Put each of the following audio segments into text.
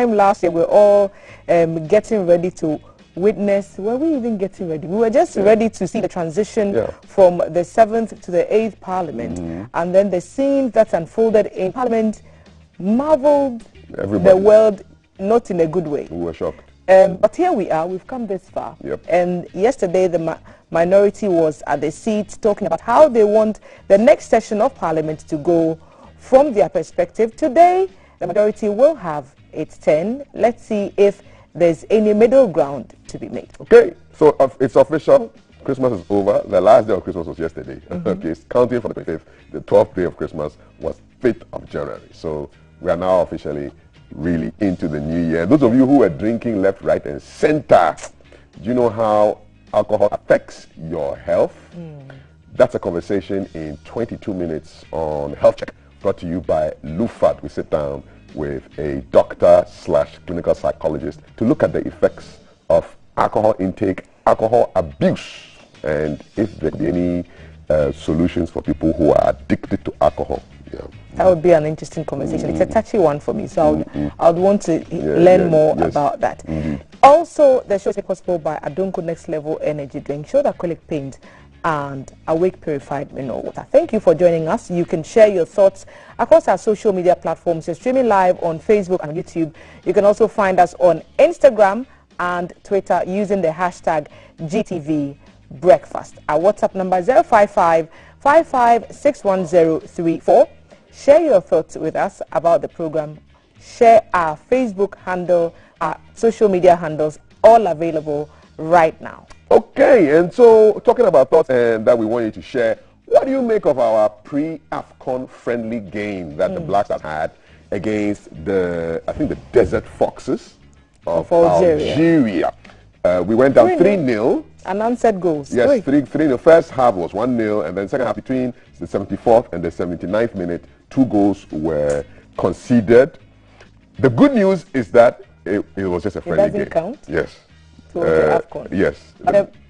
time last year, we were all getting ready to witness. Were we even getting ready? We were just ready to see the transition from the 7th to the 8th Parliament. And then the scenes that unfolded in Parliament marveled the world, not in a good way. We were shocked. But here we are, we've come this far. And yesterday the minority was at the seat talking about how they want the next session of Parliament to go from their perspective. Today, the majority will have its 10. Let's see if there's any middle ground to be made. Okay, so it's official. Christmas is over. The last day of Christmas was yesterday. Okay, counting from the 25th, the 12th day of Christmas was 5th of January. So we are now officially really into the new year. Those of you who are drinking left, right, and center, do you know how alcohol affects your health? That's a conversation in 22 minutes on Health Check, brought to you by Lufat. We sit down with a doctor/clinical psychologist to look at the effects of alcohol intake, alcohol abuse, and if there could be any solutions for people who are addicted to alcohol. That would be an interesting conversation. It's a touchy one for me, so I would want to learn more about that. Also, the show is made possible by Adonko Next Level Energy Drink, Show Acrylic Paint, and Awake Purified Mineral Water. Thank you for joining us. You can share your thoughts across our social media platforms. You're streaming live on Facebook and YouTube. You can also find us on Instagram and Twitter using the hashtag GTV Breakfast. Our WhatsApp number is 055 55 Share your thoughts with us about the program. Share our Facebook handle, our social media handles, all available right now. Okay, and so talking about thoughts and that we want you to share, what do you make of our pre-AFCON friendly game that the Blacks have had against the, I think, the Desert Foxes of Algeria? We went down 3-0. Unanswered goals. Yes, 3-0. The first half was 1-0, and then second half between the 74th and the 79th minute, 2 goals were conceded. The good news is that it was just a friendly game. It doesn't count? Yes. AFCON. Yes.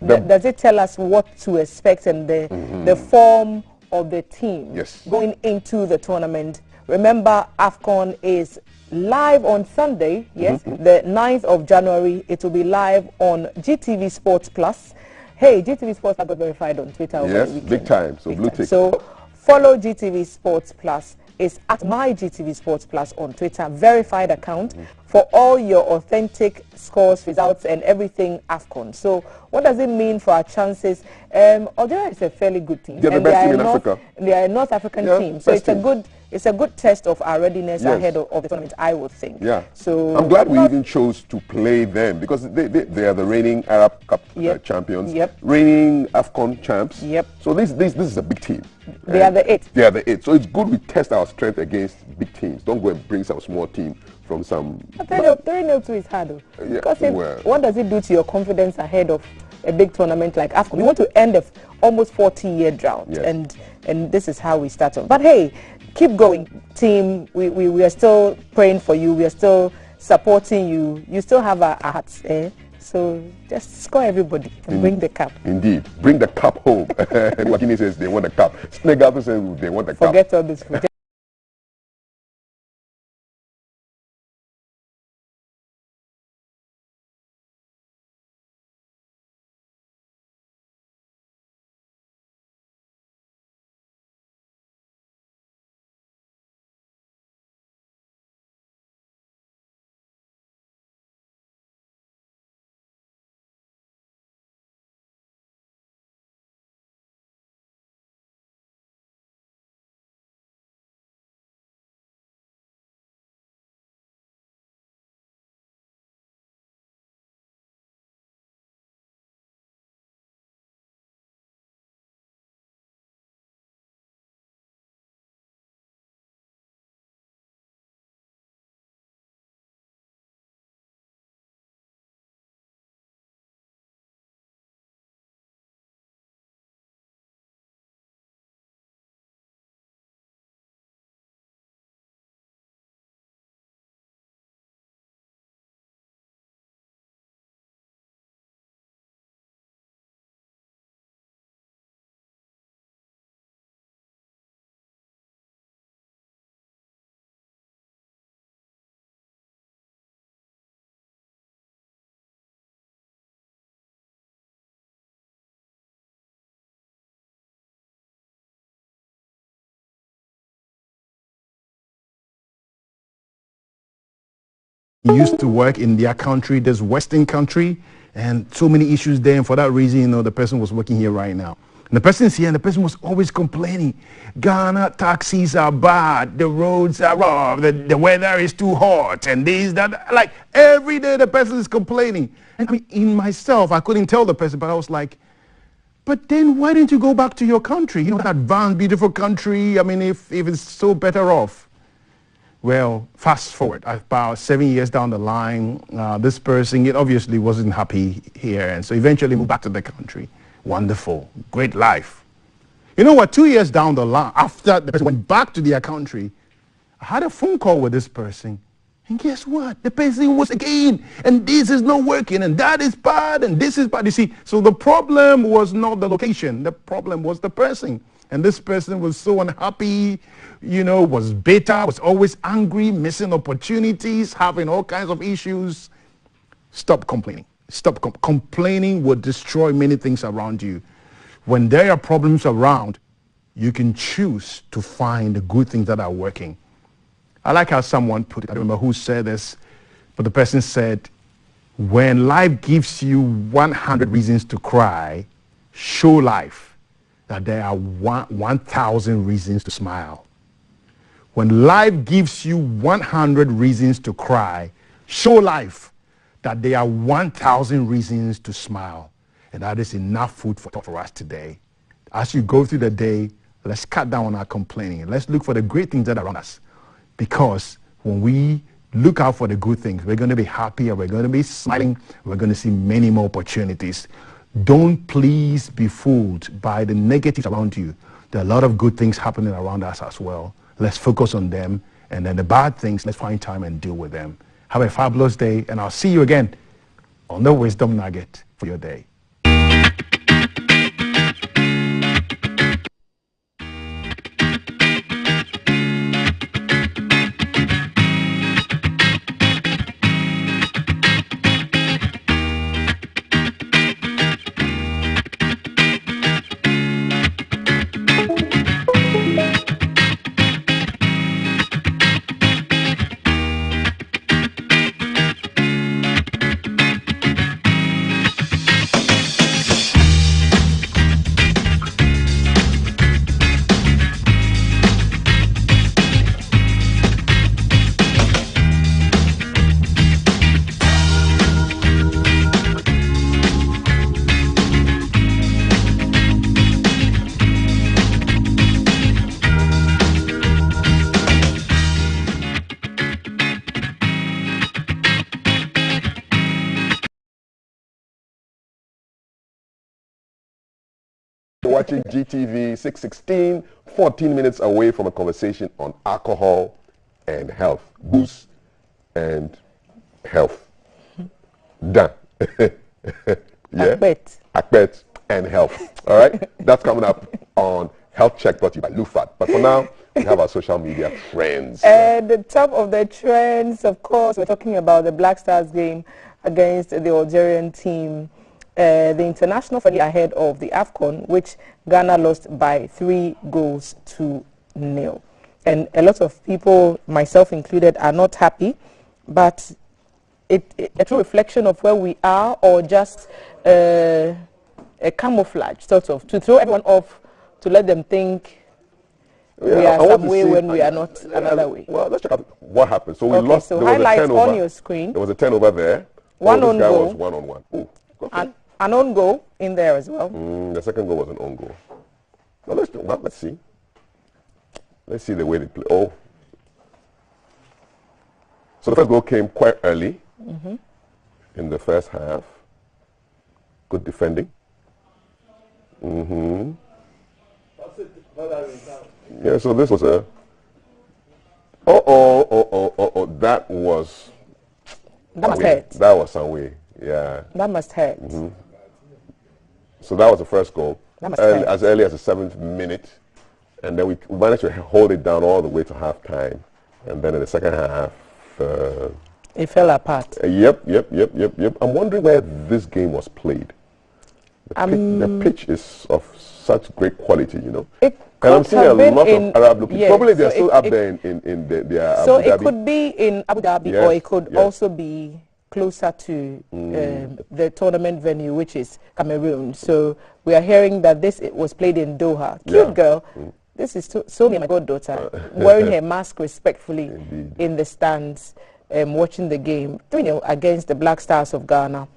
Does it tell us what to expect and the form of the team going into the tournament? Remember, AFCON is live on Sunday, the 9th of January. It will be live on GTV Sports Plus. Hey, GTV Sports got verified on Twitter over the weekend. Big time. So blue tick. So follow GTV Sports Plus. It's at my GTV Sports Plus on Twitter, verified account for all your authentic scores, results, and everything AFCON. So what does it mean for our chances? Algeria is a fairly good team. They're the best team in Africa. They are a North African team. So it's a good test of our readiness ahead of the tournament, I would think. So I'm glad we even chose to play them because they are the reigning Arab Cup champions, reigning AFCON champs. So this is a big team. They are the 8. They are the 8. So it's good we test our strength against big teams. Don't go and bring some small team from some. 3-0 is hard. Because what does it do to your confidence ahead of a big tournament like AFCON? We want to end an almost 40-year drought, and this is how we start on. But hey, keep going, team. We are still praying for you. We are still supporting you. You still have our hearts. So just score everybody and bring the cup. Indeed. Bring the cup home. Wakini says they want the cup. Snake says they want the cup. Forget all this. used to work in their country, this Western country, and so many issues there. And for that reason, you know, the person was working here right now. And the person is here, and the person was always complaining. Ghana taxis are bad, the roads are rough, the weather is too hot, and this, that. Like every day the person is complaining. And I mean, in myself, I couldn't tell the person, but I was like, but then why didn't you go back to your country? You know, that advanced, beautiful country. I mean, if it's so better off. Well, fast forward, about 7 years down the line, this person, it obviously wasn't happy here, and so eventually moved back to the country. Wonderful, great life. You know what, 2 years down the line, after the person went back to their country, I had a phone call with this person, and guess what? The person was again, and this is not working, and that is bad, and this is bad. You see, so the problem was not the location, the problem was the person. And this person was so unhappy, you know, was bitter, was always angry, missing opportunities, having all kinds of issues. Stop complaining. Stop complaining will destroy many things around you. When there are problems around, you can choose to find the good things that are working. I like how someone put it. I don't remember who said this, but the person said, when life gives you 100 reasons to cry, show life that there are 1,000 reasons to smile. When life gives you 100 reasons to cry, show life that there are 1,000 reasons to smile. And that is enough food for us today. As you go through the day, let's cut down on our complaining. Let's look for the great things that are around us. Because when we look out for the good things, we're going to be happier, we're going to be smiling, we're going to see many more opportunities. Don't please be fooled by the negatives around you. There are a lot of good things happening around us as well. Let's focus on them, and then the bad things, let's find time and deal with them. Have a fabulous day, and I'll see you again on the Wisdom Nugget for your day. Watching GTV 616, 14 minutes away from a conversation on alcohol and health. Booze and health. Done. Yeah? Akbet and health. All right? That's coming up on Health Check, brought to you by Lufat. But for now, we have our social media trends. At the top of the trends, of course, we're talking about the Black Stars game against the Algerian team. The international friendly ahead of the AFCON, which Ghana lost by 3-0. And a lot of people, myself included, are not happy, but a true reflection of where we are, or just a camouflage, sort of, to throw everyone off, to let them think we are some way when we are not another way. Well, let's check out what happened. So we lost. So highlights on your screen. There was a 10 over there. One on goal. Was 1-on-1. Ooh, okay. An own goal in there as well. The second goal was an own goal. Well, let's see. Let's see the way they play. Oh. So the first goal came quite early in the first half. Good defending. Yeah, so this was a... That was... That must hurt. That was some way, yeah. That must hurt. So that was the first goal, Early, as early as the 7th minute. And then we managed to hold it down all the way to halftime. And then in the second half... it fell apart. Yep. I'm wondering where this game was played. The pitch is of such great quality, you know. It and I'm seeing a lot in, of Arab looking. yes, Probably they're so still up there in their so Abu Dhabi. it could be in Abu Dhabi, Yes, or it could yes. also be closer to the tournament venue, which is Cameroon. So we are hearing that it was played in Doha. Cute girl. This is so me and my goddaughter wearing her mask respectfully in the stands, watching the game, against the Black Stars of Ghana.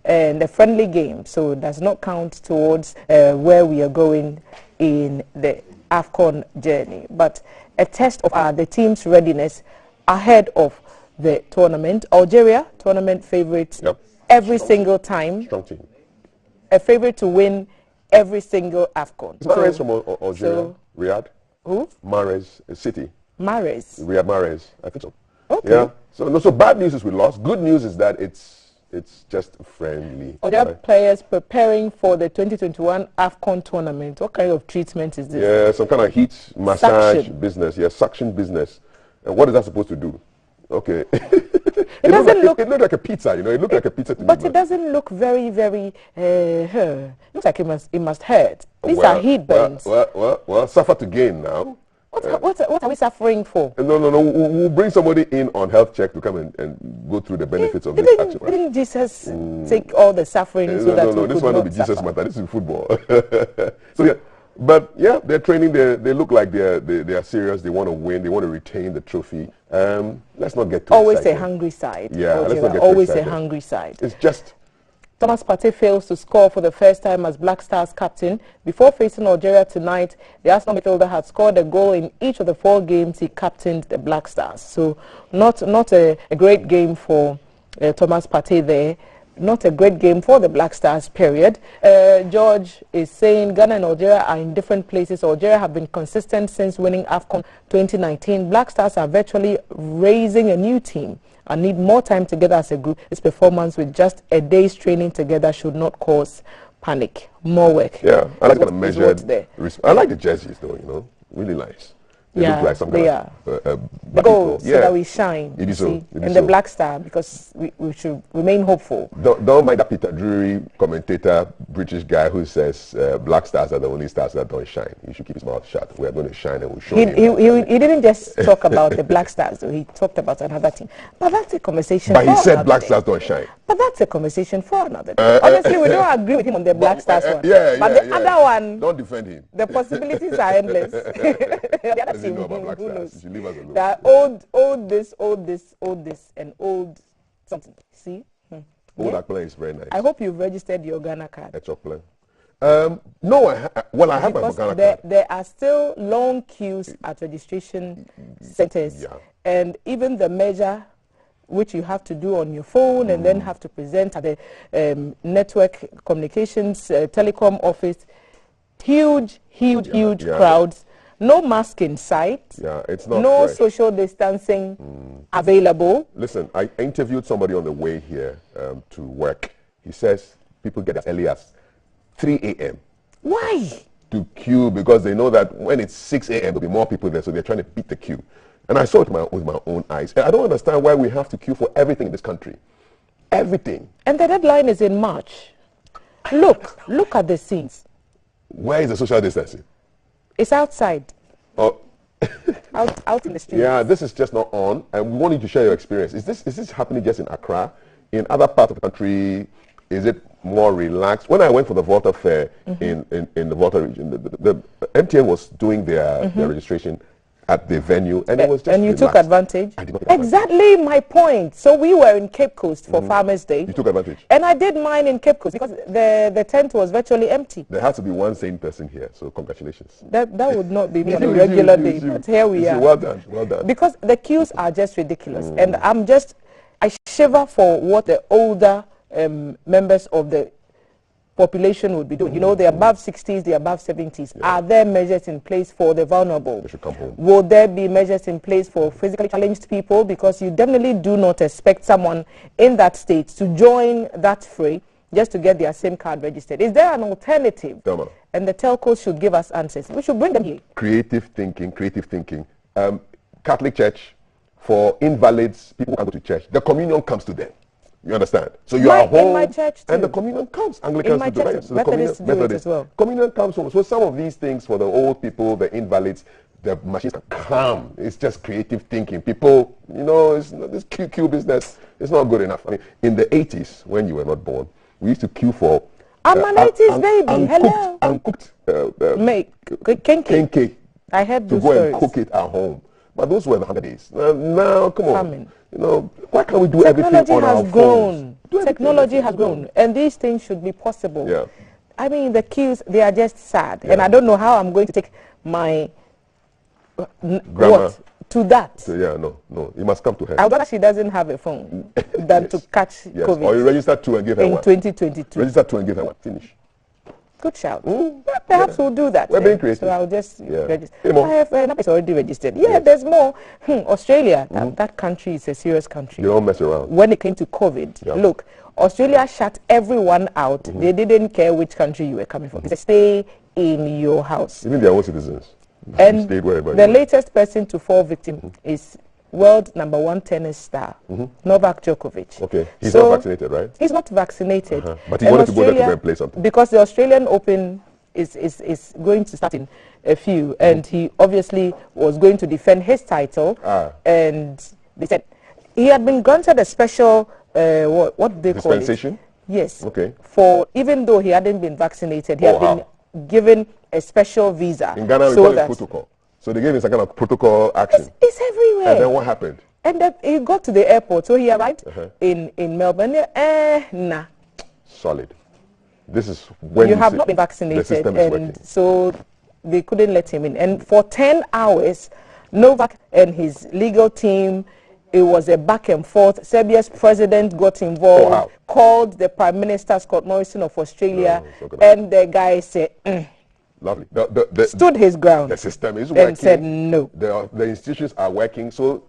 And the friendly game, so it does not count towards where we are going in the AFCON journey, but a test of the team's readiness ahead of the tournament. Algeria, tournament favorites every single time. Strong team. A favorite to win every single AFCON. Mahrez from Algeria, Riyadh. Who? Mahrez, City. Mahrez. Riyadh Mahrez, I think so. Okay. Yeah. So bad news is we lost. Good news is that it's just friendly. Other players preparing for the 2021 AFCON tournament. What kind of treatment is this? Yeah, some kind of heat massage Suction. business. Yeah, suction business. And what is that supposed to do? Okay. It doesn't look. It looked like a pizza, you know. It looked like a pizza to me. But it doesn't look very, very. Looks like it must hurt. These are heat burns. Well, suffer to gain now. What are we suffering for? No. We'll bring somebody in on health check to come and go through the benefits of this action. Didn't Jesus take all the suffering so that No, we this could one will not be Jesus suffer? matter. This is football. So yeah, but yeah, they're training. They look like they are serious. They want to win. They want to retain the trophy. Let's not get too Always excited. a hungry side. Yeah, let's not get too always a excited. hungry side. It's just. Thomas Partey fails to score for the first time as Black Stars captain. Before facing Algeria tonight, the Arsenal midfielder had scored a goal in each of the 4 games he captained the Black Stars. So not a great game for Thomas Partey there. Not a great game for the Black Stars, period. George is saying Ghana and Algeria are in different places. Algeria have been consistent since winning AFCON 2019. Black Stars are virtually raising a new team and need more time together as a group. This performance with just a day's training together should not cause panic. More work. Yeah, I like kind of measured. I like the jerseys though, you know, really nice. They look like some kind of the goal, so that we shine, It is see, so. in the Black Star, because we should remain hopeful. Don't mind that Peter Drury commentator, British guy who says Black Stars are the only stars that don't shine. He should keep his mouth shut. We are going to shine and we'll show him. He didn't just talk about the Black Stars, though. He talked about another team. But that's a conversation. But he said Black Stars don't shine. But that's a conversation for another day. Honestly, we don't agree with him on the Black Stars one. But the other one, don't defend him. The possibilities are endless. The other team, know about Black who Stars? knows? You should leave us alone. That old this, and old something. See? Old Akplan is very nice. I hope you've registered your Ghana card. That's Akplan. No, I have my Because Ghana card. there are still long queues at registration centers, and even the measure which you have to do on your phone and then have to present at the network communications telecom office, huge crowds. No mask in sight. Yeah, it's not no fresh. social distancing available. Listen, I interviewed somebody on the way here to work. He says people get as early as 3 a.m. Why? to queue because they know that when it's 6 a.m. there'll be more people there, so they're trying to beat the queue. And I saw it with my own eyes. And I don't understand why we have to queue for everything in this country. Everything. And the deadline is in March. Look at the scenes. Where is the social distancing? It's outside. Oh. out in the street. Yeah, this is just not on, and we want you to share your experience. Is this happening just in Accra? In other parts of the country, is it more relaxed? When I went for the Volta Fair in the Volta region, the MTN was doing their registration at the venue, and it was just and you relaxed. took advantage? I did not take advantage. Exactly my point. So we were in Cape Coast for Farmers' Day. You took advantage. And I did mine in Cape Coast because the tent was virtually empty. There has to be one sane person here, so congratulations. That would not be me on a regular day, but here we are. Well done, well done. Because the queues are just ridiculous. And I shiver for what the older members of the population would be doing. You know, the above 60s, the above 70s. Yeah. Are there measures in place for the vulnerable? They should come home. Will there be measures in place for physically challenged people? Because you definitely do not expect someone in that state to join that fray just to get their SIM card registered. Is there an alternative? Thelma. And the telcos should give us answers. We should bring them here. Creative thinking. Catholic Church, for invalids, people who can't go to church, the communion comes to them. You understand? So you are home, in my church too. and the communion comes. Anglicans do church, that. So Methodists do it as well. Communion comes home. So some of these things for the old people, the invalids, the machines are calm. It's just creative thinking. People, you know, it's not, this QQ business. It's not good enough. I mean, in the 80s, when you were not born, we used to queue for. I'm an 80s baby. Hello. Uncooked kenke. I heard to those go stories. and cook it at home. But those were the 100 days. Now, come on. Famine. You know, why can't we do everything on our phones? Technology has grown, and these things should be possible. Yeah. I mean, the queues, they are just sad, and I don't know how I'm going to take my Grandma to that. So, yeah, no, you must come to her. I would rather she doesn't have a phone than to catch COVID. Or you register 2 and give her in one. 2022. Register 2 and give her one. Finish. Good shout. Perhaps we'll do that. We're being creative. So I'll just register. I have it's already registered. Yeah, there's more. Australia, that country is a serious country. You don't mess around. When it came to COVID, look, Australia shut everyone out. They didn't care which country you were coming from. They said, stay in your house. Even their own citizens. And the latest person to fall victim is world #1 tennis star, Novak Djokovic. Okay, he's not vaccinated, right? He's not vaccinated. But he wanted to go there to go and play something. Because the Australian Open is going to start in a few, and he obviously was going to defend his title, and they said he had been granted a special, what they call it? Dispensation? Yes. Okay. For, even though he hadn't been vaccinated, he had been given a special visa. In Ghana, we call it protocol. So they gave him some kind of protocol action. It's everywhere. And then what happened? And then he got to the airport, so he arrived in Melbourne. Nah. Solid. This is when you have not been vaccinated, and so they couldn't let him in. And for 10 hours, Novak and his legal team, it was a back and forth. Serbia's president got involved, called the Prime Minister, Scott Morrison of Australia, and the guy said, Lovely. Stood his ground. The system is working. And said no. The institutions are working, so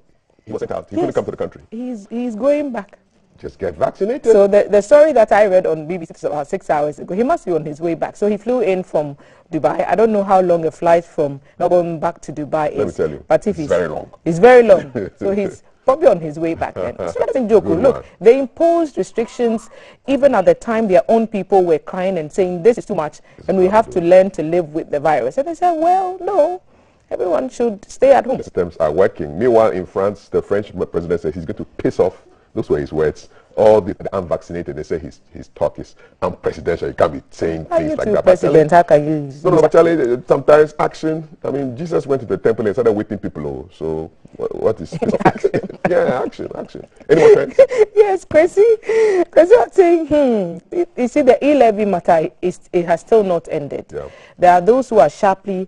he was sent out. He couldn't come to the country. He's going back. Just get vaccinated. So the story that I read on BBC about 6 hours ago, he must be on his way back. So he flew in from Dubai. I don't know how long a flight from Melbourne back to Dubai is. Let me tell you, but if it's very long. It's very long. So he's probably on his way back then. So that's a joke. Look, they imposed restrictions even at the time their own people were crying and saying this is too much and we have to learn to live with the virus. And they said, well, no, everyone should stay at home. The systems are working. Meanwhile, in France, the French president said he's going to piss off, those were his words, all the unvaccinated. They say his talk is unpresidential. You can't be saying things like that. President, how can you? No, but actually, sometimes action. I mean, Jesus went to the temple and started whipping people. So what is action? Yeah, action. Any more friends? Yes, Kwesi was saying, you see, the e-levy matter it has still not ended. Yeah. There are those who are sharply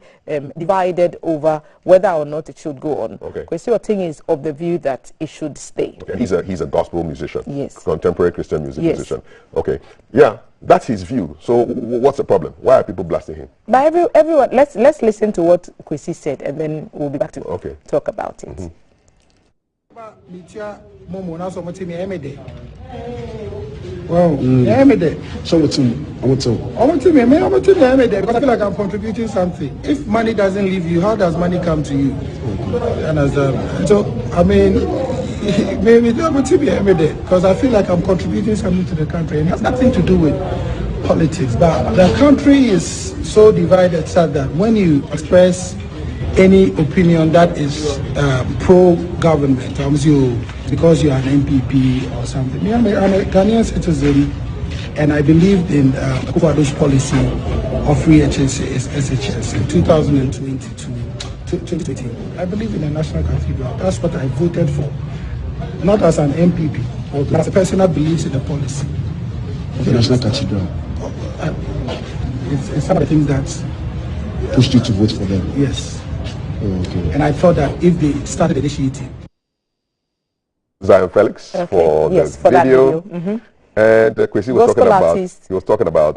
divided over whether or not it should go on. Okay. Kwesi Oting is of the view that it should stay. Okay. He's a gospel musician. Yes. Contemporary Christian musician. Okay. Yeah, that's his view. So what's the problem? Why are people blasting him? But everyone, let's listen to what Kwesi said, and then we'll be back to talk about it. Well, so what's because I feel like I'm contributing something. If money doesn't leave you, how does money come to you? So I mean, maybe because I feel like I'm contributing something to the country, and it has nothing to do with politics. But the country is so divided such that when you express any opinion that is pro-government, because you're an MPP or something. I'm a Ghanaian citizen, and I believed in Akufo-Addo's policy of free SHS in 2020. I believe in a national cathedral. That's what I voted for, not as an MPP, but as a person that believes in the policy. The national cathedral. It's some of the things that pushed you to vote for them. Yes. Okay. And I thought that if they started initiating. Zion Felix for the video. And Kwesi was talking about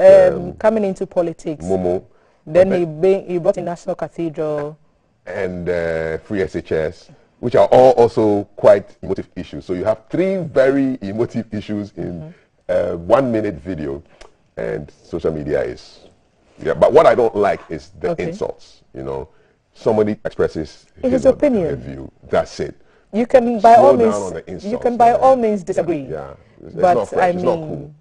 coming into politics. Momo. Then he brought in National Cathedral. And free SHS, which are all also quite emotive issues. So you have three very emotive issues in a 1 minute video, and social media is, but what I don't like is the insults, Somebody expresses his opinion. View. That's it. You can by all down on means the insults, you can by all means disagree. Yeah, it's but not fresh. I It's not mean, cool.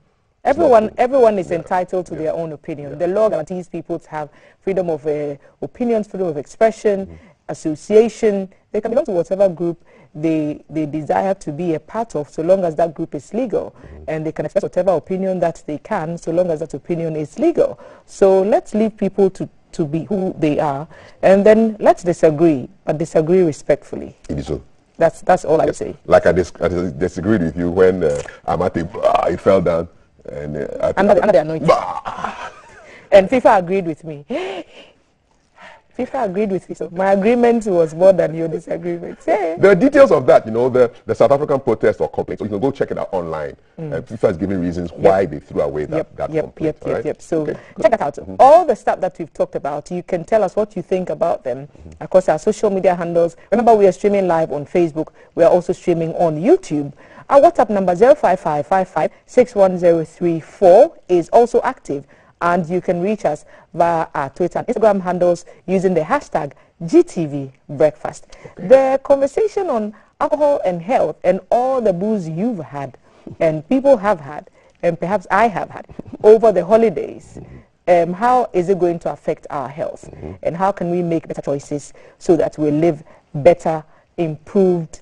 everyone is entitled to their own opinion. The law guarantees people to have freedom of opinions, freedom of expression, association. They can belong to whatever group they desire to be a part of, so long as that group is legal, and they can express whatever opinion that they can, so long as that opinion is legal. So let's leave people to be who they are, and then let's disagree, but disagree respectfully. It is so. That's all I would say. Like I disagreed with you when Amate it fell down, and under the anointing. And FIFA agreed with me. FIFA agreed with me, so my agreement was more than your disagreement. Yeah. There are details of that, the South African protest or complaint. So you can go check it out online. FIFA is giving reasons why they threw away that complaint. Yep. So check that out. All the stuff that we've talked about, you can tell us what you think about them across our social media handles. Remember, we are streaming live on Facebook. We are also streaming on YouTube. Our WhatsApp number 05555 is also active. And you can reach us via our Twitter and Instagram handles using the hashtag GTV Breakfast. The conversation on alcohol and health and all the booze you've had and people have had and perhaps I have had over the holidays, how is it going to affect our health? And how can we make better choices so that we live better, improved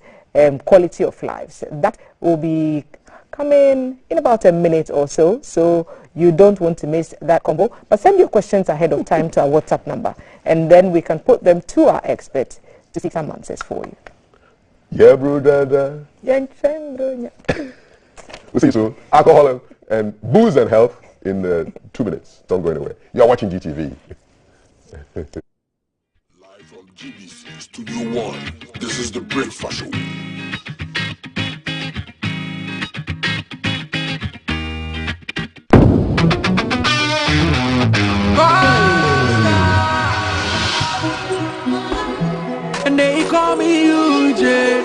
quality of lives? That will be coming in about a minute or so, so you don't want to miss that combo. But send your questions ahead of time to our WhatsApp number, and then we can put them to our experts to see some answers for you. Yeah, brother. We'll see you soon. Alcohol and booze and health in 2 minutes. Don't go anywhere. You're watching GTV. Live from GBC Studio 1, this is the Breakfast Show. And they call me UJ.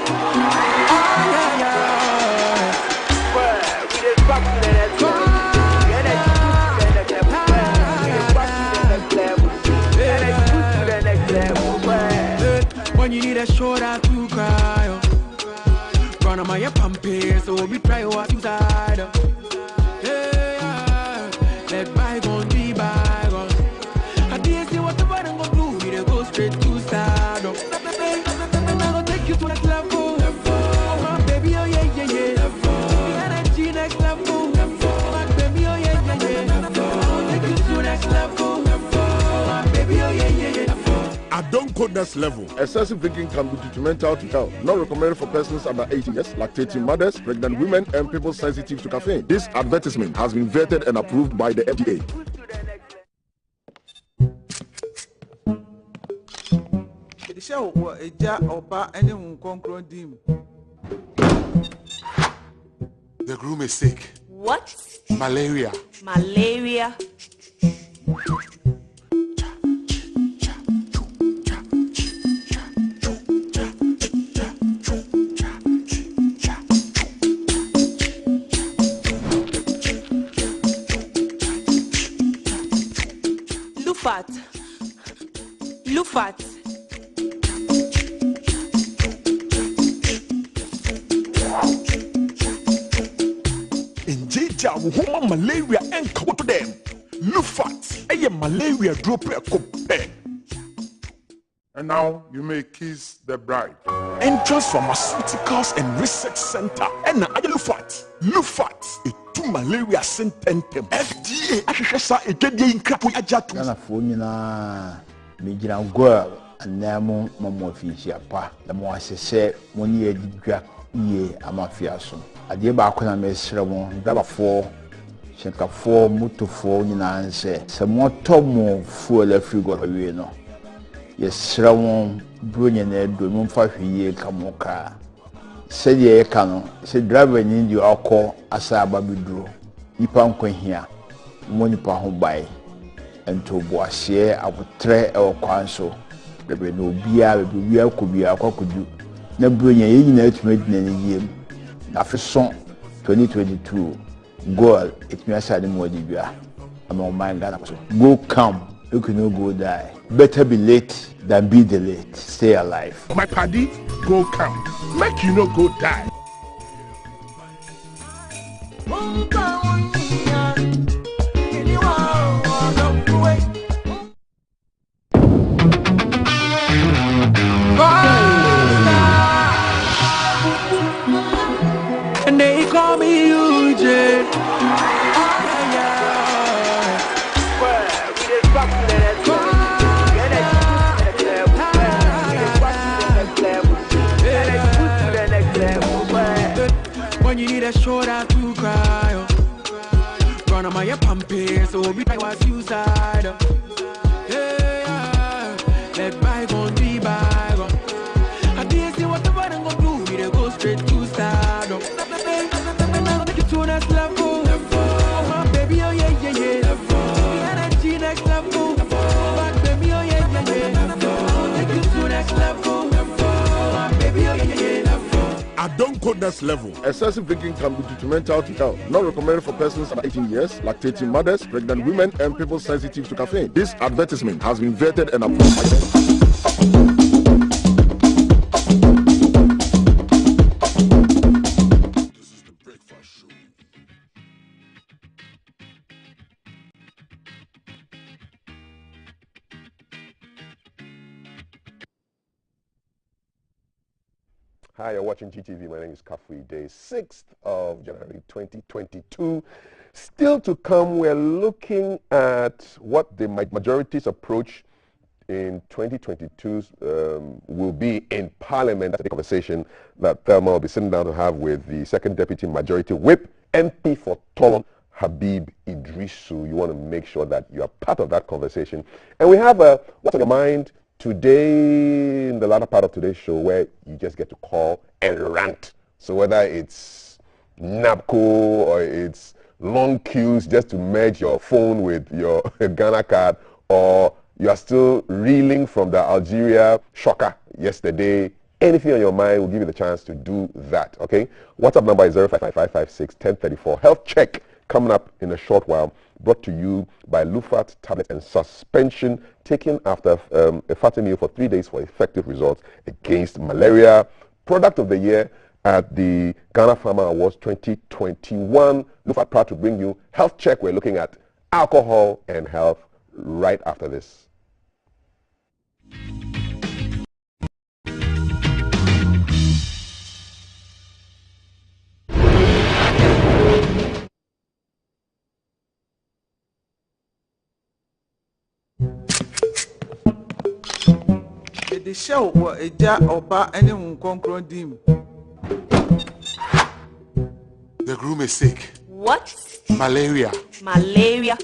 When you need a shoulder to cry, run on my pampers, so we try what you side. Let bygone be bygone. I didn't see what the bottom go do. We go straight to start. I'm gonna take you to next level. Oh my baby, oh yeah. The energy next level. My baby, oh yeah. I'm gonna take you to next level. My baby, oh yeah. I don't code next level. Excessive drinking can be detrimental to health. Not recommended for persons under 18 years, lactating mothers, pregnant women, and people sensitive to caffeine. This advertisement has been vetted and approved by the FDA. The groom is sick. What? Malaria. Malaria? Lufat. In Jija, woman malaria and come to them. Lufat, a malaria drop a cup. And now you may kiss the bride. Entrance Pharmaceuticals and Research Center. And now Lufat. Lufat, a two malaria sententem. FDA, Ashesa, a Jedi in Krapu Ajatu. California, Mijina Girl, and Namo Momofisia Pa, the Moise, 1 year did ye a mafiason. A dear Bakuna Mesramon, Daba 4, Shanka 4, Mutu 4, and say, some more Tomo, full of figure, you know. Yes, Ramon, Brunian, Dumon 5 year Kamoka. Said ye cano, said driver in your alcohol as a babidro. Nipan Queen here, Monipa home by, and to Boisier, I would try our council. There be no beer, we could be a cockadu. No brilliant unit made in any year. After song 2022, goal, it may have said more. I'm on my God. Go come, you can go die. better be late than be delayed. Stay alive. My paddy, go count. Make you no go die. And they call me UJ. When you need a shoulder to cry, run on my pumpy, so we was suicide. Yeah, let bygone be bygone. I didn't see what the bottom gonna do, we dey go straight to stardom. Take it to the next level, my baby, oh yeah, yeah, yeah. The energy next level, my baby, oh yeah, yeah, yeah. Take it to the next level, my baby, oh yeah, yeah, yeah. I don't go next level. Excessive drinking can be detrimental to health. Not recommended for persons under 18 years, lactating mothers, pregnant women, and people sensitive to caffeine. This advertisement has been vetted and approved by This is the breakfast show. Hi, you're watching GTV. My name is Kafui. Day 6th of January 2022. Still to come, we're looking at what the majority's approach in 2022 will be in Parliament. That's the conversation that Thelma will be sitting down to have with the second deputy majority whip, MP for Tolon, Habib Idrisu. You want to make sure that you are part of that conversation. And we have a What's on Your Mind today, in the latter part of today's show, where you just get to call and rant. So whether it's NAPCO or it's long queues just to merge your phone with your Ghana card, or you are still reeling from the Algeria shocker yesterday, anything on your mind, we'll give you the chance to do that, okay? WhatsApp number is 0555561034. Health check coming up in a short while, brought to you by Lufat Tablets and Suspension, taken after a fatty meal for 3 days for effective results against malaria. Product of the year at the Ghana Farmer Awards 2021. Lufat proud to bring you Health Check. We're looking at alcohol and health right after this. The show was a jar of bar and a dim. The groom is sick. What? Malaria. Malaria.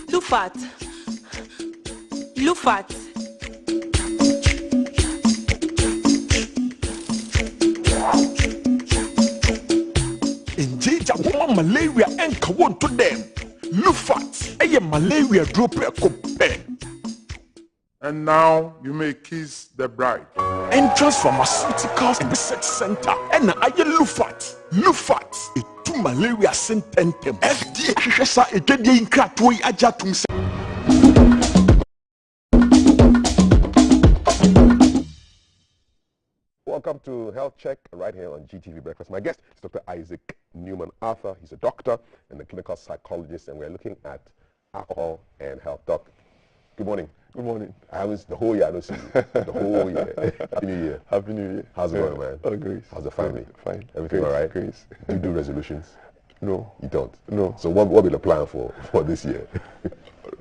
Lufat. Lufat. Malaria and Kawon to them. Lufat, a malaria drop a cope. And now you may kiss the bride. Entrance Pharmaceuticals and Research Center. And I Lufat. Lufat, a two malaria sententem. FDA Shesa a Jedi in Kratoi Ajatum. Welcome to Health Check right here on GTV Breakfast. My guest is Dr. Isaac Newman Arthur. He's a doctor and a clinical psychologist, and we're looking at alcohol and health. Doc, good morning. Good morning. I was the whole year I don't see you. The whole year. Happy New Year. Happy New Year. How's it going, man? Oh, great. How's the family? Fine. Everything Grace, all right? Grace. Do you do resolutions? No. You don't? No. So what will be the plan for this year?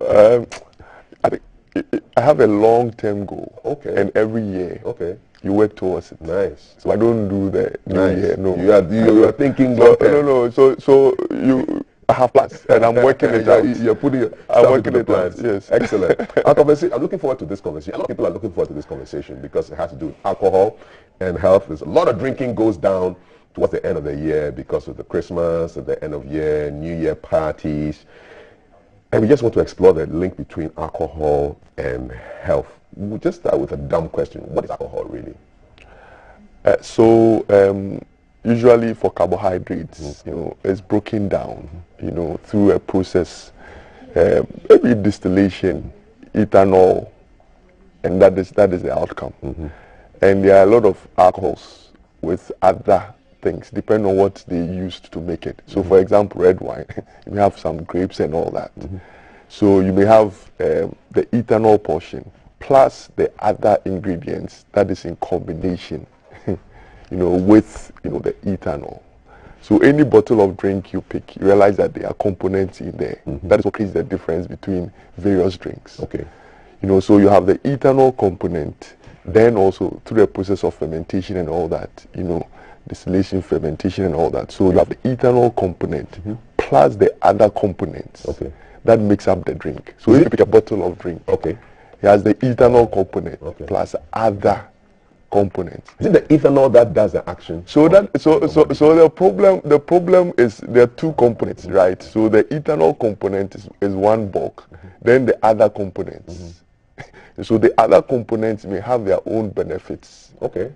I think I have a long-term goal. Okay. And every year. Okay. You work towards it. Nice. So I don't do that. Nice. Year, no. You are thinking long term. No. So I have plans, and I'm working it out. You're putting your I'm working it plans. out. Yes. Excellent. I'm looking forward to this conversation. A lot of people are looking forward to this conversation because it has to do with alcohol and health. There's a lot of drinking goes down towards the end of the year because of the Christmas, at the end of year, New Year parties. And we just want to explore the link between alcohol and health. We'll just start with a dumb question. What is alcohol really? Usually for carbohydrates, it's broken down, through a process, maybe distillation, ethanol, and that is the outcome. And there are a lot of alcohols with other things, depending on what they used to make it. So, for example, red wine, you have some grapes and all that. So you may have the ethanol portion plus the other ingredients that is in combination, with the ethanol. So any bottle of drink you pick, you realize that there are components in there. That is what creates the difference between various drinks. Okay. So you have the ethanol component, then also through the process of fermentation and all that, distillation, fermentation and all that. So you have the ethanol component plus the other components that makes up the drink. So if you pick a bottle of drink, it has the ethanol component plus other components. Is it the ethanol that does the action? So the problem is there are two components, right? So the ethanol component is one bulk, then the other components. So the other components may have their own benefits. Okay.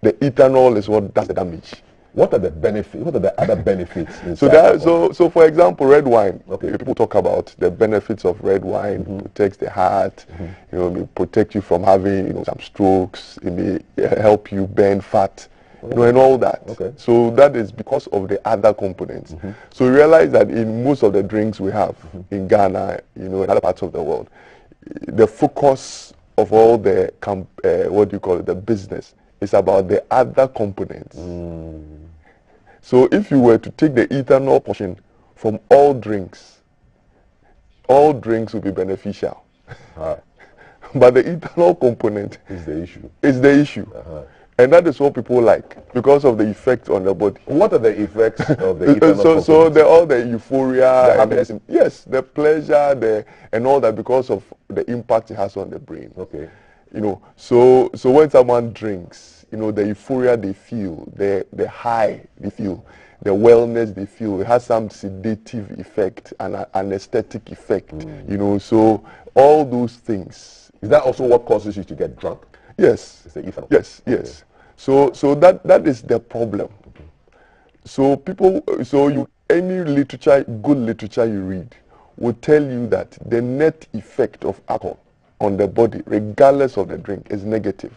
The ethanol is what does the damage. What are the benefits? What are the other benefits? So for example, red wine. People talk about the benefits of red wine. Protects the heart. It may protect you from having some strokes. It may help you burn fat. And all that. So that is because of the other components. So you realize that in most of the drinks we have in Ghana, in other parts of the world, the focus of all the the business is about the other components. So if you were to take the ethanol portion from all drinks will be beneficial. But the ethanol component is the issue. And that is what people like because of the effect on the body. What are the effects of the ethanol So all the euphoria, the happiness, yes, the pleasure, and all that because of the impact it has on the brain. Okay. So when someone drinks, the euphoria they feel, the high they feel, the wellness they feel, it has some sedative effect and an anesthetic effect. So all those things. Is that also what causes you to get drunk? Yes. It's the ethanol. Yes. So that is the problem. So any literature, good literature you read, will tell you that the net effect of alcohol on the body, regardless of the drink, is negative.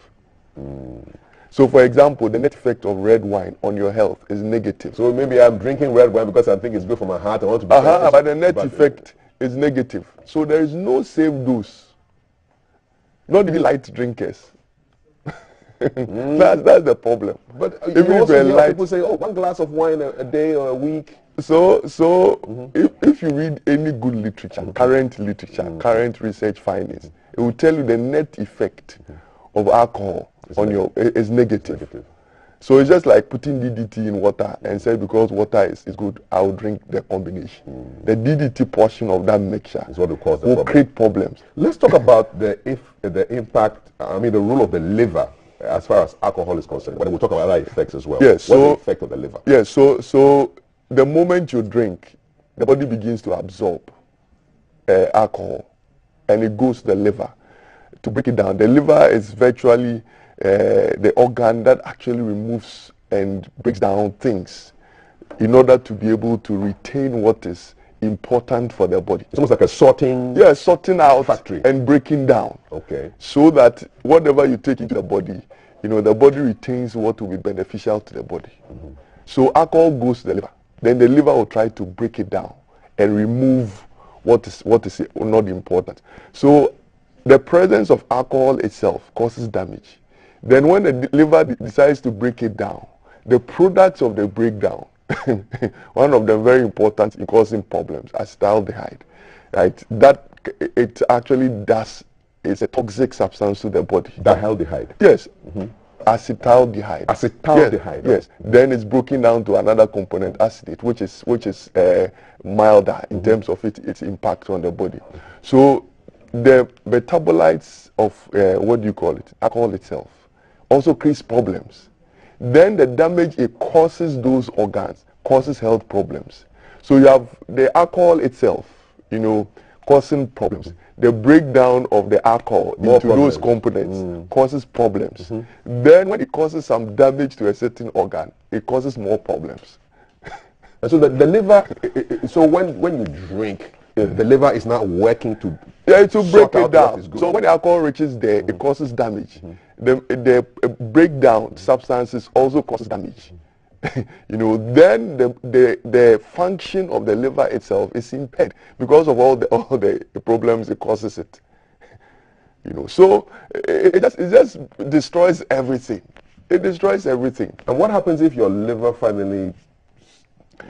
So, for example, the net effect of red wine on your health is negative. So maybe I'm drinking red wine because I think it's good for my heart. I want to be but the net effect is negative. So there is no safe dose. Not even light drinkers. That's the problem. But you also hear people say, one glass of wine a day or a week. So if you read any good literature, current research findings, it will tell you the net effect of alcohol on your is negative. So it's just like putting DDT in water and say because water is good, I'll drink the combination. The DDT portion of that mixture is what will create problems. Let's talk about the impact, the role of the liver as far as alcohol is concerned. But we'll talk about other effects as well. Yes. What's the effect of the liver? Yes. So the moment you drink, the body begins to absorb alcohol, and it goes to the liver to break it down. The liver is virtually the organ that actually removes and breaks down things in order to be able to retain what is important for the body. It's almost like a sorting out factory and breaking down. Okay. So that whatever you take into the body, the body retains what will be beneficial to the body. So alcohol goes to the liver. Then the liver will try to break it down and remove what is not important. So the presence of alcohol itself causes damage. Then when the liver decides to break it down, the products of the breakdown, one of them very important in causing problems, acetaldehyde, right? That it actually is a toxic substance to the body. Dialdehyde. Yes. Acetaldehyde. Acetaldehyde. Yes. Then it's broken down to another component, acetate, which is milder in terms of its impact on the body. So the metabolites of alcohol itself, also creates problems. Then the damage it causes those organs causes health problems. So you have the alcohol itself, causing problems. The breakdown of the alcohol into those components causes problems. Then when it causes some damage to a certain organ, it causes more problems. And so the liver, so when you drink, the liver is not working to break it down. So when the alcohol reaches there, it causes damage. The breakdown substances also causes damage. Then the function of the liver itself is impaired because of all the problems it causes it. So it just destroys everything. It destroys everything. And what happens if your liver finally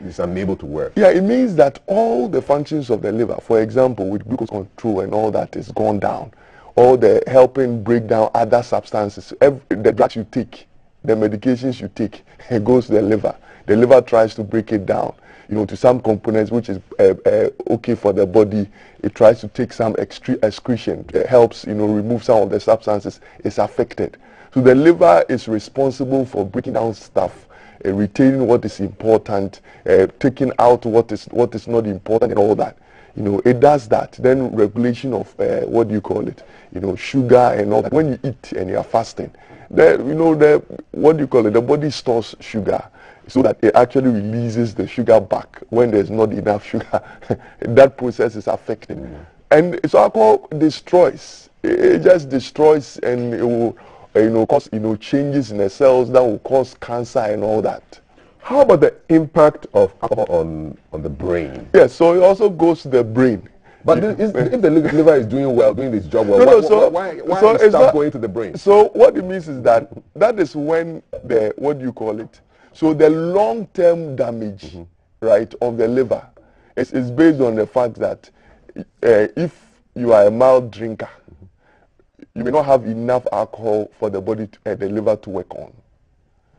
is unable to work? Yeah, it means that all the functions of the liver, for example, with glucose control and all that, is gone down. All the helping break down other substances, the drugs you take, the medications you take, it goes to the liver. The liver tries to break it down, to some components which is okay for the body. It tries to take some excretion. It helps, remove some of the substances. It's affected. So the liver is responsible for breaking down stuff, retaining what is important, taking out what is not important and all that. It does that. Then regulation of sugar and all that. When you eat and you are fasting, the body stores sugar so that it actually releases the sugar back when there's not enough sugar. That process is affected. And so alcohol destroys. It just destroys, and it will cause changes in the cells that will cause cancer and all that. How about the impact of alcohol on the brain? Yes, so it also goes to the brain. But if the liver is doing well, doing its job well, why is stuff going to the brain? So what it means is that is when the so the long-term damage, right, of the liver is based on the fact that if you are a mild drinker, you may not have enough alcohol for the body, the liver to work on.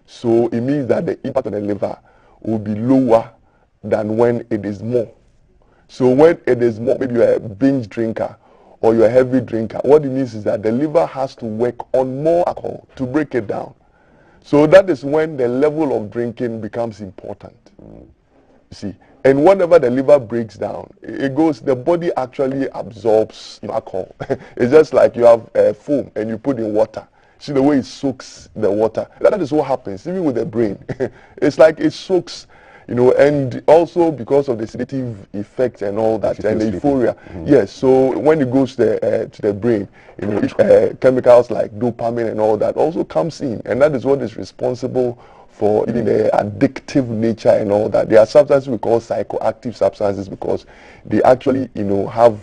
So it means that the impact on the liver will be lower than when it is more. So when it is more, maybe you're a binge drinker or you're a heavy drinker, what it means is that the liver has to work on more alcohol to break it down. So that is when the level of drinking becomes important. You see, and whenever the liver breaks down, the body actually absorbs alcohol. It's just like you have foam and you put in water. See the way it soaks the water. That is what happens, even with the brain. It's like it soaks, and also because of the sedative effect and all that, and the euphoria. Yes, so when it goes to the brain, chemicals like dopamine and all that also comes in, and that is what is responsible for even the addictive nature and all that. There are substances we call psychoactive substances because they actually, have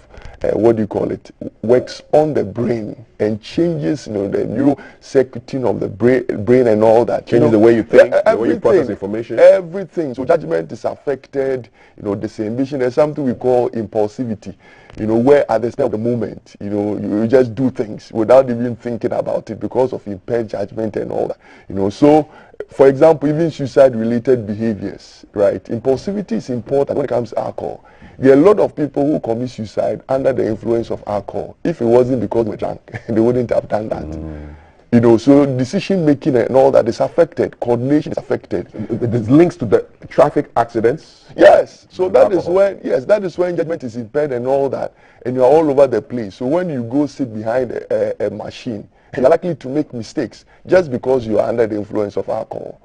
works on the brain and changes, the neurocircuiting of the brain and all that. Changes the way you think, the way you process information. Everything. So judgment is affected, disambiguation. There's something we call impulsivity, where at the start of the moment, you just do things without even thinking about it because of impaired judgment and all that. So, for example, even suicide-related behaviors, right? Impulsivity is important when it comes to alcohol. There are a lot of people who commit suicide under the influence of alcohol. If it wasn't because they were drunk, they wouldn't have done that. So decision making and all that is affected. Coordination is affected. There's links to the traffic accidents. Yes. So that is when judgment is impaired and all that, and you're all over the place. So when you go sit behind a machine, you're likely to make mistakes just because you are under the influence of alcohol.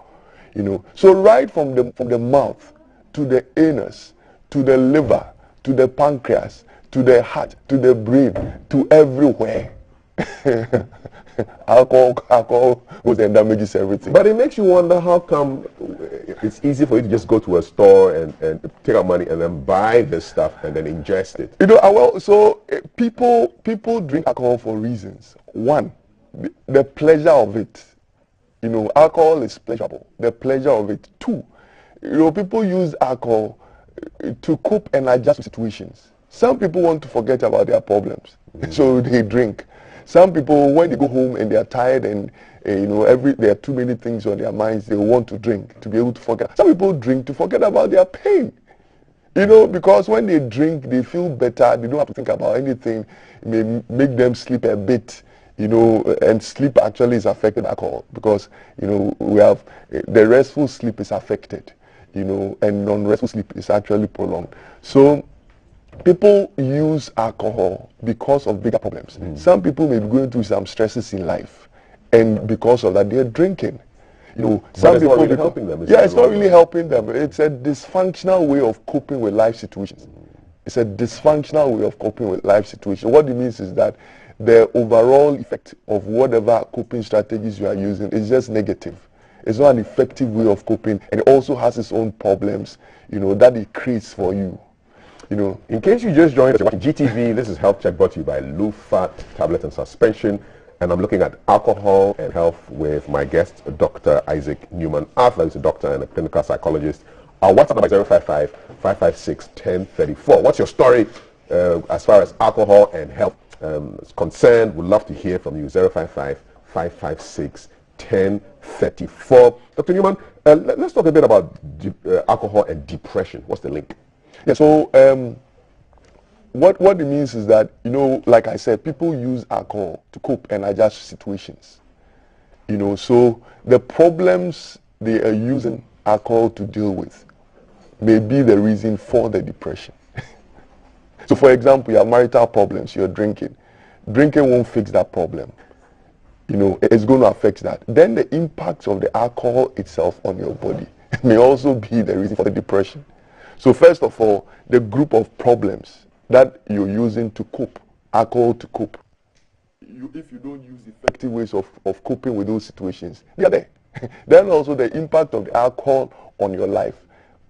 So right from the mouth to the anus, to the liver, to the pancreas, to the heart, to the brain, to everywhere. Alcohol goes and damages everything. But it makes you wonder how come it's easy for you to just go to a store and take out money and then buy this stuff and then ingest it. People drink alcohol for reasons. One, the pleasure of it. Alcohol is pleasurable. The pleasure of it. Two, people use alcohol to cope and adjust to situations. Some people want to forget about their problems, so they drink. Some people, when they go home and they are tired and there are too many things on their minds, they want to drink to be able to forget. Some people drink to forget about their pain. Because when they drink, they feel better. They don't have to think about anything. It may make them sleep a bit. And sleep actually is affected by alcohol because we have the restful sleep is affected. And non-restful sleep is actually prolonged. So People use alcohol because of bigger problems. Some people may be going through some stresses in life, and because of that, they're drinking. You know, some it's people not really helping them. It's not really helping them. It's a dysfunctional way of coping with life situations. It's a dysfunctional way of coping with life situations. What it means is that the overall effect of whatever coping strategies you are using is just negative. It's not an effective way of coping, and it also has its own problems, you know, that it creates for you. You know, in case you just joined us, you're watching GTV. This is Health Check brought to you by Lufat Tablet and Suspension. And I'm looking at alcohol and health with my guest, Dr. Isaac Newman Arthur, who's a doctor and a clinical psychologist. Our WhatsApp number is 055-556-1034. What's your story as far as alcohol and health is concerned? We'd love to hear from you. 055-556-1034. Dr. Newman, let's talk a bit about alcohol and depression. What's the link? Yeah, so what it means is that, you know, like I said, people use alcohol to cope and adjust situations. You know, so the problems they are using alcohol to deal with may be the reason for the depression. So for example, you have marital problems, you're drinking. Drinking won't fix that problem. You know, it's going to affect that. Then the impact of the alcohol itself on your body may also be the reason for the depression. So first of all, the group of problems that you're using to cope, alcohol to cope. If you don't use effective ways of coping with those situations, they are there. Then also the impact of the alcohol on your life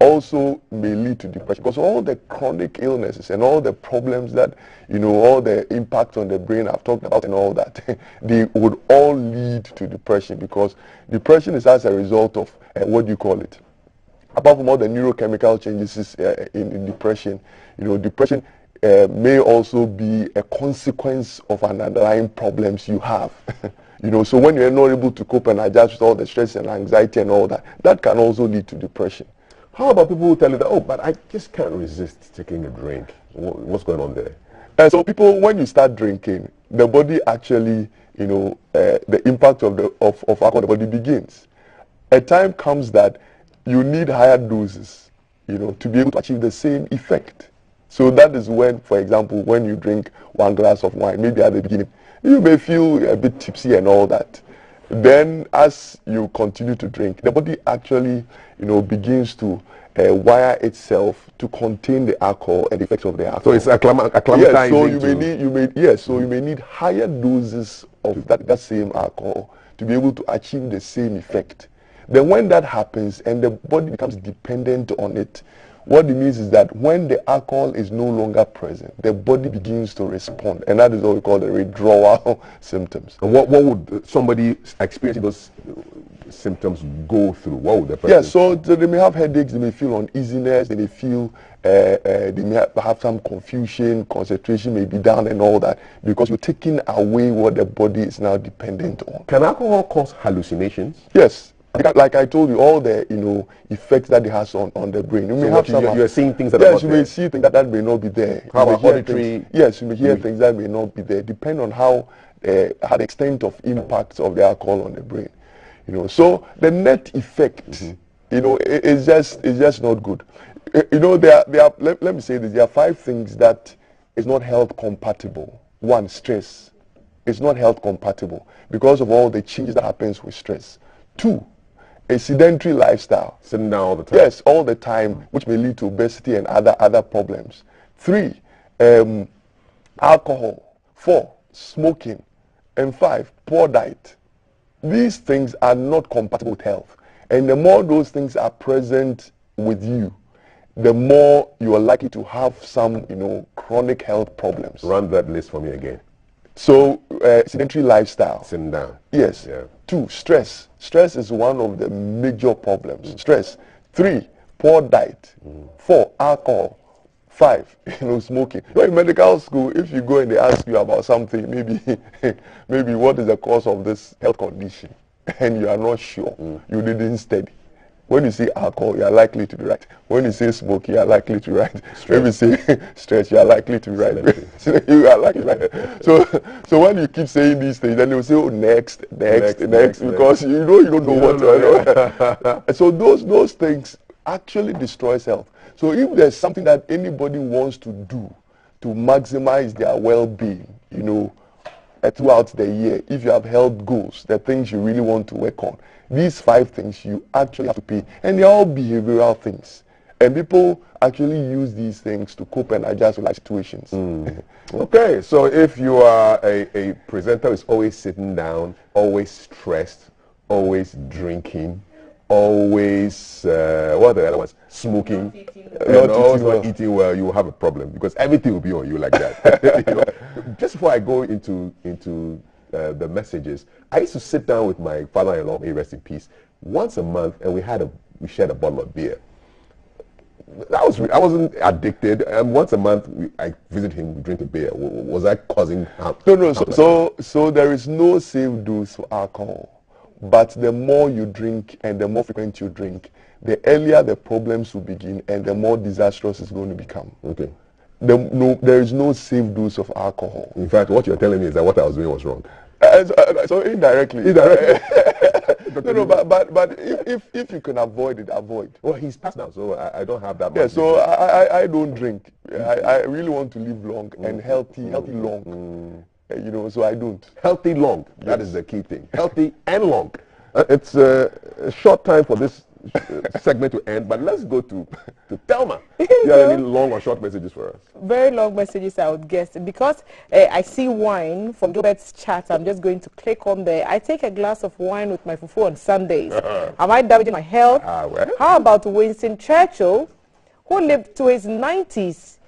also may lead to depression, because all the chronic illnesses and all the problems that, you know, all the impact on the brain I've talked about and all that, they would all lead to depression, because depression is as a result of, what do you call it? Apart from all the neurochemical changes in depression, you know, depression may also be a consequence of an underlying problems you have. You know, so when you're not able to cope and adjust with all the stress and anxiety and all that, that can also lead to depression. How about people who tell you that, oh, but I just can't resist taking a drink? What's going on there? So people, when you start drinking, the body actually, you know, the impact of alcohol on the body begins. A time comes that you need higher doses, you know, to be able to achieve the same effect. So that is when, for example, when you drink 1 glass of wine, maybe at the beginning, you may feel a bit tipsy and all that. Then as you continue to drink, the body actually, you know, begins to wire itself to contain the alcohol and the effects of the alcohol. So it's acclimatizing. Yes, so you may need higher doses of that same alcohol to be able to achieve the same effect. Then when that happens and the body becomes dependent on it, what it means is that when the alcohol is no longer present, the body begins to respond, and that is what we call the withdrawal symptoms. And what would somebody experiencing those symptoms go through? What would the person? Yeah, so they may have headaches, they may feel uneasiness, they may feel, they may have some confusion, concentration may be down and all that, because you're taking away what the body is now dependent on. Can alcohol cause hallucinations? Yes. Like I told you, all the, you know, effects that it has on the brain. You may have some. You're seeing things that are not not there. Yes, you may see things that may not be there. How about auditory? Yes, you may hear things that may not be there. Depend on how the extent of impacts of the alcohol on the brain. You know, so the net effect, you know, is just not good. You know, there are let me say this. There are 5 things that is not health compatible. 1, stress. It's not health compatible because of all the changes that happens with stress. 2, a sedentary lifestyle. Sitting down all the time. Yes, all the time, which may lead to obesity and other problems. 3, alcohol. 4, smoking. And 5, poor diet. These things are not compatible with health. And the more those things are present with you, the more you are likely to have some, you know, chronic health problems. Run that list for me again. So, sedentary lifestyle. Sitting down. Yes. Yeah. 2, stress. Stress is one of the major problems. Stress. 3, poor diet. 4, alcohol. 5, you know, smoking. You know, in medical school, if you go and they ask you about something, maybe what is the cause of this health condition, and you are not sure, you didn't study. When you say alcohol, you are likely to be right. When you say smoke, you are likely to be right. When you say stress, you are likely to be right. You are likely to be right. So when you keep saying these things, then they will say, oh, next, because you don't know what to do. So those things actually destroys health. So if there's something that anybody wants to do to maximize their well-being, you know, throughout the year, if you have health goals, the things you really want to work on, these 5 things you actually have to pay, and they're all behavioral things. And people actually use these things to cope and adjust with life situations. Okay, so if you are a presenter who's always sitting down, always stressed, always drinking, always, what are the other ones? Smoking, and also eating well, you will have a problem because everything will be on you like that. You know? Just before I go into the messages, I used to sit down with my father-in-law, may he rest in peace, once a month, and we shared a bottle of beer. I wasn't addicted. Once a month, I visit him, we drink a beer. Was I causing harm? No. So there is no safe dose for alcohol. But the more you drink and the more frequent you drink, the earlier the problems will begin and the more disastrous it's going to become. Okay. There is no safe dose of alcohol. In fact, what you're telling me is that what I was doing was wrong. So indirectly. No, but if you can avoid it, avoid. Well, he's passed now, so I don't have that much. Yeah, so I don't drink. I really want to live long and healthy long. You know, so I don't. Healthy long. Yes. That is the key thing. Healthy and long. It's a short time for this segment to end, but let's go to Thelma. Do you have any long or short messages for us? Very long messages, I would guess. Because I see wine from Robert's chat, I'm just going to click on there. I take a glass of wine with my fufu on Sundays. Am I damaging my health? Well. How about Winston Churchill, who lived to his 90s,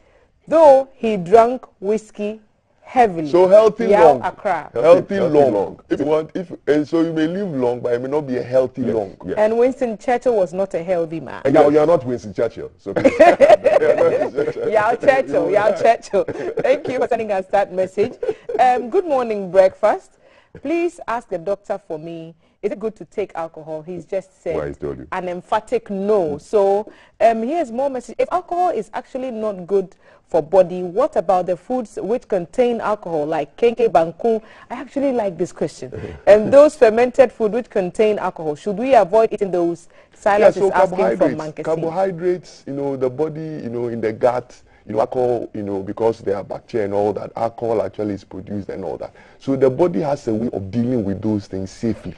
though he drank whiskey heavily? So healthy long. Accra. Healthy long. If you want, so you may live long, but it may not be a healthy long. Yeah. And Winston Churchill was not a healthy man. And you're not Winston Churchill. So Yao Churchill. Thank you for sending us that message. Good morning, breakfast. Please ask the doctor for me. Is it good to take alcohol? He's just said an emphatic no. So here's more message. If alcohol is actually not good for body, what about the foods which contain alcohol, like kenke, banku? I actually like this question. And those fermented food which contain alcohol, should we avoid eating those? Silas is asking from Manchester. Carbohydrates, you know, the body, you know, in the gut, you know, alcohol, you know, because there are bacteria and all that, alcohol actually is produced and all that. So the body has a way of dealing with those things safely.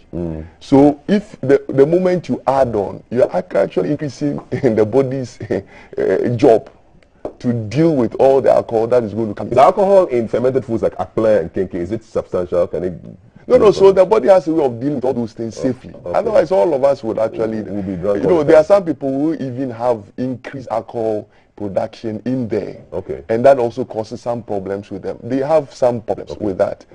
So if the moment you add on, you're actually increasing the body's job to deal with all the alcohol that is going to come. The alcohol in fermented foods like akple and kenke, is it substantial? Can it? No, so the body has a way of dealing with all those things safely. Otherwise, all of us would actually, be drunk. You know, there are some people who even have increased alcohol production in there. Okay. And that also causes some problems with them. They have some problems with that.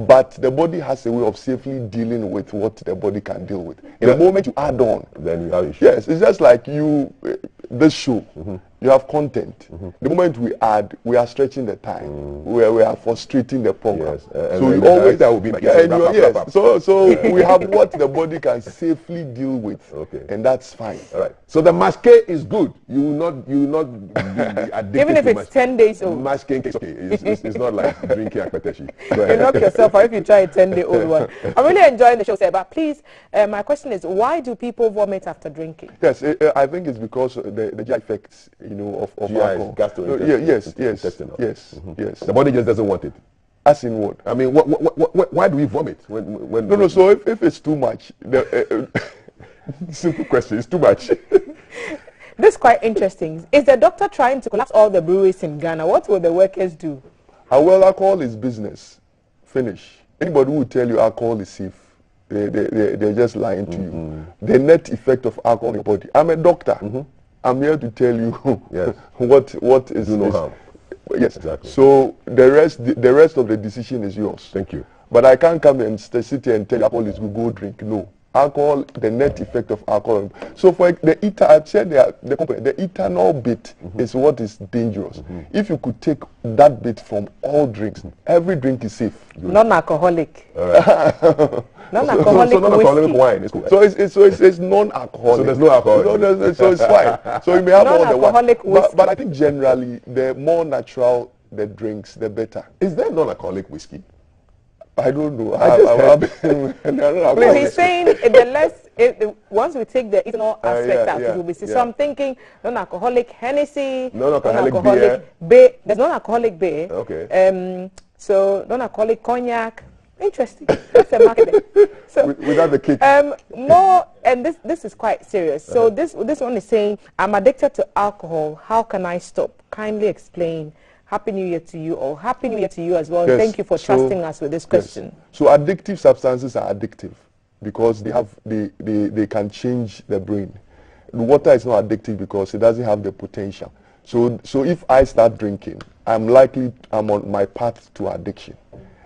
But the body has a way of safely dealing with what the body can deal with. In the moment you add on, then you have issues. Yes, it's just like this show. You have content. The moment we add, we are stretching the time. We are frustrating the program. Yes. So you always will be So we have what the body can safely deal with. And that's fine. All right. So the masque is good. You will not be addicted. Even if it's 10 days old. Masque is okay. It's not like drinking akpeteshi. You knock yourself out if you try a 10-day-old one. I'm really enjoying the show, sir. But please, my question is, why do people vomit after drinking? Yes, I think it's because the GI effects, you know, of alcohol. Yes. The body just doesn't want it. As in what? I mean, why do we vomit? When no. So if it's too much, simple question, it's too much. This is quite interesting. Is the doctor trying to collapse all the breweries in Ghana? What will the workers do? Well, alcohol is business. Finish. Anybody who will tell you alcohol is safe, they're just lying to you. The net effect of alcohol in your body. I'm a doctor. I'm here to tell you what is no harm. Yes, exactly. So the rest of the decision is yours. Thank you. But I can't come and sit here and tell you alcohol is good, go drink. No. Alcohol, the net effect of alcohol. So for the ethanol bit is what is dangerous. If you could take that bit from all drinks, every drink is safe. Non-alcoholic. Non-alcoholic so non-alcoholic wine is good. So it's non-alcoholic. So there's no alcohol. So it's fine. So you may have all the wine. But I think generally, the more natural the drinks, the better. Is there non-alcoholic whiskey? I don't know. But he's saying once we take the ethanol aspect out, it will be. So I'm thinking non-alcoholic Hennessy, non-alcoholic beer. There's non-alcoholic beer. Okay. So non-alcoholic cognac. Interesting. That's a market there. So without the kick. More, and this is quite serious. So this one is saying, I'm addicted to alcohol. How can I stop? Kindly explain. Happy New Year to you, or Happy New Year to you as well. Yes. Thank you for trusting us with this question. Yes. So addictive substances are addictive because they can change the brain. Water is not addictive because it doesn't have the potential. So if I start drinking, I'm on my path to addiction.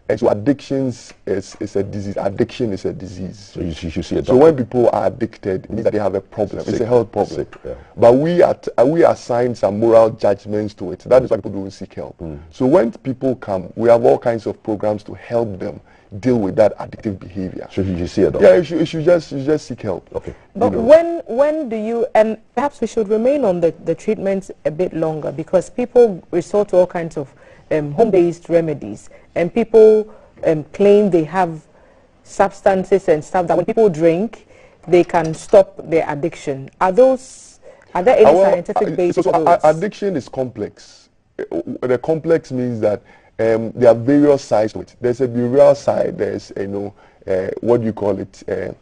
And so addictions is a disease. Addiction is a disease. So you should see it. So when people are addicted, it means that they have a problem. It's a health problem. Sick, yeah. But we assign some moral judgments to it. That is why people don't seek help. So when people come, we have all kinds of programs to help them deal with that addictive behavior. So you see it. Yeah, you should just seek help. Okay. But when do you, and perhaps we should remain on the treatment a bit longer, because people resort to all kinds of home-based remedies, and people claim they have substances and stuff that when people drink, they can stop their addiction. Are there any scientific basis for those? Addiction is complex. The complex means that there are various sides to it. There's a behavioral side. There's what do you call it? The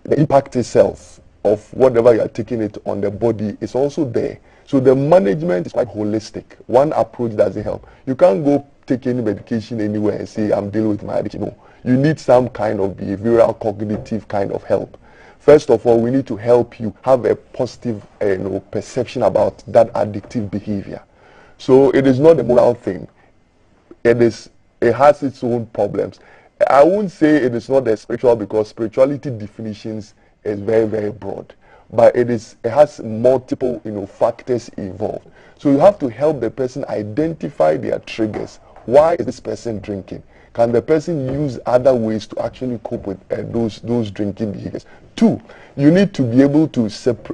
impact itself of whatever you are taking it on the body is also there. So the management is quite holistic. One approach doesn't help. You can't go take any medication anywhere and say, I'm dealing with my addiction. No. You need some kind of behavioral, cognitive kind of help. First of all, we need to help you have a positive perception about that addictive behavior. So it is not a moral thing. It has its own problems. I wouldn't say it is not a spiritual, because spirituality definitions is very, very broad. But it has multiple factors involved. So you have to help the person identify their triggers. Why is this person drinking? Can the person use other ways to actually cope with those drinking behaviors? 2, you need to be able to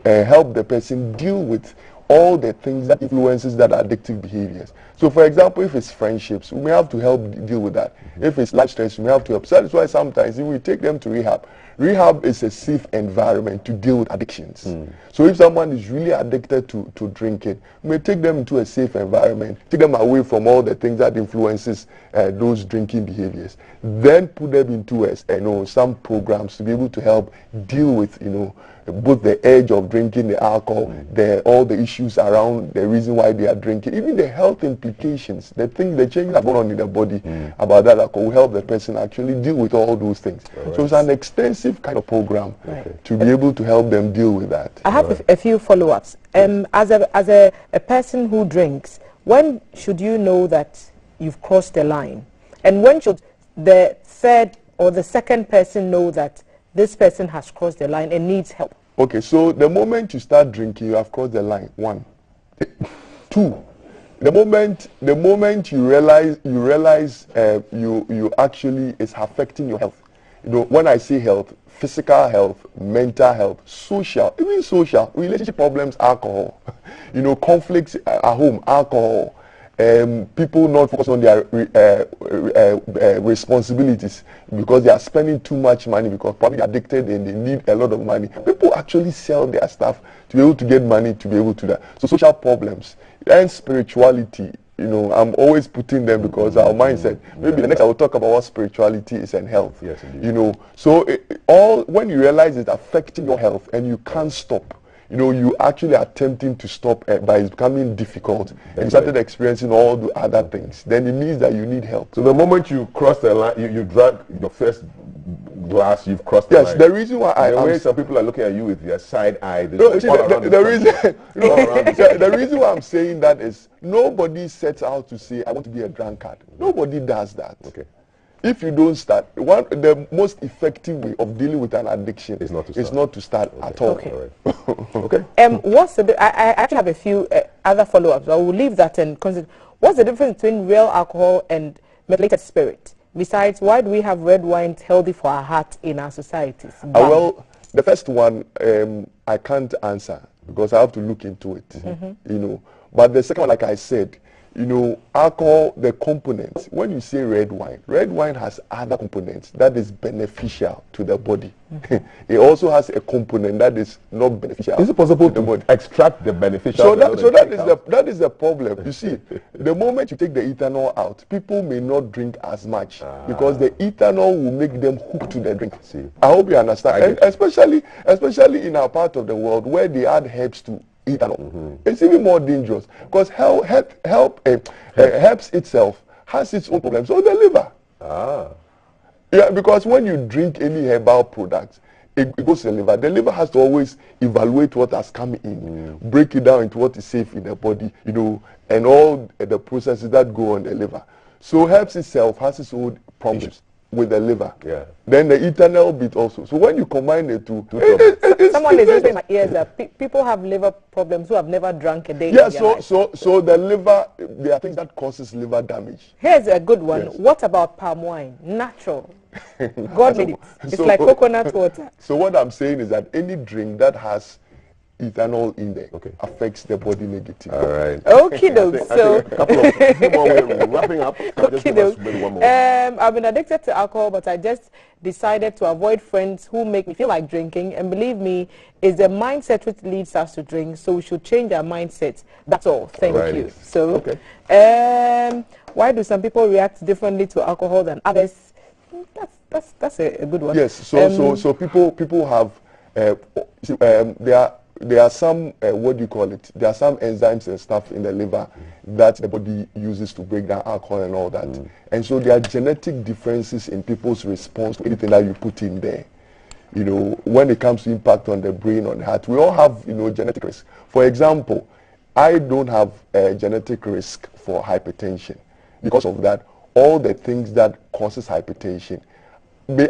help the person deal with all the things that influences that addictive behaviors. So for example, if it's friendships, we may have to help deal with that. If it's life stress, we may have to help. So that's why sometimes if we take them to rehab, rehab is a safe environment to deal with addictions. So if someone is really addicted to drinking, we may take them into a safe environment, take them away from all the things that influences those drinking behaviors, then put them into some programs to be able to help deal with both the edge of drinking the alcohol, all the issues around the reason why they are drinking, even the health implications, the changes that go on in the body about that alcohol will help the person actually deal with all those things. So it's an extensive kind of program to be able to help them deal with that. I have a few follow-ups. As a person who drinks, when should you know that you've crossed the line? And when should the third or the second person know that this person has crossed the line and needs help? Okay, so the moment you start drinking, you have crossed the line. 1. 2, the moment you realize you actually is affecting your health. When I say health, physical health, mental health, social, even social, relationship problems, alcohol, conflicts at home, alcohol, people not focus on their responsibilities because they are spending too much money, because probably addicted and they need a lot of money. People actually sell their stuff to be able to get money to be able to that. So social problems and spirituality, I'm always putting them because our mindset. Maybe the next I will talk about what spirituality is and health. Yes, indeed. So when you realize it's affecting your health and you can't stop, you actually are attempting to stop by it's becoming difficult, and you started experiencing all the other things, then it means that you need help. So the moment you cross the line, you drag your first glass, you've crossed the line. Yes, the reason why the way some people are looking at you with their side eye, the reason why I'm saying that is nobody sets out to say, I want to be a drunkard. Nobody does that. Okay. If you don't start, the most effective way of dealing with an addiction is not to start at all. Okay. Okay. I actually have a few other follow-ups. I will leave that and consider. What's the difference between real alcohol and methylated spirit? Besides, why do we have red wine healthy for our heart in our societies? Well, the first one I can't answer because I have to look into it. But the second one, like I said, you know, alcohol, the components, when you say red wine has other components that is beneficial to the body. It also has a component that is not beneficial. Is it possible to extract the beneficial? So that is the problem. You see, the moment you take the ethanol out, people may not drink as much because the ethanol will make them hooked to the drink. I hope you understand. And especially in our part of the world where they add herbs to ethanol. It's even more dangerous because herbs itself has its own problems. So the liver. Yeah, because when you drink any herbal products, it goes to the liver. The liver has to always evaluate what has come in, break it down into what is safe in the body, you know, and all the processes that go on the liver. So herbs itself has its own problems with the liver. Yeah. Then the ethanol bit also. So when you combine the two, someone is using my ears that people have liver problems who have never drunk a day. Yeah. So the liver, there are things that causes liver damage. Here's a good one. Yes. What about palm wine? Natural. God made it. It's like coconut water. So what I'm saying is that any drink that has ethanol in there affects the body negatively. All right. Okay, doke. So a couple of more we're wrapping up. Okay, doke. I've been addicted to alcohol, but I just decided to avoid friends who make me feel like drinking. And believe me, it's the mindset which leads us to drink. So we should change our mindset. That's all. Thank you. So, why do some people react differently to alcohol than others? That's a good one. Yes. So people have there are some what do you call it? There are some enzymes and stuff in the liver that the body uses to break down alcohol and all that. And so there are genetic differences in people's response to anything that you put in there. You know, when it comes to impact on the brain, on the heart, we all have, you know, genetic risk. For example, I don't have a genetic risk for hypertension. Because of that, all the things that causes hypertension,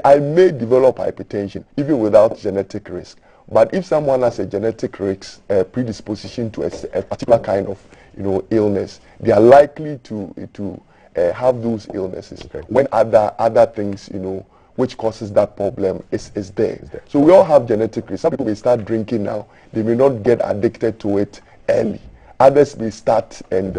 I may develop hypertension even without genetic risk. But if someone has a genetic risk, predisposition to a particular kind of, you know, illness, they are likely to have those illnesses. When other things, you know, which causes that problem is there. So we all have genetic risk. Some people may start drinking now; they may not get addicted to it early. Others may start and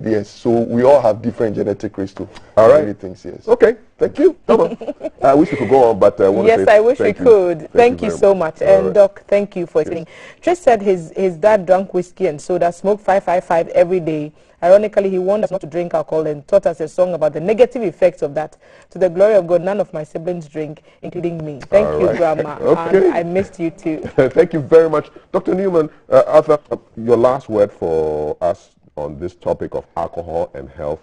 yes. So we all have different genetic risks too. All right. Many things, yes. Okay. Thank you. Come on. I wish we could go on, but yes, I wish we could. Thank you so much. And Doc, thank you for explaining. Trish said his dad drank whiskey and soda, smoked 555 every day. Ironically, he warned us not to drink alcohol and taught us a song about the negative effects of that. To the glory of God, none of my siblings drink, including me. Thank you, Grandma. Okay. I missed you too. Thank you very much. Dr. Newman, Arthur, your last word for us on this topic of alcohol and health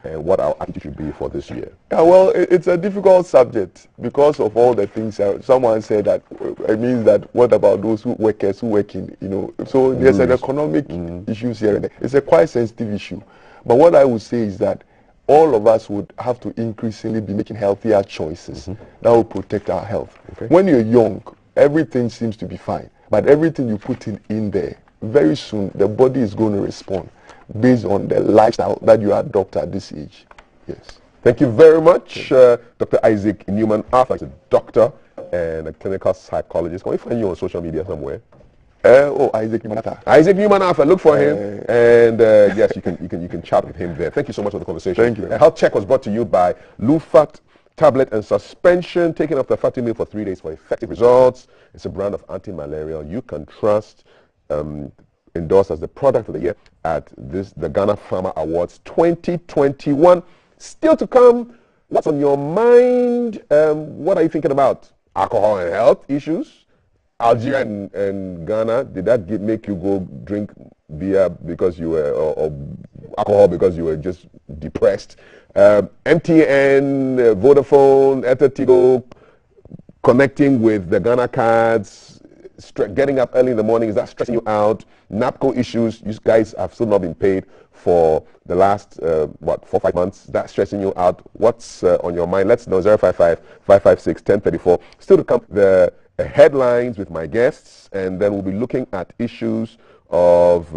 and what our attitude should be for this year. Yeah, well, it's a difficult subject because of all the things. Someone said that it means that what about those workers who work in, you know, so there's an economic issues here and there. It's a quite sensitive issue. But what I would say is that all of us would have to increasingly be making healthier choices that will protect our health. When you're young, everything seems to be fine. But everything you put in there, very soon the body is going to respond based on the lifestyle that you adopt at this age. Yes. Thank you very much, Dr. Isaac Newman. Arthur is a doctor and a clinical psychologist. Can we find you on social media somewhere? Isaac Newman Arthur. Isaac Newman Arthur. Look for him, and yes, you can chat with him there. Thank you so much for the conversation. Thank you. Health Check was brought to you by Lufat Tablet and Suspension, taking off the fatty meal for 3 days for effective results. It's a brand of anti-malarial you can trust. Endorsed as the product of the year at the Ghana Farmer Awards 2021. Still to come, what's on your mind? What are you thinking about? Alcohol and health issues? Algeria and Ghana, did that make you go drink beer because you were, or alcohol because you were just depressed? MTN, Vodafone, Tigo, connecting with the Ghana cards, getting up early in the morning, is that stressing you out? NAPCO issues, you guys have still not been paid for the last, 4 or 5 months. Is that stressing you out? What's on your mind? Let's know, 055-556-1034. Still to come, the headlines with my guests, and then we'll be looking at issues of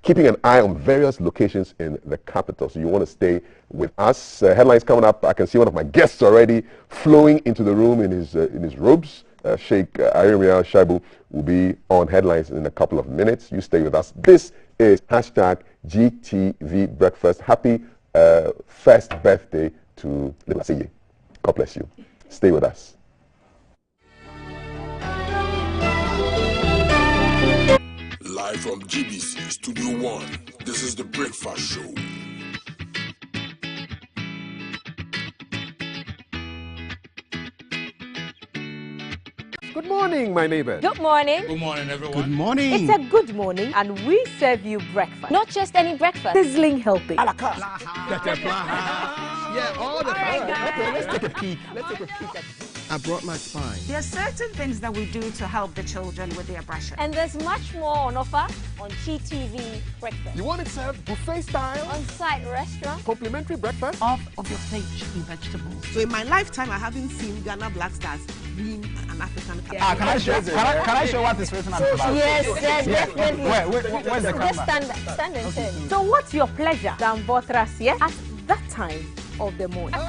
keeping an eye on various locations in the capital. So you want to stay with us. Headlines coming up. I can see one of my guests already flowing into the room in his robes. Sheikh Ayumiya Shaibu will be on headlines in a couple of minutes. You stay with us. This is hashtag GTV Breakfast. Happy first birthday to Libasiye. God bless you. Stay with us. Live from GBC Studio 1, this is the Breakfast Show. Good morning, my neighbors. Good morning. Good morning, everyone. Good morning. It's a good morning, and we serve you breakfast. Not just any breakfast. Sizzling healthy. Yeah, all the time. Okay, let's take a peek. I brought my spine. There are certain things that we do to help the children with their brushing. And there's much more on offer on GTV Breakfast. You want it served buffet style? On-site restaurant. Complimentary breakfast? Off of your plate chicken vegetables. So in my lifetime, I haven't seen Ghana Black Stars being an African. Can I show what is written on the box? Yes, definitely. Where's the Just camera? stand and turn. So what's your pleasure than Botras, yeah? At that time of the morning.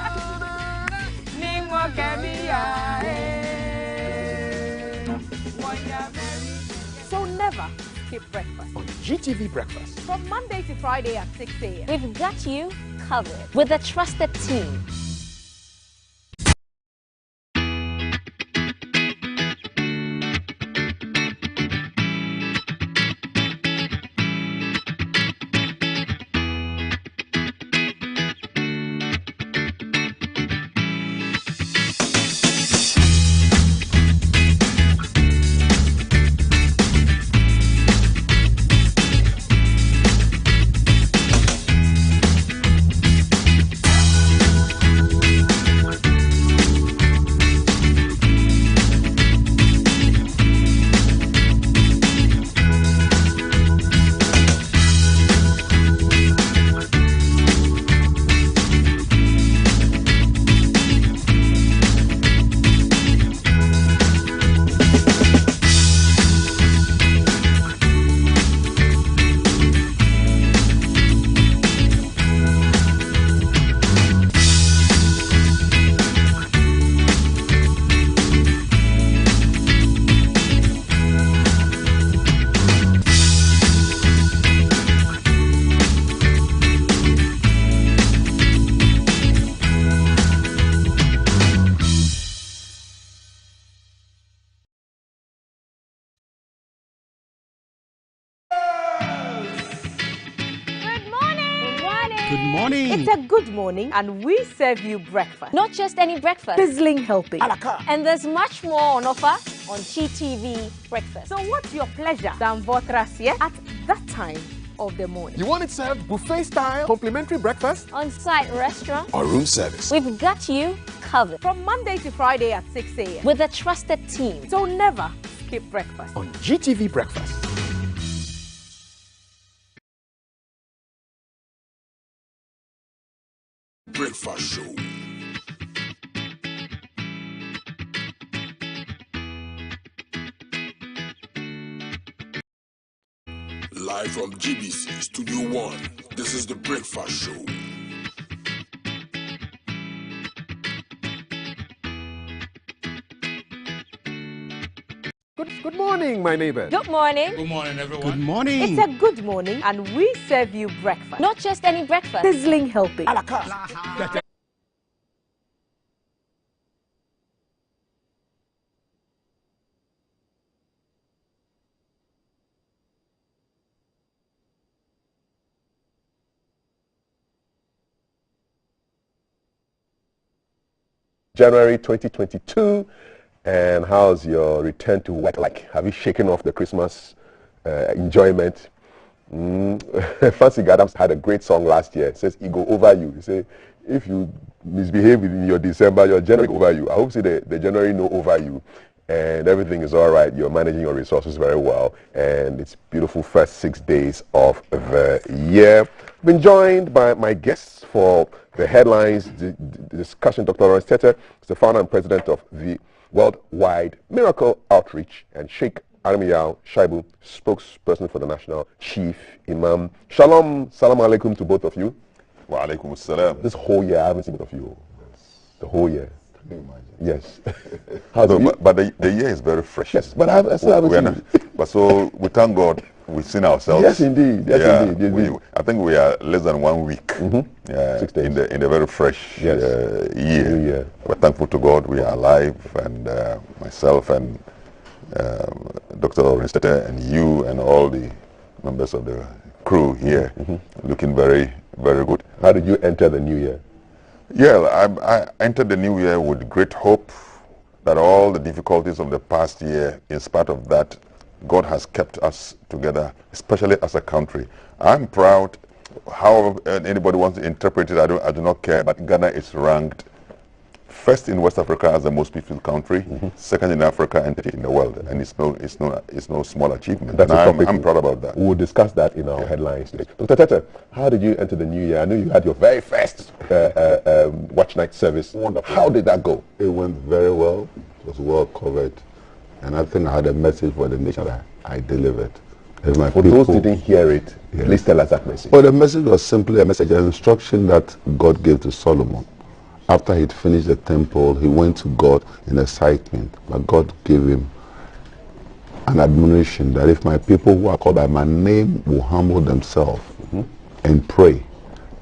So never skip breakfast. On GTV Breakfast. From Monday to Friday at 6 a.m. We've got you covered with a trusted team. Good morning. It's a good morning, and we serve you breakfast. Not just any breakfast. Sizzling healthy. And there's much more on offer on GTV Breakfast. So what's your pleasure than Botras, yeah? At that time of the morning. You want it served buffet style? Complimentary breakfast? On-site restaurant. Or room service? We've got you covered. From Monday to Friday at 6 a.m. With a trusted team. So never skip breakfast. On GTV Breakfast. Breakfast Show. Live from GBC Studio 1, this is the Breakfast Show. Good morning, my neighbors. Good morning. Good morning, everyone. Good morning. It's a good morning, and we serve you breakfast. Not just any breakfast. Sizzling healthy. January 2022, and how's your return to work like? Have you shaken off the Christmas enjoyment? Fancy Adams had a great song last year. It says, "Ego over you." You say, if you misbehave in your December, your January over you. I hope the January no over you, and everything is all right. You're managing your resources very well, and it's beautiful first 6 days of the year. I've been joined by my guests for the headlines, the discussion. Dr. Lawrence Tete is the founder and president of the Worldwide Miracle Outreach, and Sheikh Armiyao Shaibu, spokesperson for the National Chief Imam. Shalom, salam alaikum to both of you. Wa alaikum assalam. This whole year, I haven't seen both of you. The whole year. Can you imagine? Yes. No, but the year is very fresh. Yes, but I still haven't seen you. But so we thank God. we've seen ourselves. Yes, indeed. Yes, yeah, indeed. I think we are less than 1 week in the very fresh year. We're thankful to God we are alive, and myself and Dr. Orinstete and you and all the members of the crew here looking very, very good. How did you enter the new year? Yeah, I entered the new year with great hope that all the difficulties of the past year, in spite of that, God has kept us together, especially as a country. I'm proud, however anybody wants to interpret it, I do not care, but Ghana is ranked first in West Africa as the most peaceful country, second in Africa, and in the world. And it's no small achievement. That's and I'm proud about that. We'll discuss that in our headlines today. Dr. Tete, how did you enter the new year? I know you had your very first watch night service. Wonderful. How did that go? It went very well. It was well covered. And I think I had a message for the nation that I delivered. For those who didn't hear it, please tell us that message. Well, the message was simply a message, an instruction that God gave to Solomon. After he'd finished the temple, he went to God in excitement, but God gave him an admonition that if my people who are called by my name will humble themselves and pray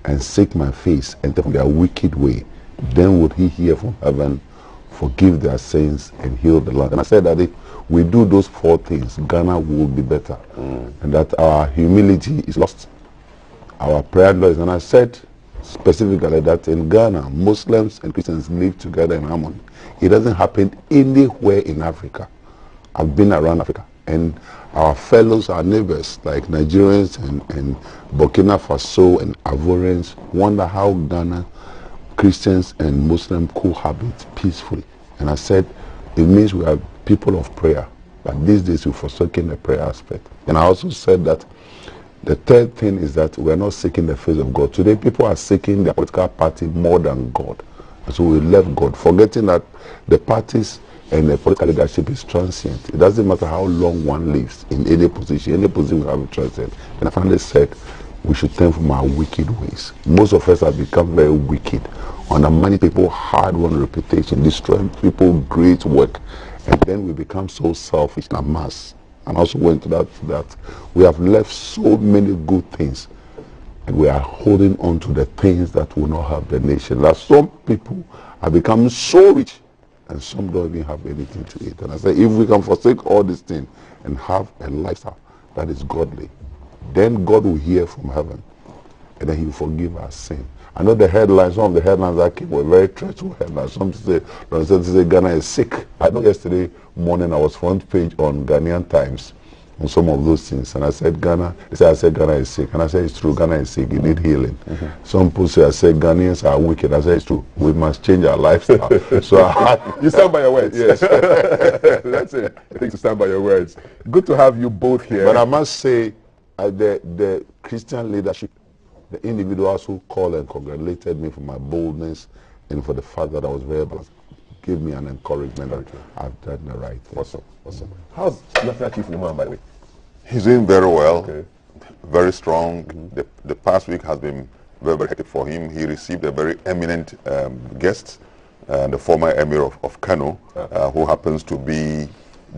and seek my face and turn from their wicked way, then would he hear from heaven, forgive their sins and heal the land. And I said that if we do those 4 things, Ghana will be better. And that our humility is lost, our prayer lost. And I said specifically that in Ghana, Muslims and Christians live together in harmony. It doesn't happen anywhere in Africa. I've been around Africa, and our fellows, our neighbors, like Nigerians and Burkina Faso and Ivorians, wonder how Ghana, Christians and Muslims cohabit peacefully. And I said, it means we are people of prayer, but these days we've forsaken the prayer aspect. And I also said that the third thing is that we're not seeking the face of God. Today, people are seeking their political party more than God. And so we left God, forgetting that the parties and the political leadership is transient. It doesn't matter how long one lives in any position we have a transient. And I finally said, we should turn from our wicked ways. Most of us have become very wicked, undermining people's hard-won reputation, destroying people's great work, and then we become so selfish and mass. And also went to that we have left so many good things, and we are holding on to the things that will not help the nation. That some people have become so rich, and some don't even have anything to eat. And I say, if we can forsake all these things and have a lifestyle that is godly, then God will hear from heaven, and then He will forgive our sin. I know the headlines, some of the headlines that came were very dreadful headlines. Some say Ghana is sick. I know yesterday morning I was front page on Ghanaian Times on some of those things, and I said Ghana is sick, and I said it's true, Ghana is sick, it needs healing. Some people say, I said Ghanaians are wicked. I said it's true, we must change our lifestyle. So you stand by your words. Yes. That's it. I think to stand by your words. Good to have you both here. But I must say, the Christian leadership, the individuals who called and congratulated me for my boldness and for the fact that I was very balanced, gave me an encouragement that I've done the right thing. Awesome. How's National Chief Numan, by the way? He's doing very well, very strong. The past week has been very, very hectic for him. He received a very eminent guest, the former Emir of Kano, who happens to be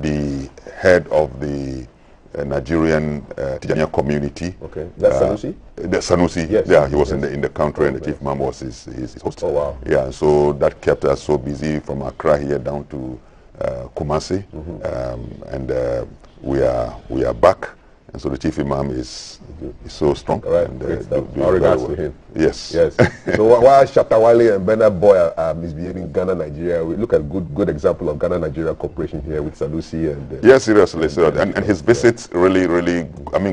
the head of the Nigerian Tijaniya community. Okay, that's Sanusi? The Sanusi, yes. Yeah, he was in the country, and the chief imam was his host. Oh, wow. Yeah, so that kept us so busy from Accra here down to Kumasi, and we are back. And so the chief imam is so strong. All right, and, our regards to him. Yes. So while Shatawale and Bernard Boy are misbehaving Ghana, Nigeria, we look at good example of Ghana, Nigeria cooperation here with Sanusi and... yes, seriously. So, and his visits really,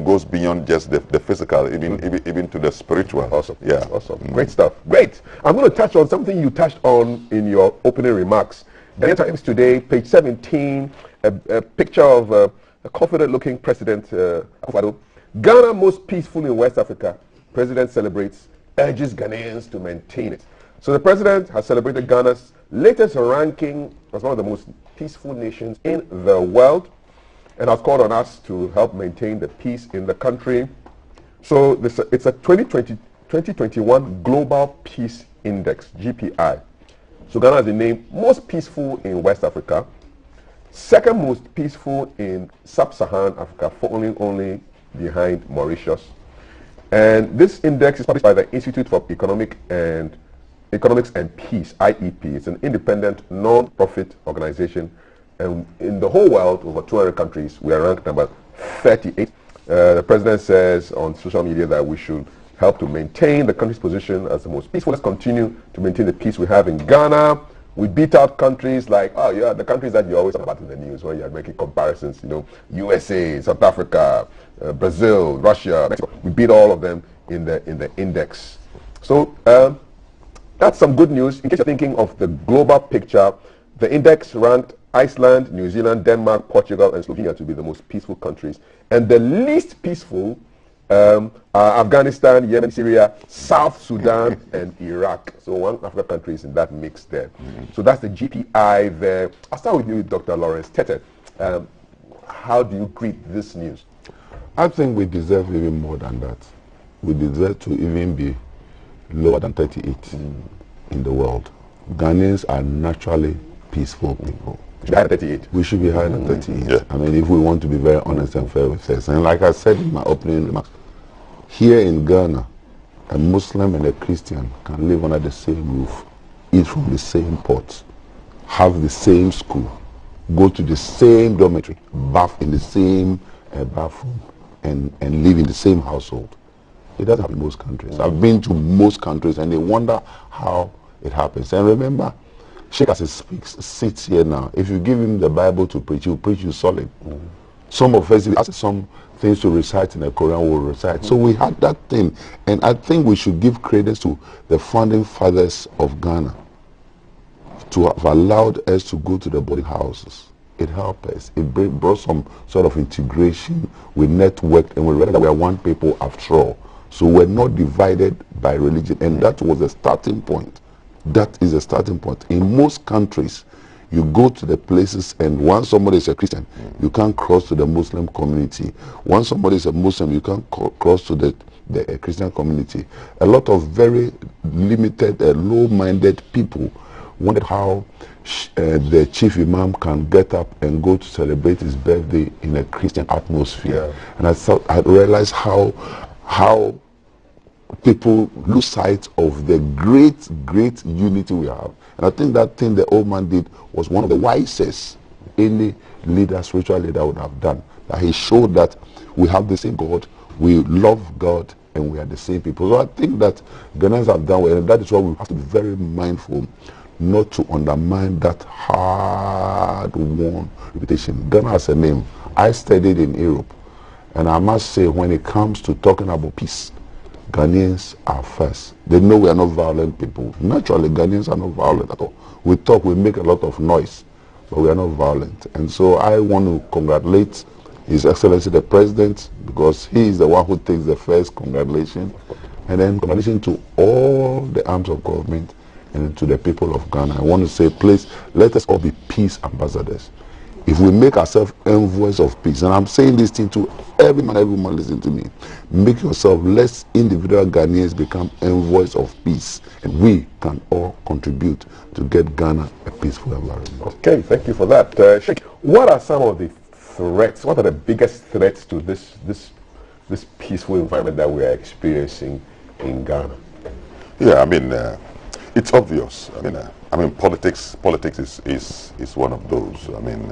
goes beyond just the physical, even to the spiritual. Awesome. Yeah. Awesome. Great stuff. Great. I'm going to touch on something you touched on in your opening remarks. Ghanaian Times today, page 17, a picture of a confident-looking President Akufo-Addo. Ghana most peaceful in West Africa. President celebrates, urges Ghanaians to maintain it. So the President has celebrated Ghana's latest ranking as one of the most peaceful nations in the world, and has called on us to help maintain the peace in the country. So it's a 2021 Global Peace Index, GPI. So Ghana has been named most peaceful in West Africa, second most peaceful in sub-Saharan Africa, following only behind Mauritius. And this index is published by the Institute for Economics and Peace, IEP. It's an independent, non-profit organization. And in the whole world, over 200 countries, we are ranked number 38. The president says on social media that we should help to maintain the country's position as the most peaceful. Let's continue to maintain the peace we have in Ghana. We beat out countries like, oh yeah, the countries that you always talk about in the news when you're making comparisons, USA, South Africa, Brazil, Russia, Mexico. We beat all of them in the index. So that's some good news. In case you're thinking of the global picture, the index ranked Iceland, New Zealand, Denmark, Portugal, and Slovenia to be the most peaceful countries. And the least peaceful are Afghanistan, Yemen, Syria, South Sudan, and Iraq. So one African country is in that mix there. So that's the GPI there. I'll start with you, Dr. Lawrence Tete. How do you greet this news? I think we deserve even more than that. We deserve to even be lower than 38 in the world. Ghanaians are naturally peaceful people. We should be higher than 38. We should be higher than 38. Yeah. I mean, if we want to be very honest and fair with us. And like I said in my opening remarks, here in Ghana, a Muslim and a Christian can live under the same roof, eat from the same pot, have the same school, go to the same dormitory, bath in the same bathroom, and live in the same household. It doesn't happen in most countries. I've been to most countries and they wonder how it happens. And remember, Sheikh as he speaks, sits here now. If you give him the Bible to preach, he'll preach you solid. Some of us, ask some things to recite in the Quran, will recite. So we had that thing. And I think we should give credit to the founding fathers of Ghana to have allowed us to go to the boarding houses. It helped us. It brought some sort of integration. We networked and we realized that we are one people after all. So we're not divided by religion. And that was the starting point. That is a starting point. In most countries, you go to the places and once somebody is a Christian, you can't cross to the Muslim community. Once somebody is a Muslim, you can't cross to the Christian community. A lot of very limited, low-minded people wondered how the chief imam can get up and go to celebrate his birthday in a Christian atmosphere. Yeah. And I realized how people lose sight of the great unity we have. And I think that thing the old man did was one of the wisest any leader, spiritual leader would have done. That he showed that we have the same God, we love God, and we are the same people. So I think that Ghanaians have done well, and that is why we have to be very mindful not to undermine that hard-won reputation. Ghana has a name. I studied in Europe, and I must say when it comes to talking about peace, Ghanaians are first. They know we are not violent people. Naturally, Ghanaians are not violent at all. We talk, we make a lot of noise, but we are not violent. And so I want to congratulate His Excellency the President, because he is the one who takes the first congratulation. And then congratulations to all the arms of government and to the people of Ghana. I want to say, please, let us all be peace ambassadors. If we make ourselves envoys of peace, and I'm saying this thing to every man, every woman listening to me, make yourself, let individual Ghanaians become envoys of peace, and we can all contribute to get Ghana a peaceful environment. Okay, thank you for that. Sheikh, what are some of the threats, what are the biggest threats to this peaceful environment that we are experiencing in Ghana? Yeah, I mean, it's obvious. I mean, politics is one of those. I mean,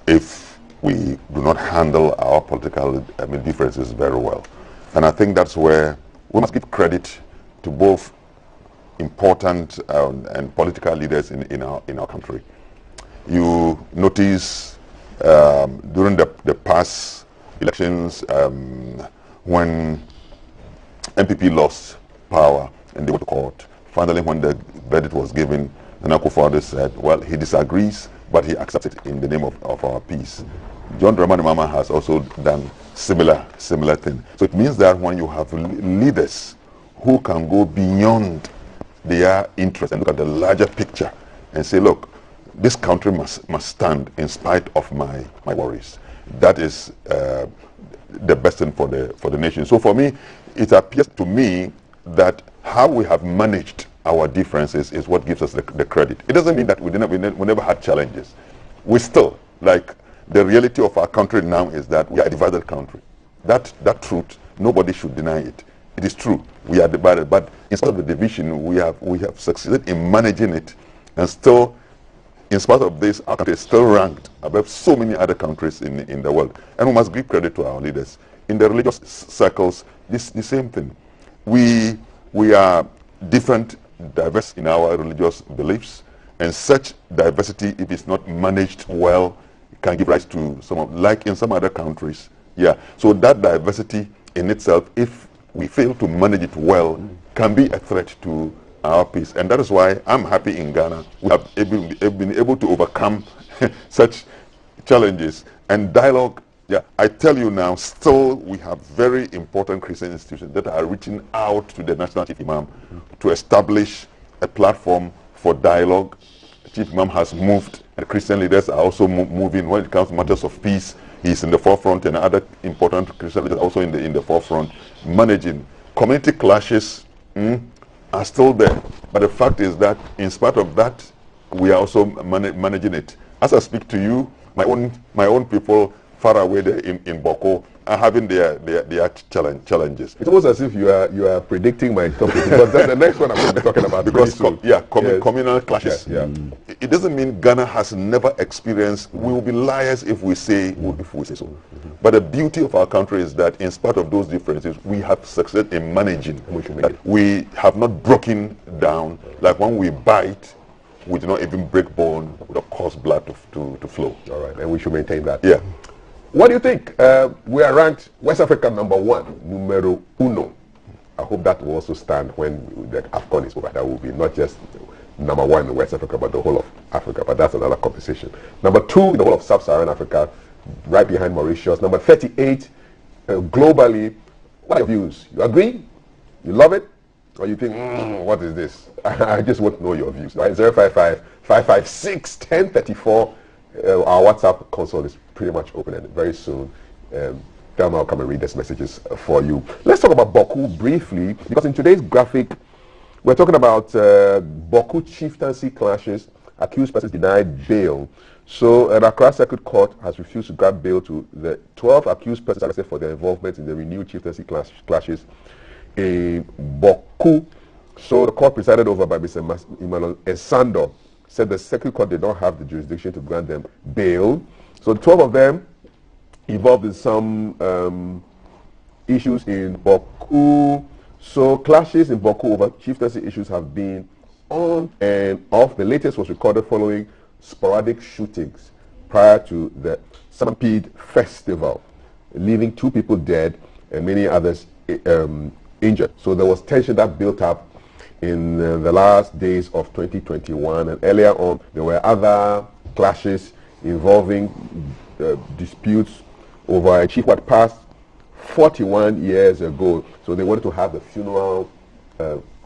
if we do not handle our political differences very well, and I think that's where we must give credit to both important and political leaders in our country. You notice during the past elections when MPP lost power and they went to court. Finally, when the verdict was given, Nana Akufo-Addo said, well, he disagrees, but he accepts it in the name of our peace. John Dramani Mahama has also done similar thing. So it means that when you have leaders who can go beyond their interests and look at the larger picture and say, look, this country must stand in spite of my worries. That is the best thing for the nation. So for me, it appears to me that how we have managed our differences is what gives us the credit. It doesn't mean that we never had challenges. We still, like, the reality of our country now is that we are a divided country. That truth, nobody should deny it. It is true. We are divided, but instead of the division, we have succeeded in managing it, and still, in spite of this, our country is still ranked above so many other countries in the world. And we must give credit to our leaders. In the religious circles, the same thing. We are different, diverse in our religious beliefs, and such diversity, if it's not managed well, can give rise to like in some other countries. Yeah. So that diversity in itself, if we fail to manage it well, can be a threat to our peace. And that is why I'm happy in Ghana we have been able to overcome such challenges. And dialogue, yeah, I tell you now, still we have very important Christian institutions that are reaching out to the National Chief Imam to establish a platform for dialogue. Chief Imam has moved, and Christian leaders are also moving when it comes to matters of peace. He's in the forefront, and other important Christian leaders also in the forefront, managing. Community clashes are still there, but the fact is that in spite of that, we are also managing it. As I speak to you, my own people far away there in Bawku are having their challenges. It's almost as if you are predicting my topic, because that's the next one I'm going to be talking about. Because communal clashes. Yes, yeah. It doesn't mean Ghana has never experienced. We will be liars if we say so. But the beauty of our country is that in spite of those differences, we have succeeded in managing. We have not broken down. Like when we bite, we do not even break bone, we don't cause blood to flow. All right, and we should maintain that. Yeah. What do you think? We are ranked West Africa #1, numero uno. I hope that will also stand when the AFCON is over. That will be not just #1 in West Africa, but the whole of Africa. But that's another conversation. #2 in the whole of Sub-Saharan Africa, right behind Mauritius. Number 38 globally. What are your views? You agree? You love it? Or you think, what is this? I just want to know your views. Right? 055-556-1034. Our WhatsApp console is pretty much open, and very soon Thelma will come and read these messages for you. Let's talk about Bawku briefly, because in today's graphic we're talking about Bawku chieftaincy clashes, accused persons denied bail. So an Accra Circuit Court has refused to grant bail to the 12 accused persons arrested for their involvement in the renewed chieftaincy clashes in Bawku. So the court, presided over by Mr. Emmanuel Esando, said the Circuit Court did not have the jurisdiction to grant them bail. So 12 of them involved in some issues in Bawku. So clashes in Bawku over chieftaincy issues have been on and off. The latest was recorded following sporadic shootings prior to the Stampede Festival, leaving 2 people dead and many others injured. So there was tension that built up in the last days of 2021, and earlier on there were other clashes involving disputes over a chief who had passed 41 years ago. So they wanted to have the funeral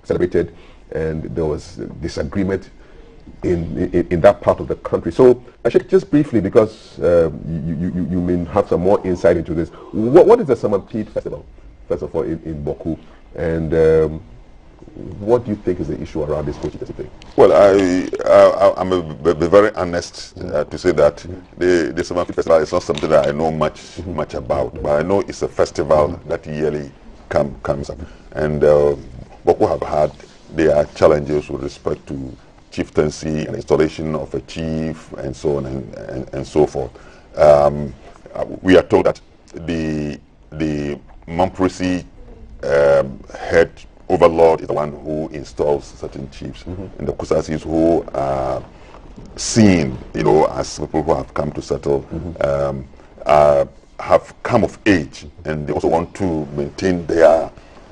celebrated, and there was disagreement in that part of the country. So I should just briefly, because you may have some more insight into this. What is the Stampede Festival, first of all, in Bawku, and what do you think is the issue around this whole thing? Well, I'm very honest to say that the Stampede Festival is not something that I know much about, but I know it's a festival that yearly comes up, and Bawku have had their challenges with respect to chieftaincy and installation of a chief and so on and so forth. We are told that the Mamprisi head overlord is the one who installs certain chiefs, and the Kusasis who are seen, as people who have come to settle, have come of age, and they also want to maintain their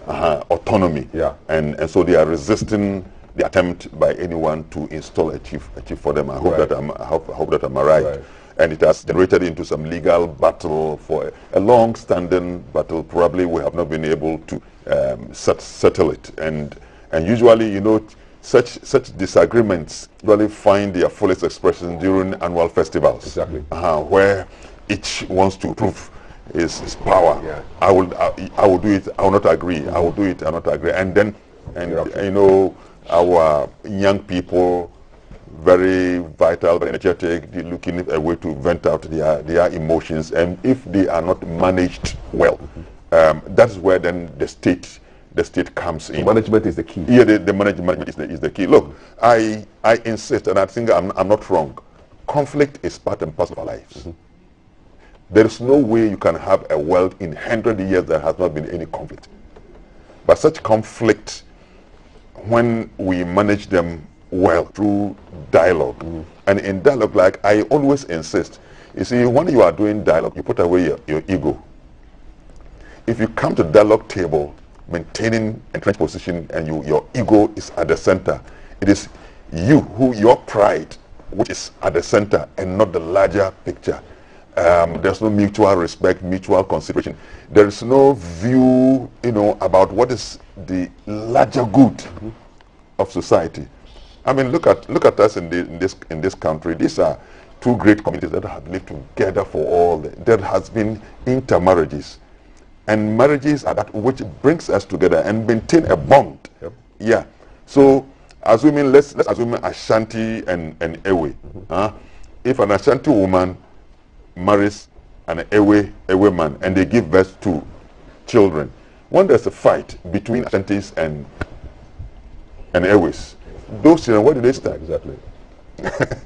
autonomy, and so they are resisting the attempt by anyone to install a chief for them. I hope that I'm right. And it has generated into some legal battle, for a long-standing battle. Probably we have not been able to settle it. And usually, such disagreements really find their fullest expression during annual festivals, where each wants to prove his power. I will do it. I will not agree. I will do it. I will not agree. And then, our young people very vital, very energetic, they're looking at a way to vent out their emotions, and if they are not managed well, that's where then the state comes in. Management is the key. Yeah, the management is the key. Look, I insist, and I think I'm not wrong. Conflict is part and parcel of our lives. There is no way you can have a world in 100 years that has not been any conflict. But such conflict, when we manage them well through dialogue, and in dialogue, like I always insist, you see, when you are doing dialogue, you put away your ego. If you come to dialogue table maintaining entrenched position and your ego is at the center, it is your pride which is at the center and not the larger picture. There's no mutual respect, mutual consideration. There is no view, about what is the larger good of society. I mean, look at us in this country. These are two great communities that have lived together for all. There has been intermarriages, and marriages are that which brings us together and maintain a bond. Yep. Yeah. So, assuming let's assume Ashanti and Ewe. If an Ashanti woman marries an Ewe man and they give birth to children, when there's a fight between Ashantis and Ewes, those children, where do they start? Exactly.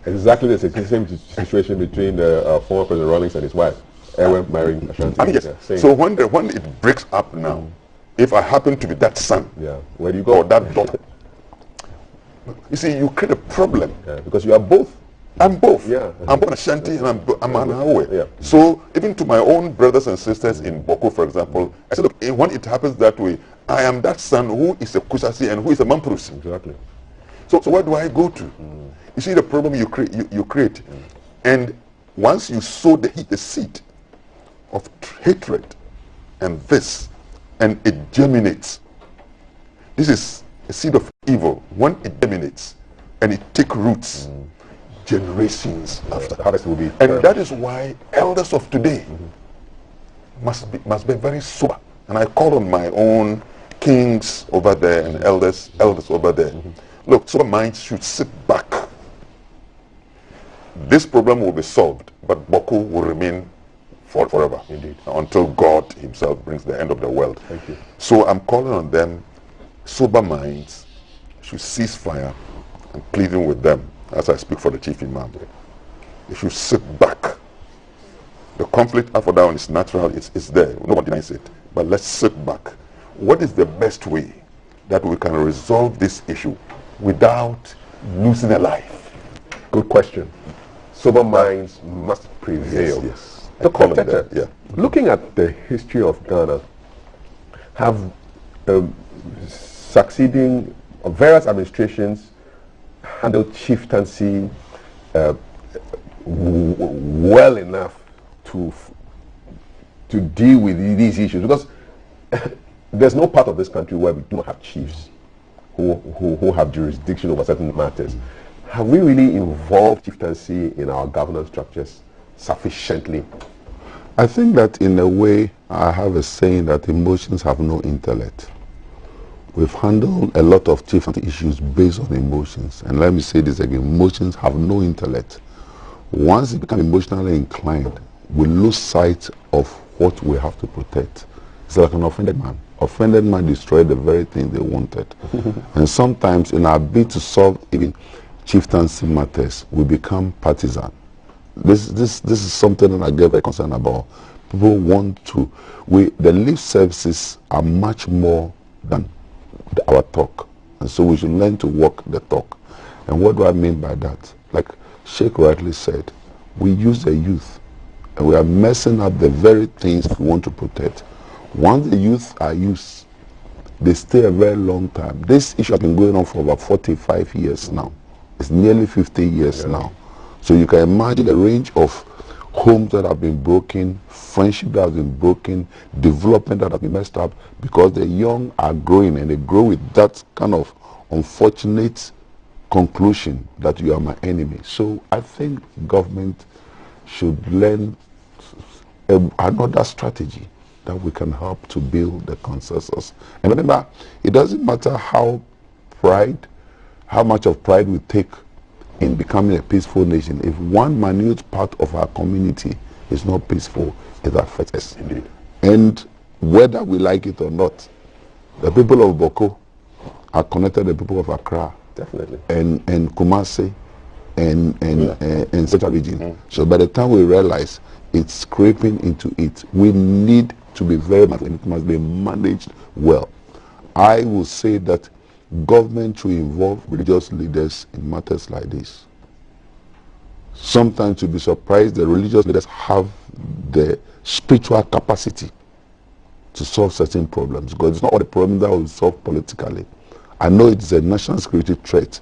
Exactly the same situation between the former President Rawlings and his wife, Ewe marrying Ashanti. I mean, yes. Yeah, so when it breaks up now, if I happen to be that son, where do you go? Or that daughter, you see, you create a problem. Because you are both. I'm both. Yeah. I'm born Ashanti and I'm an Awe. Yeah. So even to my own brothers and sisters in Bawku, for example, I said, look, when it happens that way, I am that son who is a Kusasi and who is a Mamprusi. Exactly. So where do I go to? You see the problem you create. And once you sow the seed of hatred and it germinates. This is a seed of evil. When it germinates and it takes roots, generations after harvest will be. And that is why elders of today must be very sober. And I call on my own kings over there and elders over there. Look, sober minds should sit back. This problem will be solved, but Bawku will remain forever. Indeed. Until God himself brings the end of the world. Thank you. So I'm calling on them, sober minds should cease fire, and pleading with them as I speak for the chief imam. They should sit back. The conflict up or down is natural, it's there, no one denies it. But let's sit back. What is the best way that we can resolve this issue without losing a life? Good question. Sober minds must prevail. Yes. Looking at the history of Ghana, have succeeding various administrations handled chieftaincy well enough to deal with these issues? Because there's no part of this country where we do not have chiefs who have jurisdiction over certain matters. Have we really involved chieftaincy in our governance structures sufficiently? I think that in a way, I have a saying that emotions have no intellect. We've handled a lot of chieftaincy issues based on emotions. And let me say this again, emotions have no intellect. Once you become emotionally inclined, we lose sight of what we have to protect. It's like an offended man. Offended man destroyed the very thing they wanted. And sometimes in our bid to solve even chieftaincy matters, we become partisan. This is something that I get very concerned about. People want to, the lip services are much more than our talk. And so we should learn to walk the talk. And what do I mean by that? Like Sheikh rightly said, we use the youth and we are messing up the very things we want to protect. Once the youth are used, they stay a very long time. This issue has been going on for about 45 years now. It's nearly 50 years now. So you can imagine the range of homes that have been broken, friendship that has been broken, development that has been messed up, because the young are growing and they grow with that kind of unfortunate conclusion that you are my enemy. So I think government should learn another strategy that we can help to build the consensus. And remember, it doesn't matter how much of pride we take in becoming a peaceful nation. If one minute part of our community is not peaceful, it affects us. Indeed. And whether we like it or not, the people of Bawku are connected to the people of Accra. Definitely. And Kumasi and Central region. So by the time we realize it's scraping into it, we need to be very much, it must be managed well. I will say that government should involve religious leaders in matters like this. Sometimes you'll be surprised the religious leaders have the spiritual capacity to solve certain problems, because it's not all the problems that will solve politically. I know it's a national security threat,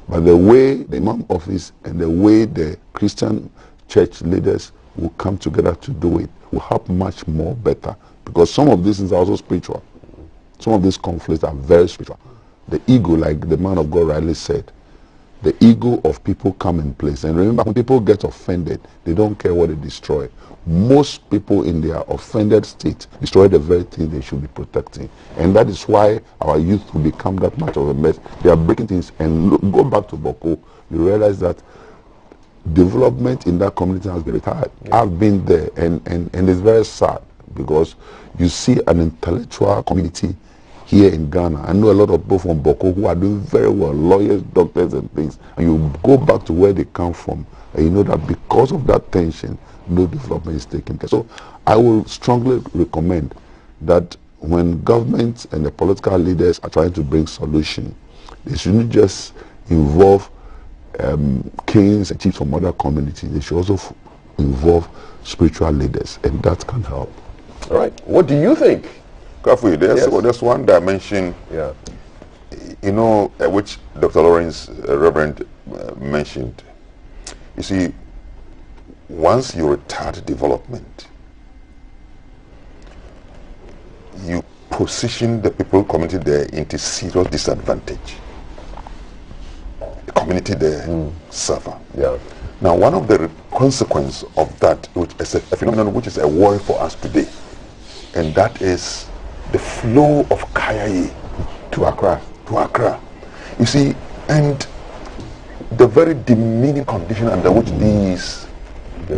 but the way the Imam office and the way the Christian church leaders will come together to do it will help much more better, because some of these things are also spiritual. Some of these conflicts are very spiritual. The ego, like the man of God rightly said, the ego of people come in place. And remember, when people get offended, they don't care what they destroy. Most people in their offended state destroy the very thing they should be protecting. And that is why our youth will become that much of a mess. They are breaking things. And look, go back to Bawku, you realize that development in that community has been retired. Yeah. I've been there, and it's very sad, because you see an intellectual community here in Ghana. I know a lot of people from Bawku who are doing very well, lawyers, doctors and things. And you go back to where they come from, and you know that because of that tension, no development is taking place. So I will strongly recommend that when governments and the political leaders are trying to bring solution, they shouldn't just involve kings and chiefs from other communities. They should also involve spiritual leaders, and that can help. All right. What do you think? Carefully, there's one dimension, you know, which Dr. Lawrence, Reverend, mentioned. You see, once you retard development, you position the people community there into serious disadvantage. The community there suffer. Yeah. Now, one of the consequences of that, which is a phenomenon which is a worry for us today, and that is the flow of Kayaye to Accra. You see, and the very demeaning condition under which these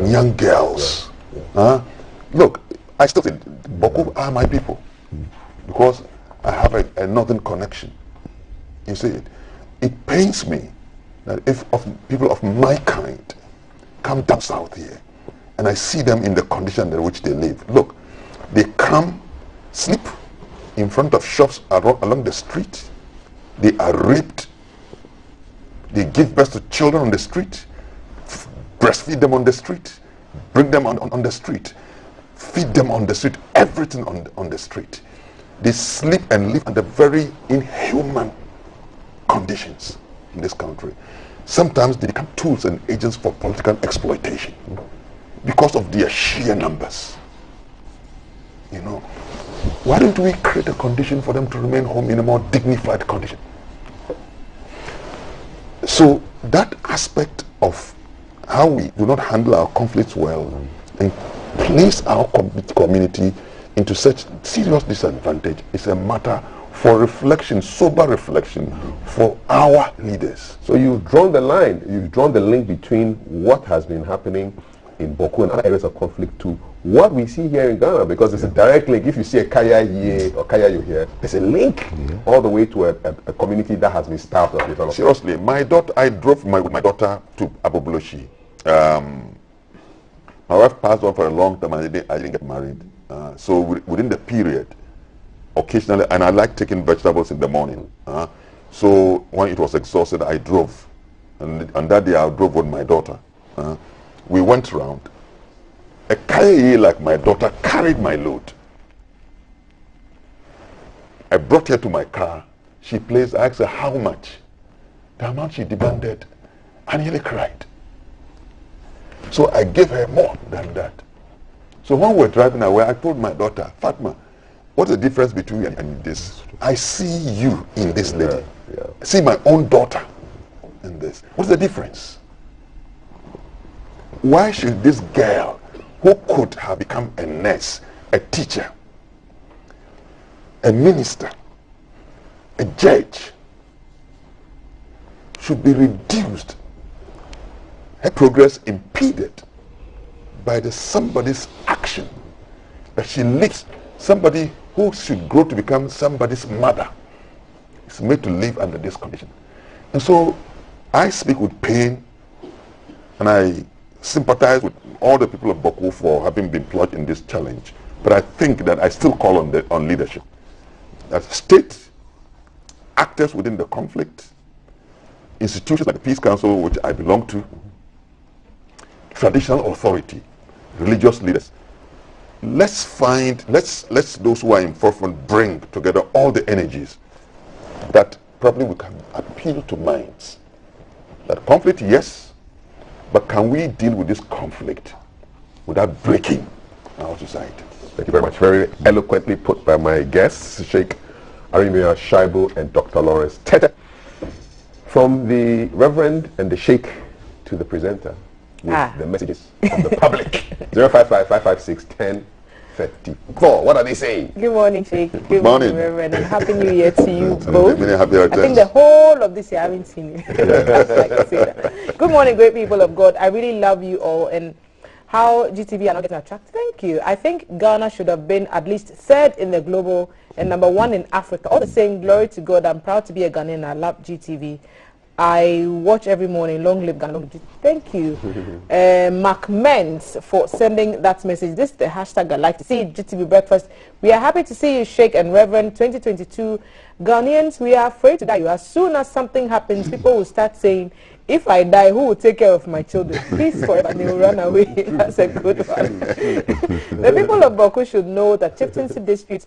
young girls, look, I still say Bawku are my people, because I have a northern connection. You see, it pains me that if people of my kind come down south here, and I see them in the condition under which they live. Look, they come, sleep in front of shops along the street. They are raped. They give birth to children on the street, breastfeed them on the street, bring them on the street, feed them on the street, everything on the street. They sleep and live under very inhuman conditions in this country. Sometimes they become tools and agents for political exploitation because of their sheer numbers. You know, why don't we create a condition for them to remain home in a more dignified condition? So that aspect of how we do not handle our conflicts well and place our community into such serious disadvantage is a matter for reflection, sober reflection for our leaders. So you've drawn the line, you've drawn the link between what has been happening in Bawku and other areas of conflict to what we see here in Ghana, because it's a direct link. If you see a Kaya here or Kaya you here, there's a link all the way to a community that has been starved of development. Seriously, I drove my daughter to Aboboloshi. My wife passed on for a long time and I didn't get married. So within the period, occasionally, and I like taking vegetables in the morning. So when it was exhausted, I drove. And that day I drove with my daughter. We went around. A Kaye like my daughter carried my load. I brought her to my car. She placed, I asked her how much. The amount she demanded, I nearly cried. So I gave her more than that. So when we were driving away, I told my daughter, Fatma, what's the difference between you and this? I see you in this lady. I see my own daughter in this. What's the difference? Why should this girl, who could have become a nurse, a teacher, a minister, a judge, should be reduced her progress impeded by somebody's action, that she leads somebody who should grow to become somebody's mother, is made to live under this condition. And so I speak with pain, and I sympathize with all the people of Bawku for having been plunged in this challenge. But I think that I still call on leadership. That state actors within the conflict, institutions like the Peace Council, which I belong to, traditional authority, religious leaders, let's those who are in forefront bring together all the energies that probably we can appeal to minds. That conflict, yes, but can we deal with this conflict without breaking our society? Thank you very much. Very eloquently put by my guests, Sheikh Arimia Shaibu and Dr. Lawrence Tete. From the Reverend and the Sheikh to the presenter with the messages from the public. 055-556-1034. What are they saying? Good morning, Sheikh. Good morning, Reverend, and Happy New Year to you both. Many happy returns. I think the whole of this year I haven't seen you. Good morning, great people of God. I really love you all, and how GTV are not getting attracted. Thank you. I think Ghana should have been at least third in the global and number 1 in Africa. All the same, glory to God. I'm proud to be a Ghanaian. I love GTV. I watch every morning. Long live Ghana. Thank you. Mark Menz for sending that message. This is the hashtag I like to see. GTV Breakfast. We are happy to see you, Sheikh and Reverend. 2022 Ghanaians, we are afraid to die. As soon as something happens, people will start saying, if I die, who will take care of my children? Peace forever, and they will run away. That's a good one. The people of Bawku should know that chieftaincy disputes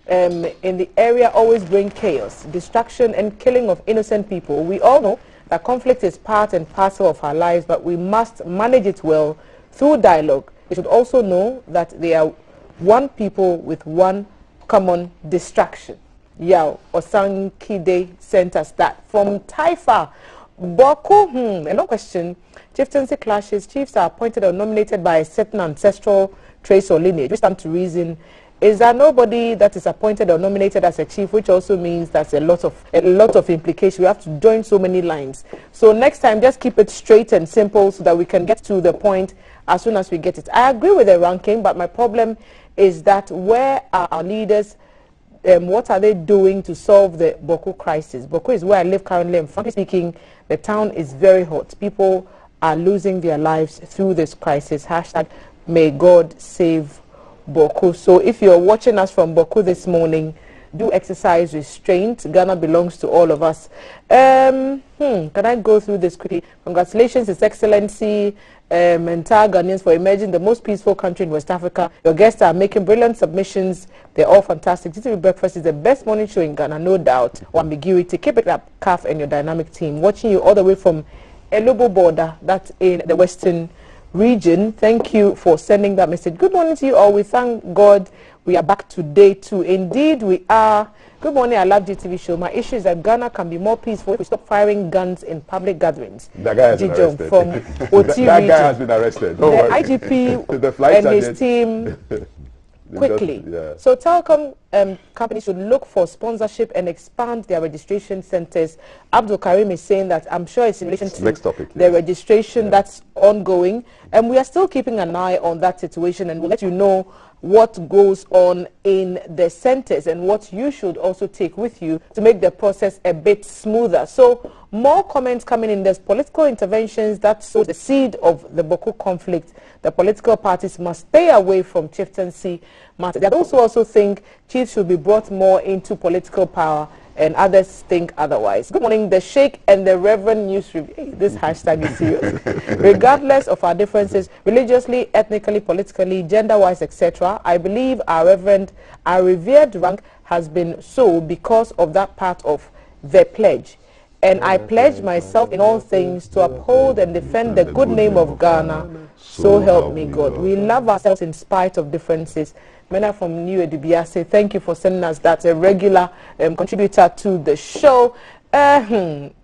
in the area always bring chaos, destruction, and killing of innocent people. We all know that conflict is part and parcel of our lives, but we must manage it well through dialogue. We should also know that they are one people with one common distraction. Yao Osankide sent us that from Taifa. Bawku, and no question, chieftaincy clashes. Chiefs are appointed or nominated by a certain ancestral trace or lineage. We stand to reason. Is there nobody that is appointed or nominated as a chief, which also means that's a lot of implication. We have to join so many lines. So next time, just keep it straight and simple so that we can get to the point as soon as we get it. I agree with the ranking, but my problem is that where are our leaders? What are they doing to solve the Bawku crisis? Bawku is where I live currently, and frankly speaking, the town is very hot. People are losing their lives through this crisis. Hashtag may God save Bawku. So if you're watching us from Bawku this morning, do exercise restraint. Ghana belongs to all of us. Can I go through this quickly? Congratulations, His Excellency, entire Ghanaians, for emerging the most peaceful country in West Africa. Your guests are making brilliant submissions. They're all fantastic. GTV Breakfast is the best morning show in Ghana, no doubt or ambiguity. Keep it up, CAF and your dynamic team. Watching you all the way from Elubo border, that's in the Western region. Thank you for sending that message. Good morning to you all. We thank God we are back to day 2. Indeed, we are. Good morning, I love GTV show. My issue is that Ghana can be more peaceful if we stop firing guns in public gatherings. That guy has been arrested. From OT that guy has been arrested. The IGP and his team quickly. So telecom companies should look for sponsorship and expand their registration centers. Abdul Karim is saying that I'm sure it's in relation to the registration that's ongoing, and we are still keeping an eye on that situation, and we'll let you know what goes on in the centers and what you should also take with you to make the process a bit smoother. So more comments coming in. There's political interventions that sow the seed of the Bawku conflict. The political parties must stay away from chieftaincy matters. They also think chiefs should be brought more into political power, and others think otherwise. Good morning, the Sheikh and the Reverend News Review. Hey, this hashtag is serious. Regardless of our differences, religiously, ethnically, politically, gender-wise, etc., I believe our revered rank has been so because of that part of the pledge. And I pledge myself in all things to uphold and defend the good name of Ghana. So help me God. We love ourselves in spite of differences. Mena from New Edubia say thank you for sending us that, a regular contributor to the show.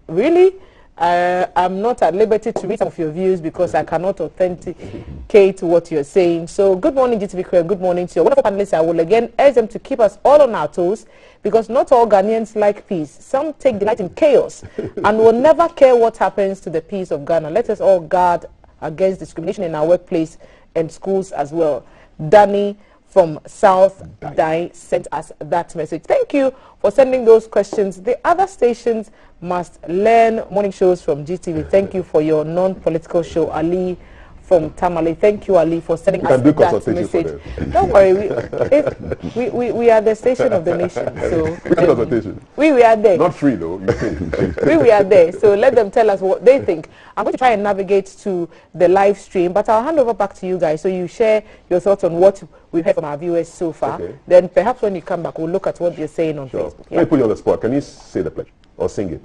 Really? I'm not at liberty to read some of your views because I cannot authenticate what you're saying. So good morning, GTV crew. Good morning to your wonderful panelists. I will again urge them to keep us all on our toes, because not all Ghanaians like peace. Some take delight in chaos and will never care what happens to the peace of Ghana. Let us all guard against discrimination in our workplace and schools as well. Danny from South Dai sent us that message. Thank you for sending those questions. The other stations must learn morning shows from GTV. Thank you for your non-political show. Ali from Tamale. Thank you, Ali, for sending us that message. Don't worry, we are the station of the nation. So we are there. Not free though. You think. we are there. So let them tell us what they think. I'm going to try and navigate to the live stream, but I'll hand over back to you guys so you share your thoughts on what we've heard from our viewers so far. Okay. Then perhaps when you come back, we'll look at what they're saying on Facebook. Let me put you on the spot. Can you say the pledge or sing it?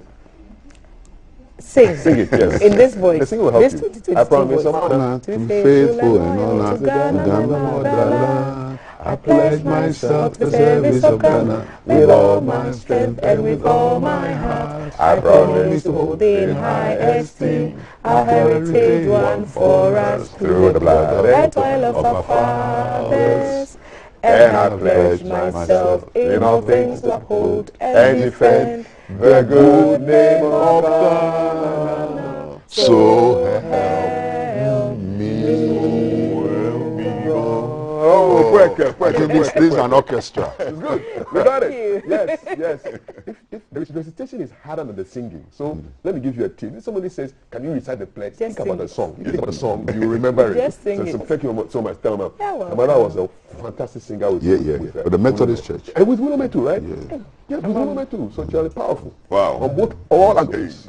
Sing. Sing it, yes. In this voice. The singing will help you. I promise to be faithful and honor to Ghana. I pledge myself to service of Ghana with all my strength and with all my heart. I promise to hold in high esteem our heritage won for us through the blood and toil of our fathers. And I pledge myself in all things to uphold and defend the good name of God. So help me. Oh, quick. This is an orchestra. It's good. We got it. Yes. If the recitation is harder than the singing, so let me give you a tip. If somebody says, "Can you recite the pledge?" Think about the song. You think about the song, you remember it. Just sing it. So thank you so much. Tell them. My mother was a fantastic singer. With the Methodist Church. And with Willow too, right? Yeah, with Willow too. So Charlie, powerful. Wow. On both all angles.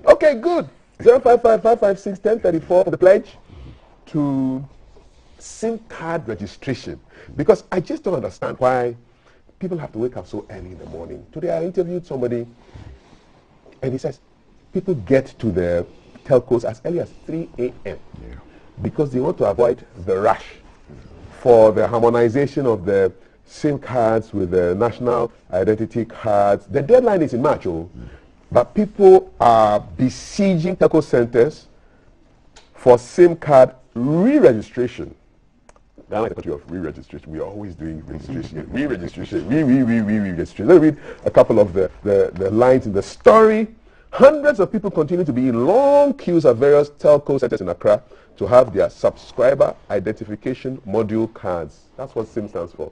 Okay, good. 055-556-1034 for the pledge to SIM card registration, because I just don't understand why people have to wake up so early in the morning. Today I interviewed somebody and he says people get to the telcos as early as 3 a.m. because they want to avoid the rush for the harmonization of the SIM cards with the national identity cards. The deadline is in March, but people are besieging telco centers for SIM card re-registration. Ghana is a country of re-registration. We are always doing registration, re-registration, re-registration. Let me read a couple of the lines in the story. Hundreds of people continue to be in long queues at various telco centers in Accra to have their subscriber identification module cards. That's what SIM stands for,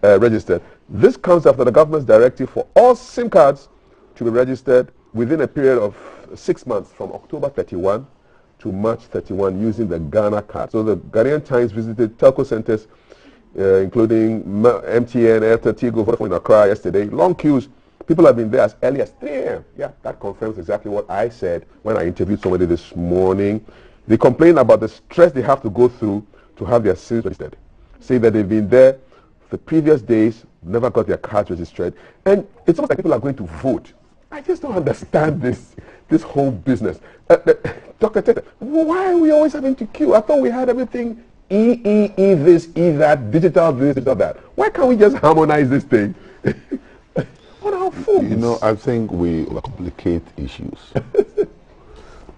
registered. This comes after the government's directive for all SIM cards to be registered within a period of 6 months from October 31 to March 31 using the Ghana card. So the Ghanaian Times visited telco centers including MTN, Airtel, Tigo, Vodafone in Accra yesterday. Long queues. People have been there as early as 3 a.m. Yeah, that confirms exactly what I said when I interviewed somebody this morning. They complain about the stress they have to go through to have their SIMs registered. Say that they've been there the previous days, never got their cards registered. And it's almost like people are going to vote. I just don't understand this whole business. Dr. Tete, why are we always having to queue? I thought we had everything this, that, digital this, digital that. Why can't we just harmonize this thing on our phones? You know, I think we overcomplicate issues.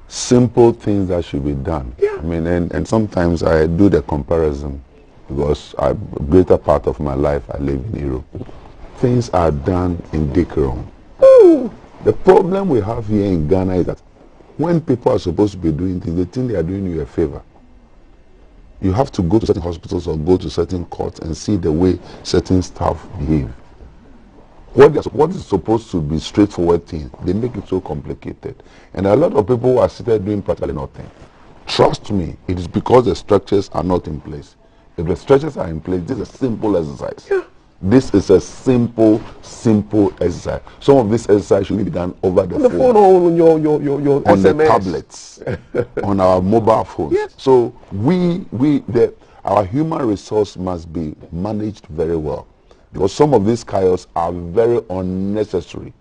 Simple things that should be done. Yeah. I mean, and sometimes I do the comparison because a greater part of my life I live in Europe. Things are done in decorum. The problem we have here in Ghana is that when people are supposed to be doing things, they think they are doing you a favor. You have to go to certain hospitals or go to certain courts and see the way certain staff behave. What is supposed to be straightforward thing, they make it so complicated. And a lot of people who are sitting doing practically nothing. Trust me, it is because the structures are not in place. If the structures are in place, this is a simple exercise. Yeah. This is a simple exercise. Some of this exercise should be done over the phone, on your on SMS. The tablets, on our mobile phones. Yes. So our human resource must be managed very well, because some of these chaos are very unnecessary.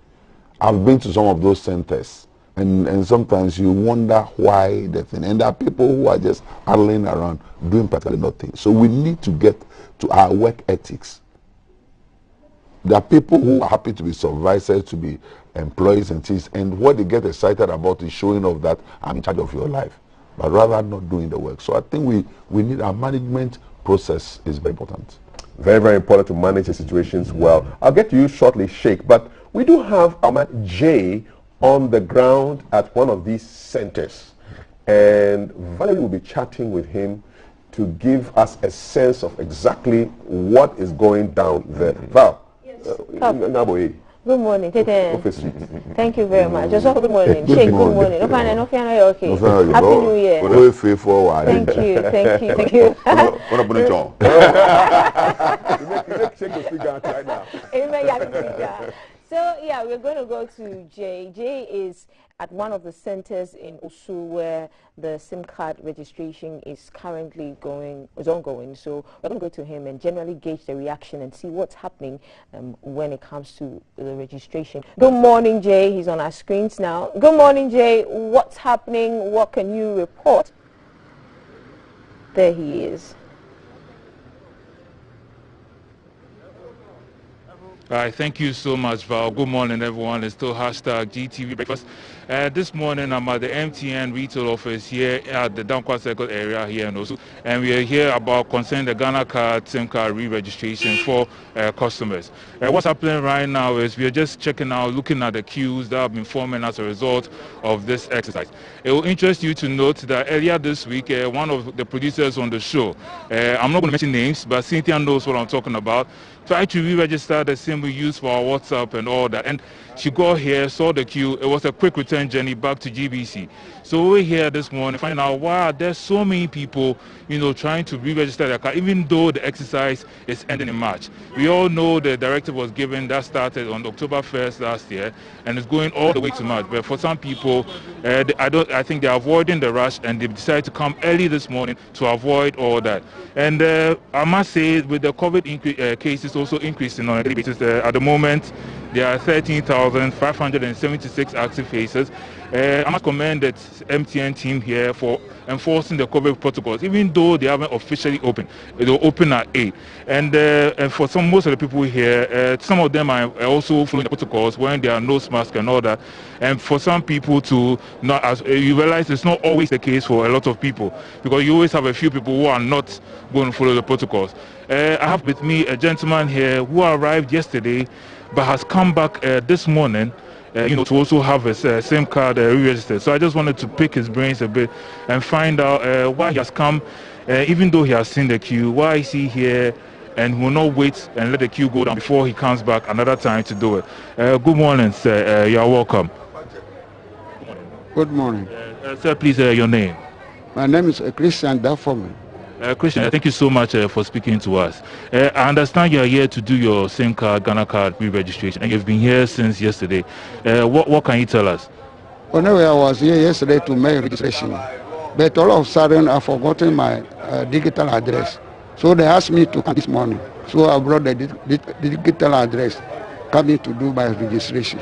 I've been to some of those centers, and sometimes you wonder why the thing. And there are people who are just idling around doing practically nothing. So we need to get to our work ethics. There are people who are happy to be supervisors, to be employees and things, and what they get excited about is showing off that I'm in charge of your life, but rather not doing the work. So I think we need our management process is very important. Very, very important to manage the situations well. I'll get to you shortly, Sheikh, but we do have Ahmad J on the ground at one of these centers. And Valerie will be chatting with him to give us a sense of exactly what is going down there. Val, good morning. Thank you very much. Just good morning. Good morning. Okay. Happy New Year. Thank you. Thank you. Thank you. What about it, John? So yeah, we're going to go to Jay. Jay is at one of the centers in Osu where the SIM card registration is currently ongoing. So we're going to go to him and generally gauge the reaction and see what's happening when it comes to the registration. Good morning, Jay. He's on our screens now. Good morning, Jay. What's happening? What can you report? There he is. All right, thank you so much, Val. Good morning, everyone. It's still hashtag GTV Breakfast. This morning, I'm at the MTN retail office here at the Dankwa Circle area here in Osu, and we are here about concerning the Ghana card, SIM card re-registration for customers. What's happening right now is we are just checking out, looking at the queues that have been forming as a result of this exercise. It will interest you to note that earlier this week, one of the producers on the show, I'm not going to mention names, but Cynthia knows what I'm talking about, tried to re-register the SIM we use for our WhatsApp and all that. And she got here, saw the queue. It was a quick return journey back to GBC. So we're here this morning finding out why there's so many people, trying to re-register their card, even though the exercise is ending in March. We all know the directive was given that started on October 1st last year, and it's going all the way to March. But for some people, I think they're avoiding the rush, and they decided to come early this morning to avoid all that. And I must say, with the COVID cases also increasing on a daily basis, at the moment, there are 13,576 active cases. I must commend the MTN team here for enforcing the COVID protocols, even though they haven't officially opened. They'll open at 8. And for most of the people here, some of them are also following the protocols, wearing their nose mask and all that. And for some people to not, as you realize, it's not always the case for a lot of people, because you always have a few people who are not going to follow the protocols. I have with me a gentleman here who arrived yesterday, but has come back this morning, to also have a SIM card re-registered. So I just wanted to pick his brains a bit and find out why he has come, even though he has seen the queue, why is he here, and will not wait and let the queue go down before he comes back another time to do it. Good morning, sir. You are welcome. Good morning. Sir, please, your name. My name is Christian Dafomi. Christian, thank you so much for speaking to us. I understand you are here to do your SIM card, Ghana card re-registration, and you've been here since yesterday. What can you tell us? Anyway, I was here yesterday to make registration, but all of a sudden I've forgotten my digital address. So they asked me to come this morning. So I brought the digital address, coming to do my registration.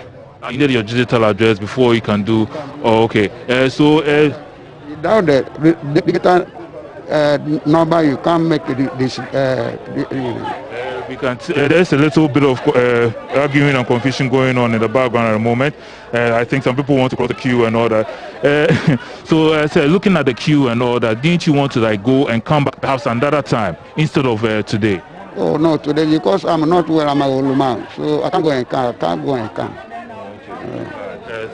You need your digital address before you can do. Oh, okay. Without the digital number, you can't make this. There's a little bit of arguing and confusion going on in the background at the moment. I think some people want to cross the queue and all that. So looking at the queue and all that, didn't you want to go and come back perhaps another time instead of today? Oh no, today because I'm not well. I'm a old man, so I can't go and come. I can't go and come.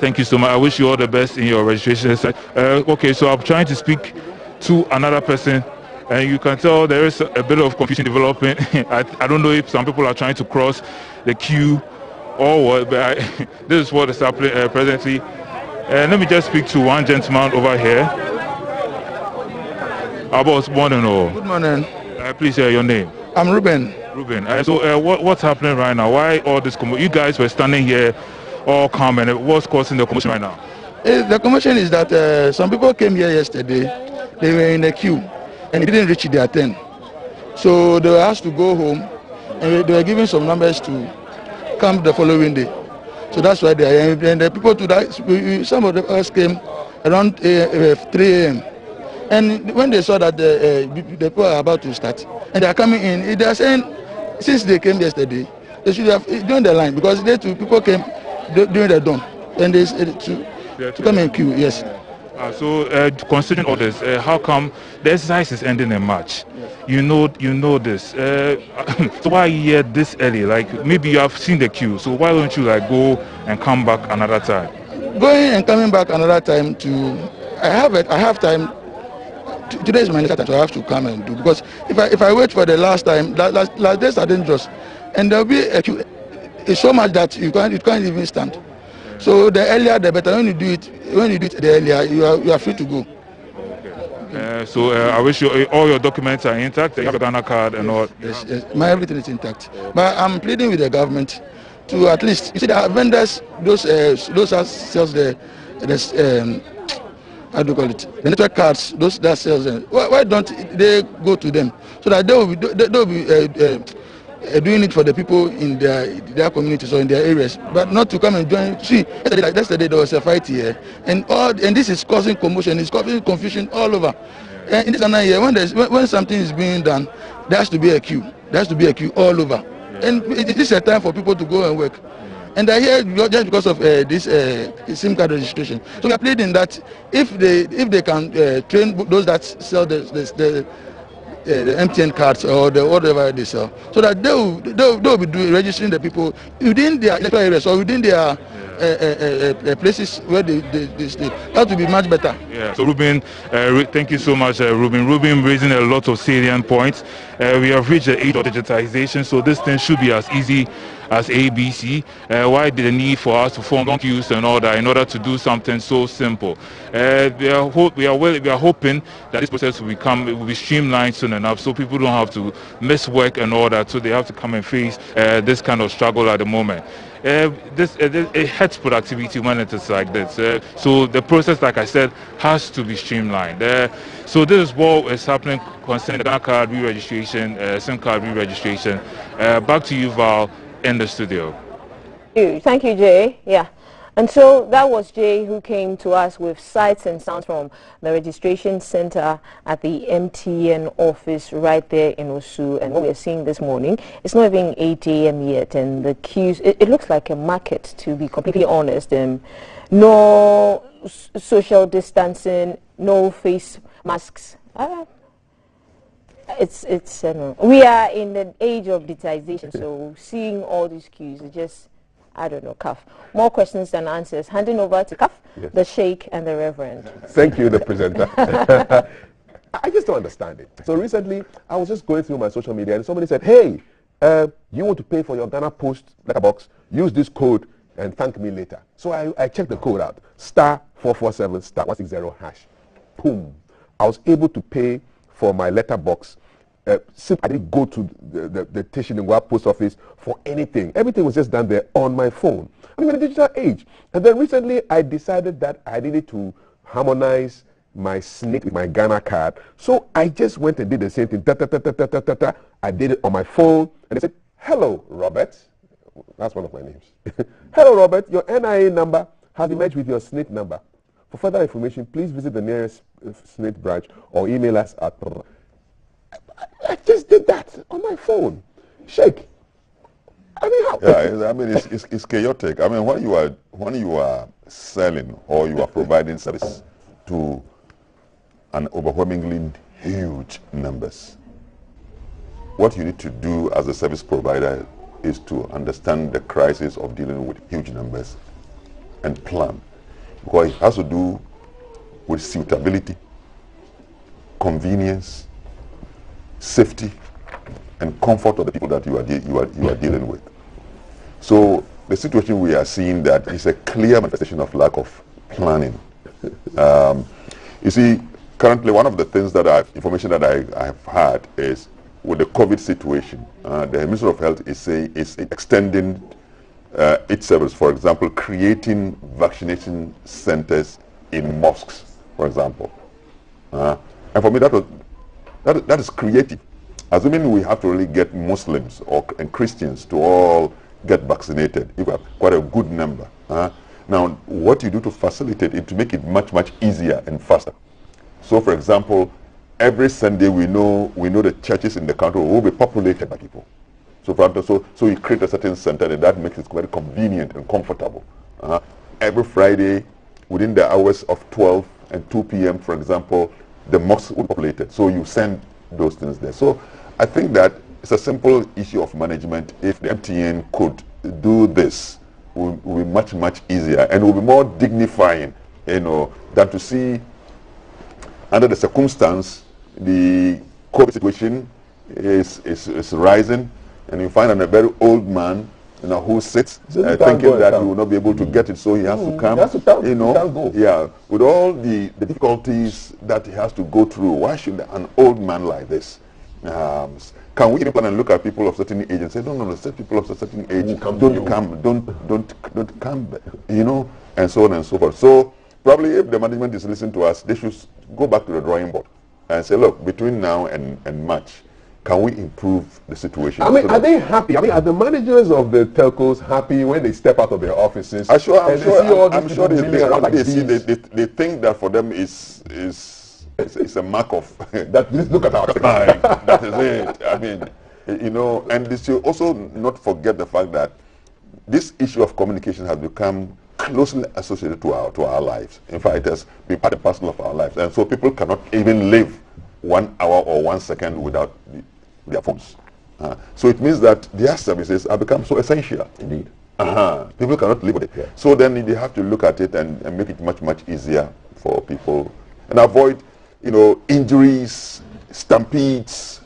Thank you so much. I wish you all the best in your registration. Okay, so I'm trying to speak to another person, and you can tell there is a bit of confusion developing. I don't know if some people are trying to cross the queue or what, but this is what is happening presently. Let me just speak to one gentleman over here. Good morning. Good morning. Please share your name. I'm Ruben. Ruben. So what's happening right now? Why all this commotion? You guys were standing here all calm, and what's causing the commotion right now? The commotion is that some people came here yesterday. They were in a queue and it didn't reach their turn. So they were asked to go home, and they were given some numbers to come the following day. So that's why they are here. And the people to that, some of us came around 3 a.m. And when they saw that the people are about to start and they are coming in, they are saying since they came yesterday, they should have joined the line, because people came during the dawn and they to come in queue. Yes. So considering all this, how come the exercise is ending in March? Yes. You know this. So why are you here this early? Maybe you have seen the queue. So why don't you go and come back another time? going and coming back another time to, I have time. Today is my next time, so I have to come and do, because if I wait for the last time, last days are dangerous, and there'll be a queue. It's so much that you can't even stand. So the earlier the better. When you do it the earlier, you are free to go. I wish you all your documents are intact. You have a Ghana card and all. Yes, my everything is intact. But I'm pleading with the government to at least, you see, the vendors, those that sells the how do you call it? The network cards, those that sells them. Why don't they go to them so that they will be doing it for the people in their communities or in their areas, but not to come and join. See, yesterday there was a fight here, and this is causing commotion, it's causing confusion all over. And in this another year, when something is being done, there has to be a queue. There has to be a queue all over, and it is a time for people to go and work. And I hear just because of this SIM card registration. So we are pleading that if they can train those that sell the MTN cards or whatever they sell, so that they'll be registering the people within their electoral areas or within their places where they stay. That would be much better. Yeah. So Ruben, thank you so much, Ruben. Ruben raising a lot of salient points. We have reached the age of digitization, so this thing should be as easy as ABC. Why the need for us to form queues and all that in order to do something so simple? We are hoping that this process will be streamlined soon enough, so people don't have to miss work and all that, so they have to come and face this kind of struggle at the moment. It hurts productivity when it is like this. So the process, like I said, has to be streamlined. So this is what is happening concerning the Ghana card re-registration, SIM card re-registration. Back to you, Val, in the studio. Thank you, Jay. Yeah. And so that was Jay who came to us with sights and sounds from the registration center at the MTN office right there in Osu. And what we're seeing this morning, it's not even 8 a.m. yet, and the queues, it looks like a market, to be completely honest. No social distancing, no face masks. We are in the age of digitization, so seeing all these queues is just, I don't know, Kaf. More questions than answers. Handing over to Kaf, the Sheikh, and the Reverend. Thank you, the presenter. I just don't understand it. So recently, I was just going through my social media, and somebody said, hey, you want to pay for your Ghana Post letterbox? Use this code and thank me later. So I checked the code out. *447 *160#. Boom. I was able to pay for my letterbox. I didn't go to the Tishiningwa post office for anything. Everything was just done there on my phone. I'm in a digital age. And then recently I decided that I needed to harmonize my SNIT with my Ghana card. So I just went and did the same thing. I did it on my phone. And they said, hello, Robert. That's one of my names. Hello, Robert. Your NIA number has been merged with your SNIT number. For further information, please visit the nearest SNIT branch or email us at... I just did that on my phone. Sheikh, I mean, how? Yeah, I mean, it's chaotic. I mean, when you are selling or you are providing service to an overwhelmingly huge numbers, what you need to do as a service provider is to understand the crisis of dealing with huge numbers and plan. Because it has to do with suitability, convenience, safety, and comfort of the people that you are dealing with. So the situation we are seeing that is a clear manifestation of lack of planning. You see, currently one of the things that information that I have had is with the COVID situation, the Ministry of Health is extending its service. For example, creating vaccination centers in mosques, for example. And for me, that is creative. Assuming we have to really get Muslims and Christians to all get vaccinated, you have quite a good number. Now, what you do to facilitate it, to make it much, much easier and faster. So, for example, every Sunday we know the churches in the country will be populated by people. So you create a certain center, and that makes it very convenient and comfortable. Every Friday, within the hours of 12 and 2 p.m., for example, the mosque will be populated. So you send those things there. So I think that it's a simple issue of management. If the MTN could do this will be much, much easier and will be more dignifying, you know, than to see under the circumstance the COVID situation is rising, and you find a very old man, you know, who sits thinking that he will not be able to get it, so he has to come. You know, yeah, with all the difficulties that he has to go through. Why should an old man like this? Can we plan and look at people of certain age and say, no, set people of certain age, don't come, you know, and so on and so forth. So probably if the management is listening to us, they should go back to the drawing board and say, look, between now and March, can we improve the situation? I mean, are they happy? I mean, are the managers of the telcos happy when they step out of their offices? I'm sure they think that for them it's a mark of that. Look at our time. That is it. I mean, you know, and they should also not forget the fact that this issue of communication has become closely associated to our lives. In fact, it has been part and parcel of our lives, and so people cannot even live 1 hour or 1 second without their phones. So it means that their services have become so essential. Indeed. People cannot live with it. Yeah. So then they have to look at it and make it much, much easier for people and avoid, you know, injuries, stampedes,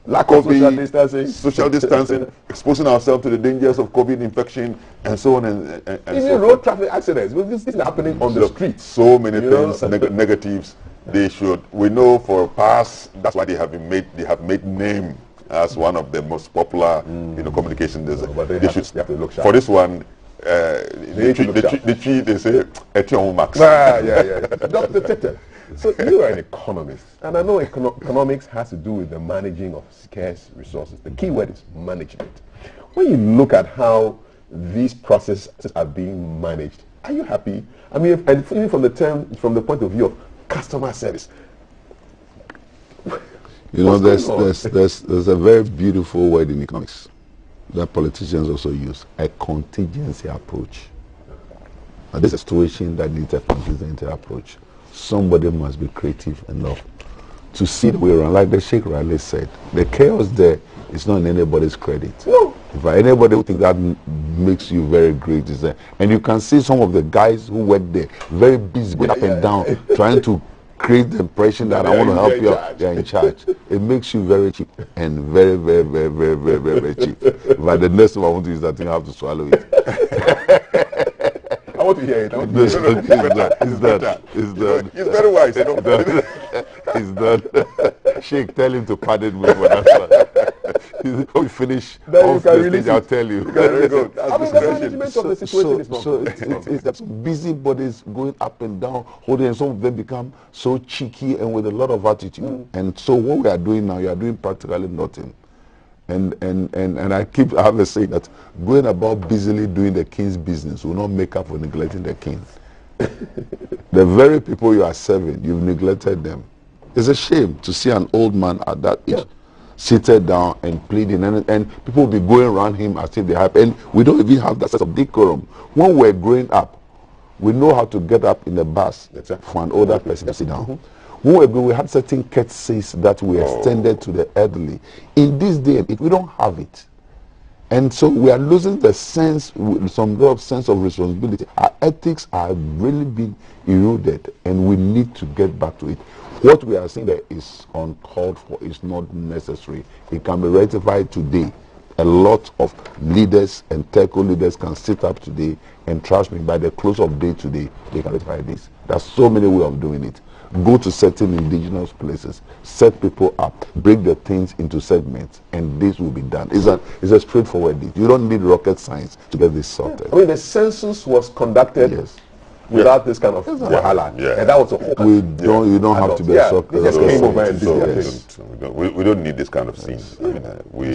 lack of social distancing, exposing ourselves to the dangers of COVID infection, and so on and even so road traffic accidents. This is happening on the streets. So many things, negatives. They should. We know for past. That's why they have made name as one of the most popular, you know, communication. They should look sharp. For this one. The chief, they say Etienne Max. Dr. Tete, so you are an economist, and I know economics has to do with the managing of scarce resources. The key word is management. When you look at how these processes are being managed, are you happy? I mean, and even from the point of view of customer service. You know, there's a very beautiful word in economics that politicians also use, a contingency approach. And this is a situation that needs a contingency approach. Somebody must be creative enough to see the way around. Like the Sheikh Riley said, the chaos there is not in anybody's credit. No. If anybody who thinks that makes you very great is there. And you can see some of the guys who work there, very busy, going up and down, trying to create the impression that I want to help you out. They're in charge. It makes you very cheap and very, very, very, very, very, very, very cheap. But the next thing I want to do is that you have to swallow it. I want to hear it. It's done. He's very wise. It's done. Sheikh, tell him to pardon me for that. When we finish off the stage, I'll tell you. Very good. I mean, the management of the situation is not good. It's busy bodies going up and down, holding, and some of them become so cheeky and with a lot of attitude. And so what we are doing now, you are doing practically nothing. And I have a saying that going about busily doing the king's business will not make up for neglecting the king. The very people you are serving, you've neglected them. It's a shame to see an old man at that age seated down and pleading, and people will be going around him as if they have, and we don't even have that sense of decorum. When we're growing up, we know how to get up in the bus for an older person to sit down. When we had certain courtesies that we extended to the elderly. In this day, we don't have it. And so we are losing the sense, some sense of responsibility. Our ethics are really being eroded, and we need to get back to it. What we are saying there is uncalled for, is not necessary. It can be rectified today. A lot of leaders and telco leaders can sit up today, and trust me, by the close of day today, they can rectify this. There's so many ways of doing it. Go to certain indigenous places, set people up, break the things into segments, and this will be done. It's a straightforward deed. You don't need rocket science to get this sorted. I mean, the census was conducted without this kind of wahala. And that was a whole you don't have to be a soccer. We don't need this kind of scene. I mean, we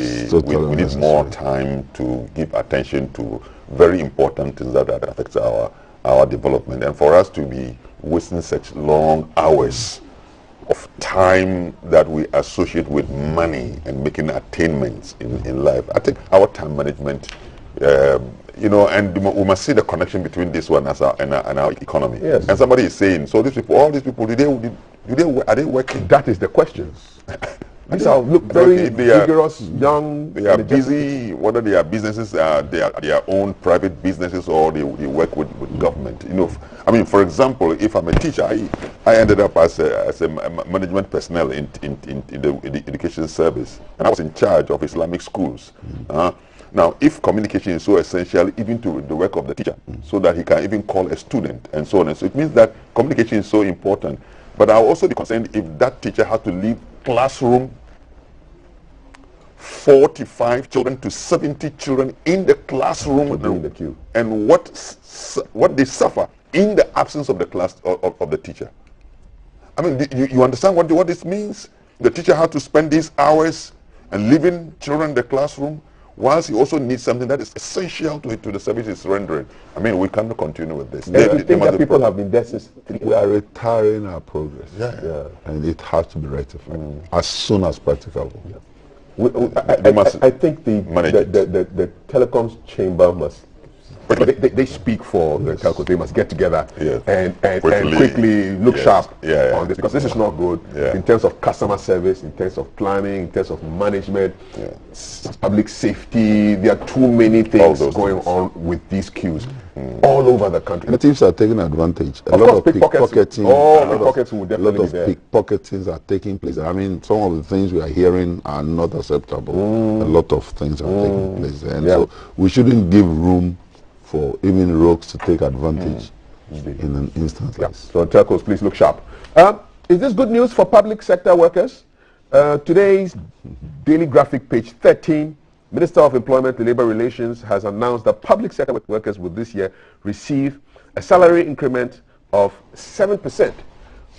need more time to give attention to very important things that affects our development, and for us to be wasting such long hours of time that we associate with money and making attainments in life. I think our time management, you know, and we must see the connection between this one and our economy. Yes. And somebody is saying, so these people, all these people, are they working? That is the question. These are look very vigorous, young. They are busy, whether they are businesses, they are their own private businesses, or they work with government. You know, I mean, for example, if I'm a teacher, I ended up as a management personnel in the education service, and I was in charge of Islamic schools. Now, if communication is so essential, even to the work of the teacher, so that he can even call a student and so on, and so it means that communication is so important. But I'll also be concerned if that teacher has to leave classroom 45 children to 70 children in the classroom in the queue, and what they suffer in the absence of the class of the teacher. I mean, you understand what this means? The teacher has to spend these hours and leaving children in the classroom, whilst he also needs something that is essential to the service he's rendering. I mean, we cannot continue with this. And you think that people have been there since we are retiring our progress. And it has to be rectified as soon as practicable. I think the telecoms chamber must, they speak for the telcos. They must get together and quickly look sharp on this, because this is not good in terms of customer service, in terms of planning, in terms of management, public safety. There are too many things going on with these queues all over the country. And the thieves are taking advantage. A lot of pickpocketing. Pickpockets will definitely be there. A lot of pickpocketings are taking place. I mean, some of the things we are hearing are not acceptable. A lot of things are taking place there. And so we shouldn't give room for even rogues to take advantage in an instance like this. So telcos, please look sharp. Is this good news for public sector workers? Today's Daily Graphic, page 13, Minister of Employment and Labour Relations has announced that public sector workers will this year receive a salary increment of 7%,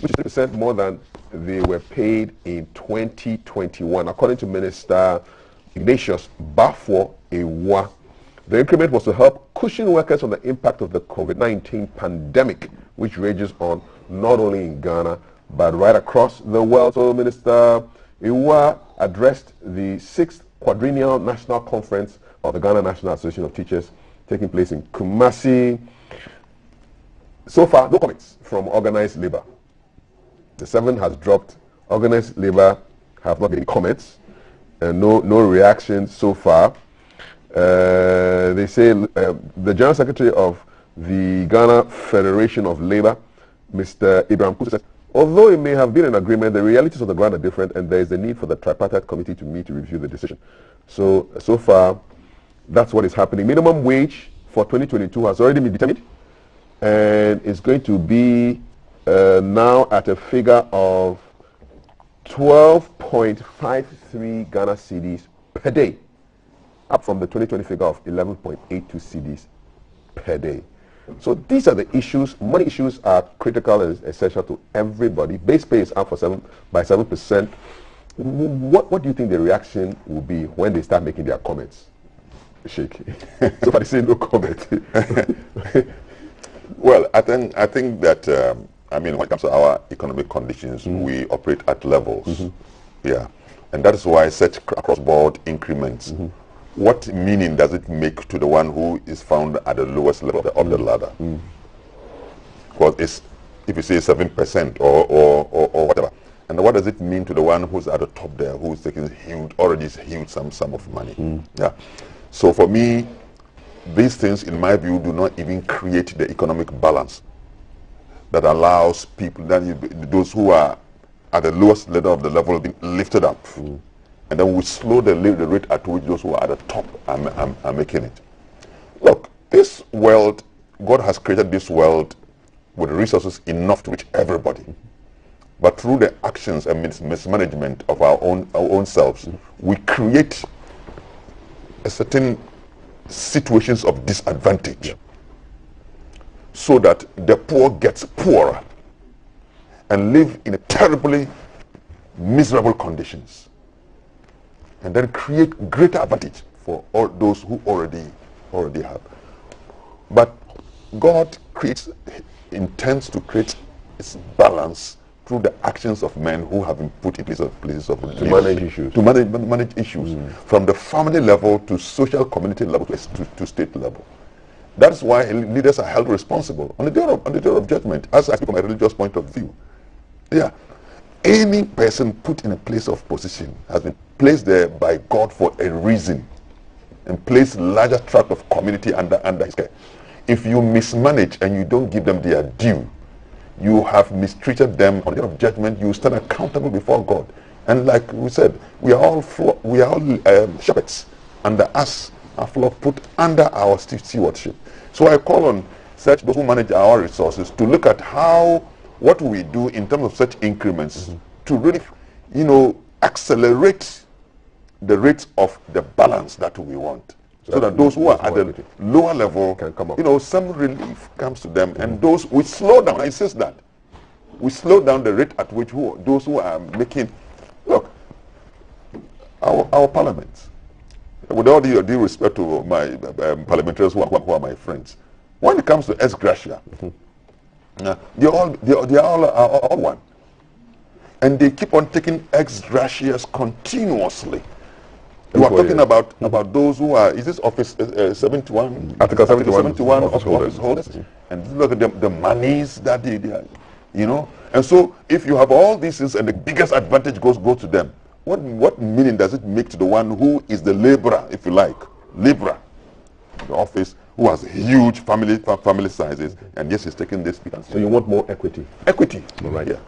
which is 7% more than they were paid in 2021, according to Minister Ignatius Bawku. The increment was to help cushion workers from the impact of the COVID-19 pandemic, which rages on not only in Ghana, but right across the world. So Minister Iwa addressed the 6th Quadrennial National Conference of the Ghana National Association of Teachers, taking place in Kumasi. So far, no comments from organized labor. The 7 has dropped. Organized labor have not made comments, and no reactions so far. They say the General Secretary of the Ghana Federation of Labour, Mr. Ibrahim Kusa, says, although it may have been an agreement, the realities of the ground are different, and there is a need for the tripartite committee to meet to review the decision. So far, that's what is happening. Minimum wage for 2022 has already been determined, and it's going to be now at a figure of 12.53 Ghana cedis per day, up from the 2020 figure of 11.82 cedis per day. So these are the issues. Money issues are critical and essential to everybody. Base pay is up by 7%. What do you think the reaction will be when they start making their comments? Sheikh. So far they say no comment. Well, I think that I mean, when it comes to our economic conditions, we operate at levels. And that is why such across-board increments. What meaning does it make to the one who is found at the lowest level of the ladder? Because if you say 7% or whatever, and what does it mean to the one who's at the top there, who's taking already huge sum of money? So for me, these things, in my view, do not even create the economic balance that allows people, those who are at the lowest level of the level, being lifted up. And then we slow the rate at which those who are at the top are making it. Look, this world, God has created this world with resources enough to reach everybody. But through the actions and mismanagement of our own selves, we create a certain situations of disadvantage, so that the poor gets poorer and live in a terribly miserable conditions, and then create greater advantage for all those who already have. But God intends to create its balance through the actions of men who have been put in places of to manage issues. To manage issues from the family level to social community level to state level. That's why leaders are held responsible on the day of judgment, as I speak from a religious point of view. Any person put in a place of position has been placed there by God for a reason, and placed larger tract of community under his care. If you mismanage and you don't give them their due, you have mistreated them. On the day of judgment, you stand accountable before God. And like we said, we are all shepherds, and us are flock put under our stewardship. So I call on those who manage our resources to look at what we do in terms of such increments to really, accelerate the rates of the balance that we want. So that those who are at the lower level can come up. Some relief comes to them, and those we slow down. I insist that we slow down the rate at which those who are making. Look, our parliaments, with all due respect to my parliamentarians who are my friends, when it comes to ex gratia, they are all one, and they keep on taking ex gratias continuously. You are talking about those who are, is this office 71? Article 71 office holders. And look at the monies that they are, And so if you have all these things and the biggest advantage goes to them, what meaning does it make to the one who is the laborer, if you like, laborer, the office, who has huge family sizes, and yes, he's taking this. So you want more equity? Equity. All right. Yeah.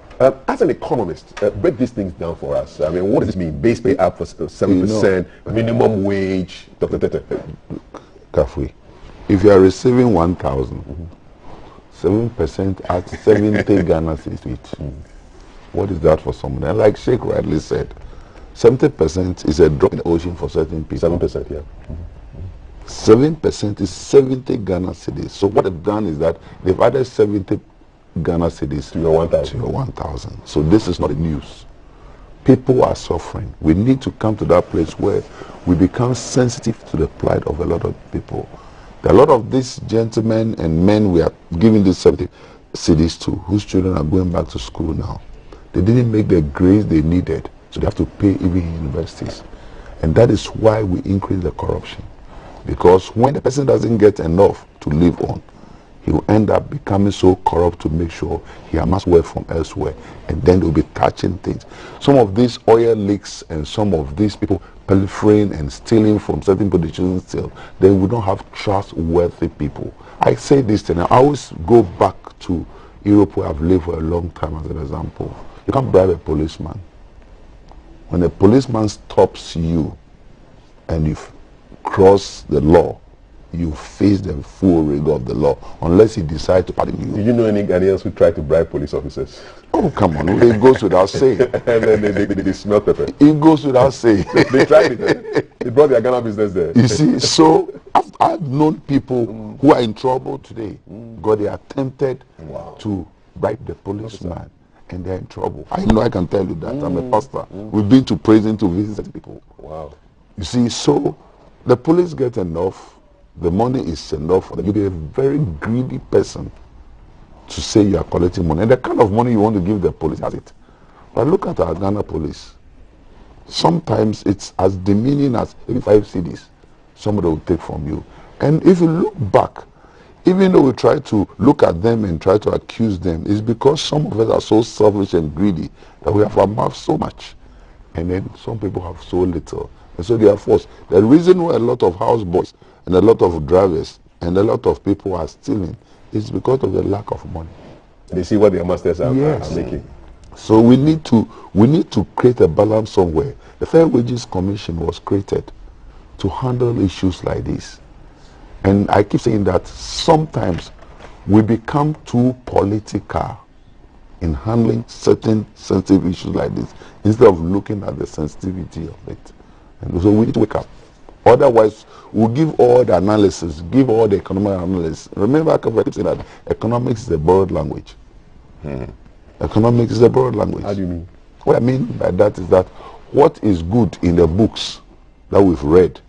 As an economist, break these things down for us. I mean, what does this mean? Base pay up for 7%, minimum wage, Dr. Tete. Kafui, if you are receiving 1,000, 7% at 70 Ghana cedis. What is that for someone? And like Sheikh rightly said, 70% is a drop in the ocean for certain people. 7%, yeah. 7% is 70 Ghana cedis. So what they've done is that they've added 70 Ghana cedis to your 1,000. To your 1,000. So this is not the news. People are suffering. We need to come to that place where we become sensitive to the plight of a lot of people. There are a lot of these gentlemen and men we are giving these 70 cedis to, whose children are going back to school now. They didn't make the grades they needed, so they have to pay even in universities. And that is why we increase the corruption. Because when the person doesn't get enough to live on, he will end up becoming so corrupt to make sure he amass wealth from elsewhere, and then they'll be touching things. Some of these oil leaks and some of these people pilfering and stealing from certain politicians still, they will not have trustworthy people. I say this thing, I always go back to Europe where I've lived for a long time as an example. You can't bribe a policeman. When a policeman stops you and you cross the law, you face the full rigor of the law, unless he decides to pardon you. Do you know any Ghanaians who try to bribe police officers? Oh, come on. It goes without saying. And then they smell pepper. It goes without saying. They tried it. They brought their Ghana business there. You see, so I've known people who are in trouble today because they attempted to bribe the policeman, and they're in trouble. I know, I can tell you that. I'm a pastor. We've been to prison to visit people. Wow. You see, so the police get enough, the money is enough, you'll be a very greedy person to say you are collecting money. And the kind of money you want to give the police has it. But look at our Ghana police. Sometimes it's as demeaning as 5 cedis somebody will take from you. And if you look back, even though we try to look at them and try to accuse them, it's because some of us are so selfish and greedy that we have amassed so much. And then some people have so little. And so they are forced. The reason why a lot of houseboys and a lot of drivers and a lot of people are stealing is because of the lack of money. They see what their masters are making. So we need to create a balance somewhere. The Fair Wages Commission was created to handle issues like this. And I keep saying that sometimes we become too political in handling certain sensitive issues like this instead of looking at the sensitivity of it. And so we need to wake up. Otherwise, we'll give all the analysis, give all the economic analysis. Remember, I keep saying that economics is a borrowed language. Economics is a borrowed language. How do you mean? What I mean by that is that what is good in the books that we've read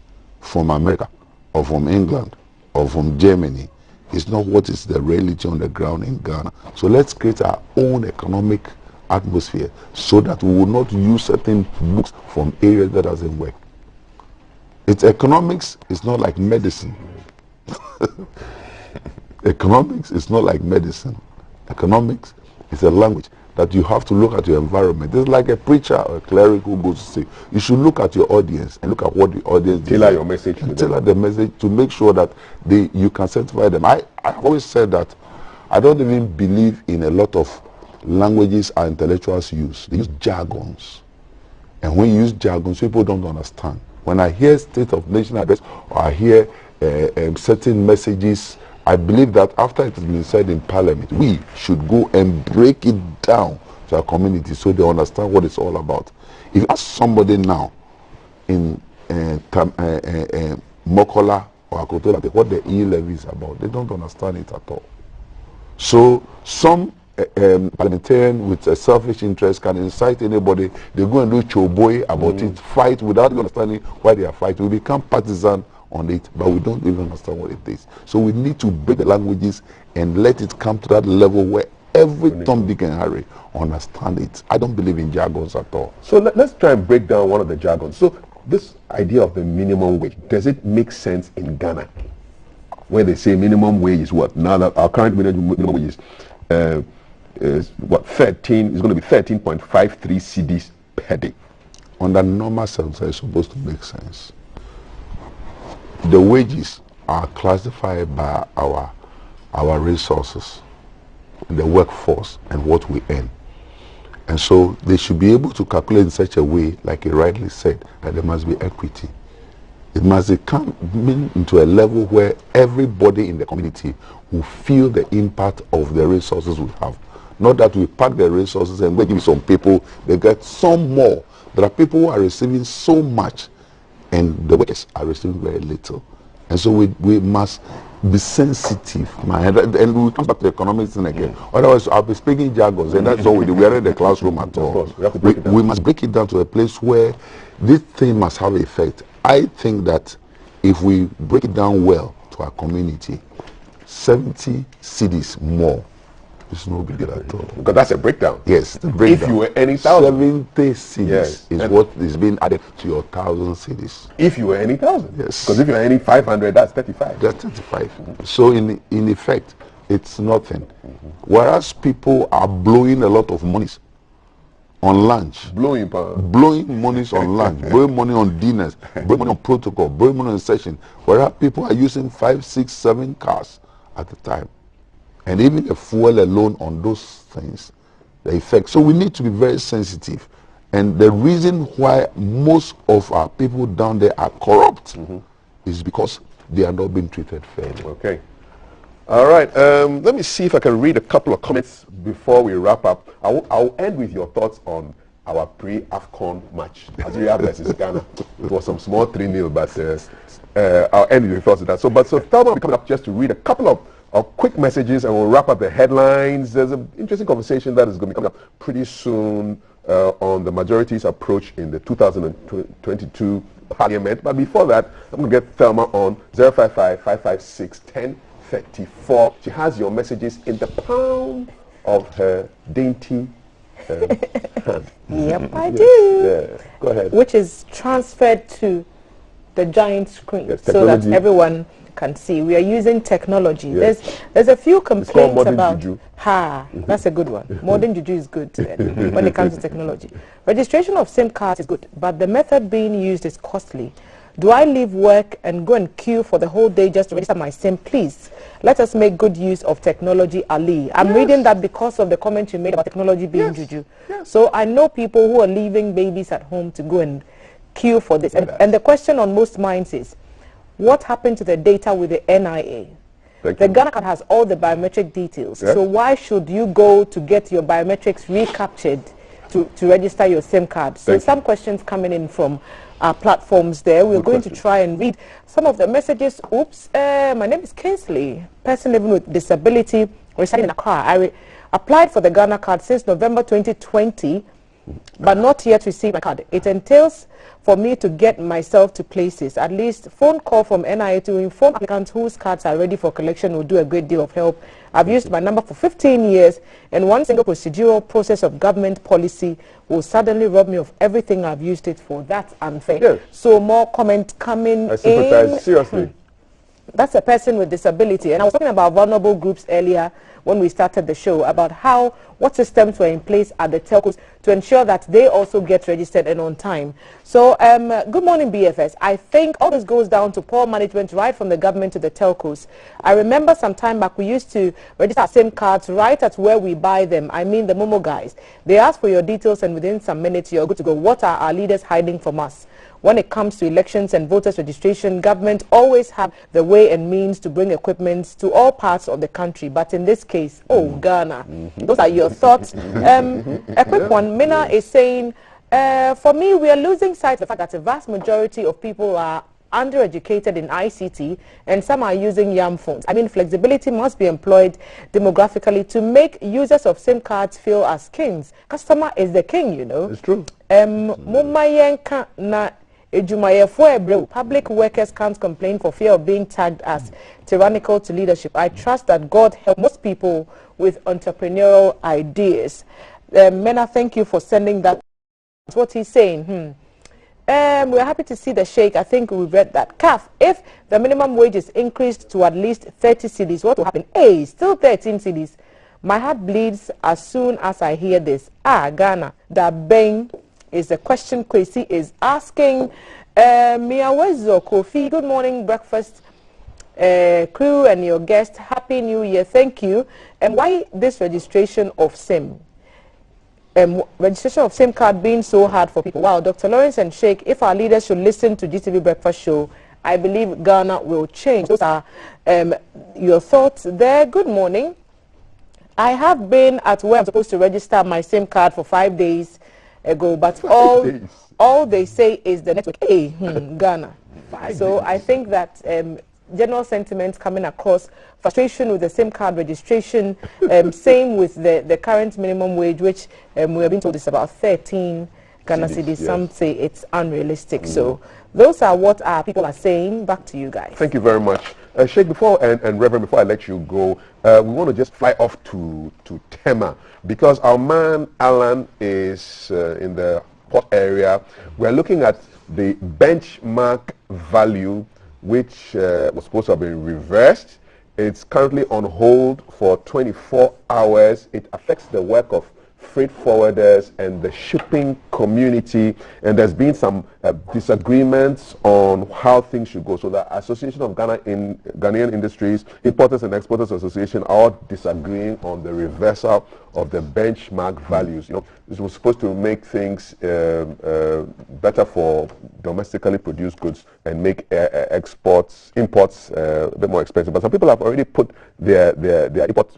from America or from England or from Germany is not what is the reality on the ground in Ghana. So let's create our own economic atmosphere so that we will not use certain books from areas that doesn't work. It's economics is not like medicine. Economics is not like medicine. Economics is a language. that you have to look at your environment. It's like a preacher or a cleric who goes to say, you should look at your audience and look at what the audience tailor your message. Tailor the message to make sure that you can satisfy them. I've always said that I don't even believe in a lot of languages our intellectuals use. They use jargons. And when you use jargons, people don't understand. When I hear State of Nation address or I hear certain messages, I believe that after it has been said in Parliament, we should go and break it down to our community so they understand what it's all about. If you ask somebody now in Mokola or Akotola what the E-levy is about, they don't understand it at all. So some parliamentarian with a selfish interest can incite anybody. They go and do choboy about it, fight without understanding why they are fighting. We become partisan on it, but we don't even understand what it is. So we need to break the languages and let it come to that level where every Tom, Dick, and Harry understand it. I don't believe in jargons at all. So let's try and break down one of the jargons. So this idea of the minimum wage, does it make sense in Ghana? Where they say minimum wage is what? Now that our current minimum wage is what, 13, is going to be 13.53 cedis per day. Under normal circumstances, it's supposed to make sense. The wages are classified by our resources, the workforce, and what we earn. And so they should be able to calculate in such a way, like he rightly said, that there must be equity. It must come into a level where everybody in the community will feel the impact of the resources we have. Not that we pack the resources and we give some people, they get some more. There are people who are receiving so much and the workers are receiving very little. And so we must be sensitive. And we come back to economics thing again. Otherwise, I'll be speaking jargons, and that's all we do. We are in the classroom at all. We must break it down to a place where this thing must have effect. I think that if we break it down well to our community, 70 cities more, it's no big deal at all. Because that's a breakdown. Yes, the breakdown. If you were earning 1,000. 70 cities is what is being added to your 1,000 cities. If you were earning 1,000. Yes. Because if you're earning 500, that's 35. That's 35. So in effect, it's nothing. Whereas people are blowing a lot of monies on lunch. Blowing monies on lunch, blowing money on dinners, blowing money on protocol, blowing money on session. Whereas people are using 5, 6, 7 cars at a time. And even a fuel alone on those things, the effect. So we need to be very sensitive. And the reason why most of our people down there are corrupt is because they are not being treated fairly. Okay. All right. Let me see if I can read a couple of comments before we wrap up. I'll end with your thoughts on our pre-AFCON match, Algeria versus Ghana. It was some small 3-0, but I'll end with your thoughts on that. So Thelma will be coming up just to read a couple of quick messages, and we'll wrap up the headlines. There's an interesting conversation that is going to be coming up pretty soon on the majority's approach in the 2022 Parliament. But before that, I'm going to get Thelma on 055-556-1034. She has your messages in the palm of her dainty hand. Yep, I do. Yeah. Go ahead. Which is transferred to the giant screen so that everyone can see. We are using technology. Yes. There's a few complaints about juju. That's a good one. Modern juju is good when it comes to technology. Registration of SIM cards is good, but the method being used is costly. Do I leave work and go and queue for the whole day just to register my SIM? Please, let us make good use of technology, Ali. I'm reading that because of the comment you made about technology being juju. So I know people who are leaving babies at home to go and queue for this. And the question on most minds is, what happened to the data with the NIA? The Ghana card has all the biometric details. So why should you go to get your biometrics recaptured to register your SIM card? So some questions coming in from our platforms there. We're going to try and read some of the messages. Oops, my name is Kinsley, person living with disability, residing in Accra. I applied for the Ghana card since November 2020, but not yet received my card. It entails for me to get myself to places. At least phone call from NIA to inform applicants whose cards are ready for collection will do a great deal of help. I've used my number for 15 years, and one single procedural process of government policy will suddenly rob me of everything I've used it for. That's unfair. So more comments coming in. I sympathize, seriously. That's a person with disability. And I was talking about vulnerable groups earlier when we started the show, about what systems were in place at the telcos to ensure that they also get registered and on time. So good morning, BFS. I think all this goes down to poor management right from the government to the telcos. I remember some time back we used to register our SIM cards right at where we buy them. I mean the Momo guys. They ask for your details and within some minutes you're good to go. What are our leaders hiding from us? When it comes to elections and voters registration, government always have the way and means to bring equipment to all parts of the country. But in this case, Ghana. Those are your thoughts. A quick one. Mina is saying, for me, we are losing sight of the fact that a vast majority of people are undereducated in ICT and some are using YAM phones. I mean, flexibility must be employed demographically to make users of SIM cards feel as kings. Customer is the king, you know. It's true. Public workers can't complain for fear of being tagged as tyrannical to leadership. I trust that God help most people with entrepreneurial ideas. Mena, thank you for sending that. That's what he's saying. We're happy to see the Sheikh. I think we read that. CAF, if the minimum wage is increased to at least 30 cedis, what will happen? Hey, still 13 cedis. My heart bleeds as soon as I hear this. Ghana, that bang is the question Kwesi is asking. Miawezo Kofi, good morning, breakfast crew and your guest. Happy New Year. Thank you. And why this registration of SIM? Registration of SIM card being so hard for people. Wow, Dr. Lawrence and Sheikh, if our leaders should listen to GTV Breakfast Show, I believe Ghana will change. Those are your thoughts there. Good morning. I have been at where I'm supposed to register my SIM card for 5 days ago, but all they say is the network. Hey, Ghana. So I think that general sentiments coming across, frustration with the SIM card registration, same with the current minimum wage, which we have been told is about 13 Ghana cedis. Yes. Some say it's unrealistic. So those are what our people are saying. Back to you guys. Thank you very much. Sheikh, before and Reverend, before I let you go, we want to just fly off to Tema, because our man Alan is in the port area. We're looking at the benchmark value, which was supposed to have been reversed. It's currently on hold for 24 hours. It affects the work of freight forwarders and the shipping community, and there's been some disagreements on how things should go. So the Association of Ghanaian Industries, Importers and Exporters Association, are disagreeing on the reversal of the benchmark values. You know, this was supposed to make things better for domestically produced goods and make imports a bit more expensive. But some people have already put their import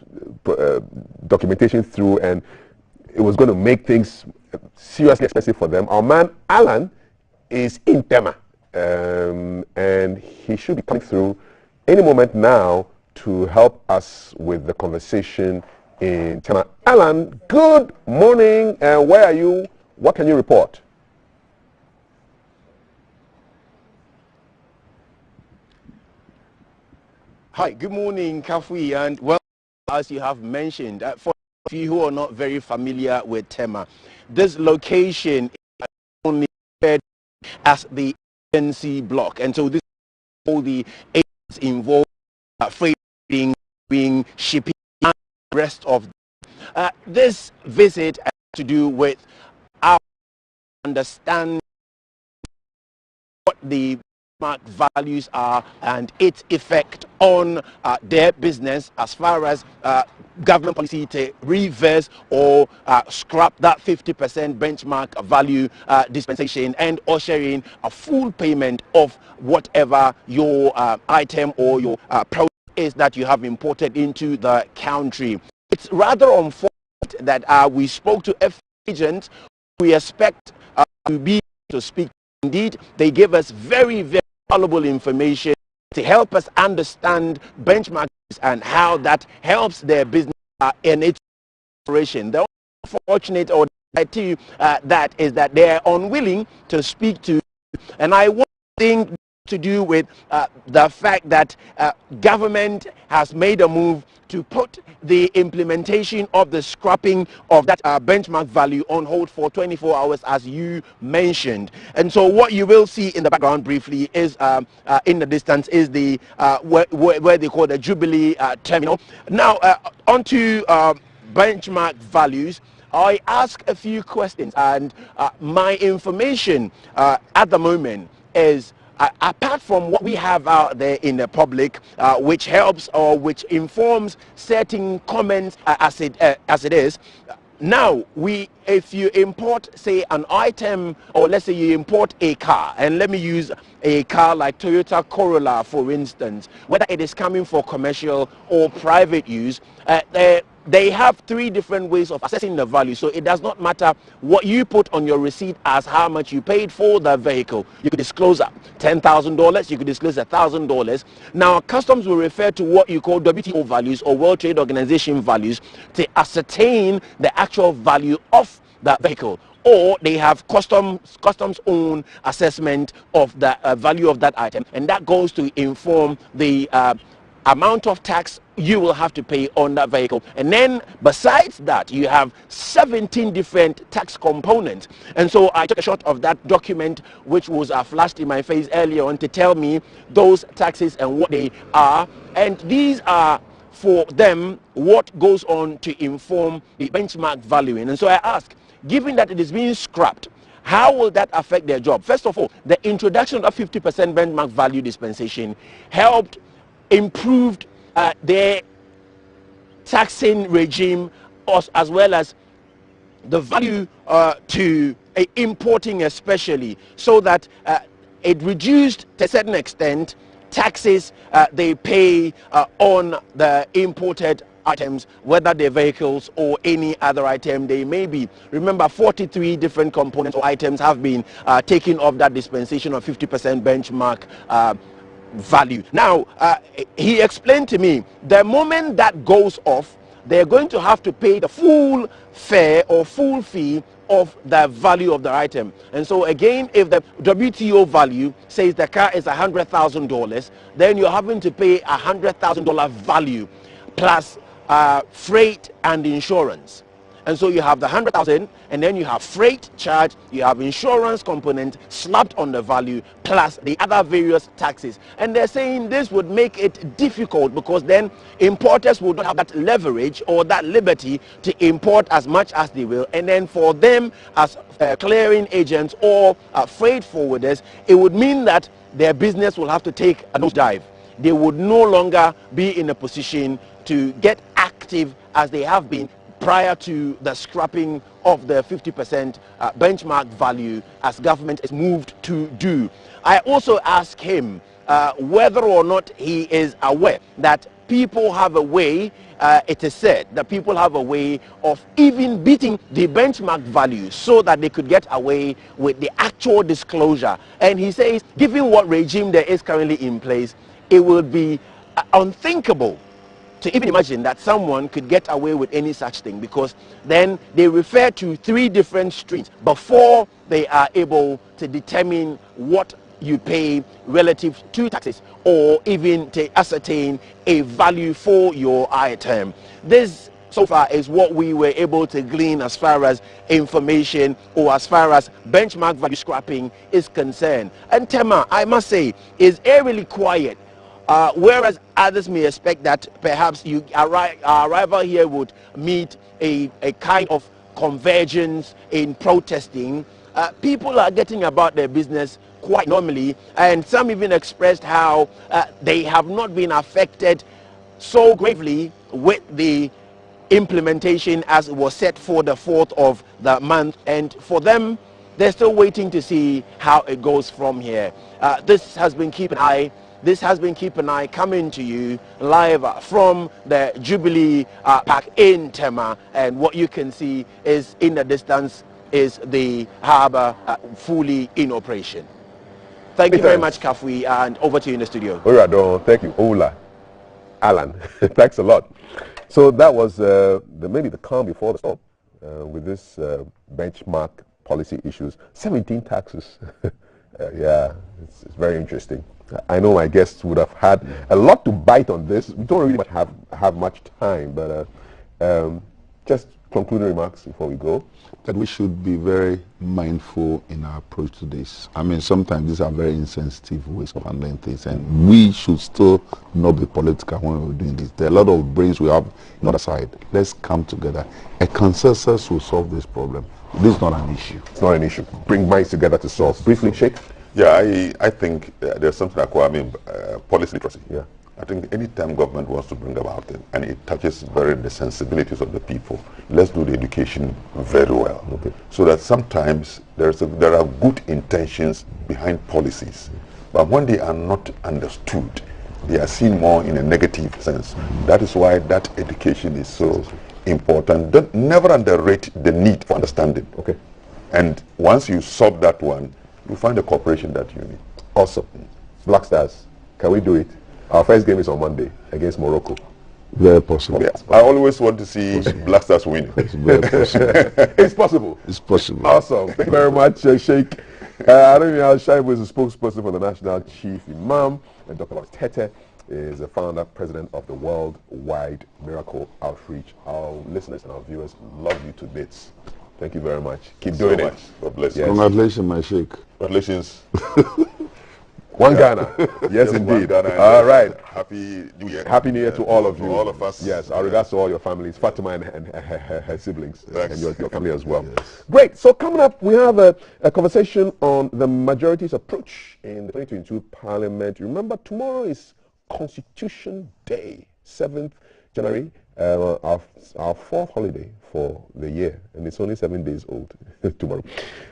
documentation through, and it was going to make things seriously expensive for them. Our man Alan is in Tema, and he should be coming through any moment now to help us with the conversation in Tema. Alan, good morning. Where are you? What can you report? Hi, good morning, Kafui, and well, as you have mentioned, for you who are not very familiar with Tema, this location is only referred as the agency block, and so this is all the agents involved, freight trading, shipping, and the rest of this visit has to do with our understanding what the mark values are and its effect on their business as far as government policy to reverse or scrap that 50% benchmark value dispensation and ushering a full payment of whatever your item or your product is that you have imported into the country. It's rather unfortunate that we spoke to F agents we expect to be able to speak. Indeed, they gave us very, very valuable information to help us understand benchmarks and how that helps their business in its operation. The unfortunate or that is that they are unwilling to speak to, and I think to do with the fact that government has made a move to put the implementation of the scrapping of that benchmark value on hold for 24 hours, as you mentioned. And so what you will see in the background briefly is in the distance is the where they call the Jubilee terminal. Now onto benchmark values. I ask a few questions, and my information at the moment is apart from what we have out there in the public, which helps or which informs certain comments as it is. Now, if you import, say, an item, or let's say you import a car, and let me use a car like Toyota Corolla, for instance, whether it is coming for commercial or private use, they have three different ways of assessing the value. So it does not matter what you put on your receipt as how much you paid for the vehicle. You could disclose $10,000, you could disclose $1,000. Now, customs will refer to what you call WTO values, or World Trade Organization values, to ascertain the actual value of the vehicle. Or they have customs own assessment of the value of that item, and that goes to inform the amount of tax you will have to pay on that vehicle. And then besides that, you have 17 different tax components. And so I took a shot of that document, which was flashed in my face earlier on, to tell me those taxes and what they are. And these are for them what goes on to inform the benchmark valuing. And so I ask, given that it is being scrapped, how will that affect their job? First of all, the introduction of 50% benchmark value dispensation helped improved their taxing regime, as well as the value to importing, especially, so that it reduced to a certain extent taxes they pay on the imported items, whether they're vehicles or any other item they may be. Remember, 43 different components or items have been taken off that dispensation of 50% benchmark value. Now, he explained to me, the moment that goes off, they're going to have to pay the full fare or full fee of the value of the item. And so again, if the WTO value says the car is $100,000, then you're having to pay $100,000 value plus freight and insurance. And so you have the 100,000, and then you have freight charge, you have insurance component slapped on the value, plus the other various taxes. And they're saying this would make it difficult, because then importers would not have that leverage or that liberty to import as much as they will. And then for them as clearing agents or freight forwarders, it would mean that their business will have to take a nosedive. They would no longer be in a position to get active as they have been prior to the scrapping of the 50% benchmark value, as government is moved to do. I also asked him whether or not he is aware that people have a way, it is said that people have a way of even beating the benchmark value so that they could get away with the actual disclosure. And he says, given what regime there is currently in place, it would be unthinkable to even imagine that someone could get away with any such thing, because then they refer to 3 different streams before they are able to determine what you pay relative to taxes, or even to ascertain a value for your item. This so far is what we were able to glean as far as information, or as far as benchmark value scrapping is concerned. And Tema, I must say, is eerily quiet. Whereas others may expect that perhaps our arrival here would meet a kind of convergence in protesting, people are getting about their business quite normally, and some even expressed how they have not been affected so gravely with the implementation as it was set for the 4th of the month, and for them, they're still waiting to see how it goes from here. This has been Keep an Eye. This has been Keep an Eye, coming to you live from the Jubilee Park in Tema, and what you can see is in the distance is the harbour fully in operation. Thank you very much, Kafui, and over to you in the studio. Oradon, thank you. Ola, Alan, thanks a lot. So that was maybe the calm before the storm with this benchmark policy issues. 17 taxes. Yeah, it's very interesting. I know my guests would have had a lot to bite on this. We don't really have much time, but just concluding remarks before we go. That we should be very mindful in our approach to this. I mean, sometimes these are very insensitive ways of handling things, and we should still not be political when we're doing this. There are a lot of brains we have on the other side. Let's come together. A consensus will solve this problem. This is not an issue. It's not an issue. Bring minds together to solve. Briefly, Sheikh. Yeah, I think there's something I call, policy literacy. Yeah. I think any time government wants to bring about it, and it touches the sensibilities of the people, let's do the education very well. Okay. So that sometimes there are good intentions behind policies, but when they are not understood, they are seen more in a negative sense. That is why that education is so important. Don't never underrate the need for understanding. Okay. And once you solve that one, you find the cooperation that you need. Awesome. Black Stars, can we do it? Our first game is on Monday against Morocco. Very possible. Yeah. I always want to see Black Stars win. It's very possible. It's possible. It's possible. Awesome. Thank you very much, Sheikh. Arimi Al-Shaibu is the spokesperson for the National Chief Imam, and Dr. Tete is the founder, president of the Worldwide Miracle Outreach. Our listeners and our viewers love you to bits. Thank you very much. Keep doing it. God bless you. Yes. Congratulations, my Sheikh. Congratulations. One Ghana. Yes, indeed. All right. Happy New Year. Happy New Year to all of you. To all of us. Yes. Our regards to all your families, Fatima and her siblings, Thanks. and your family as well. Yes. Great. So coming up, we have a conversation on the majority's approach in the 2022 Parliament. Remember, tomorrow is Constitution Day, 7th January. Our fourth holiday for the year, and it's only 7 days old tomorrow.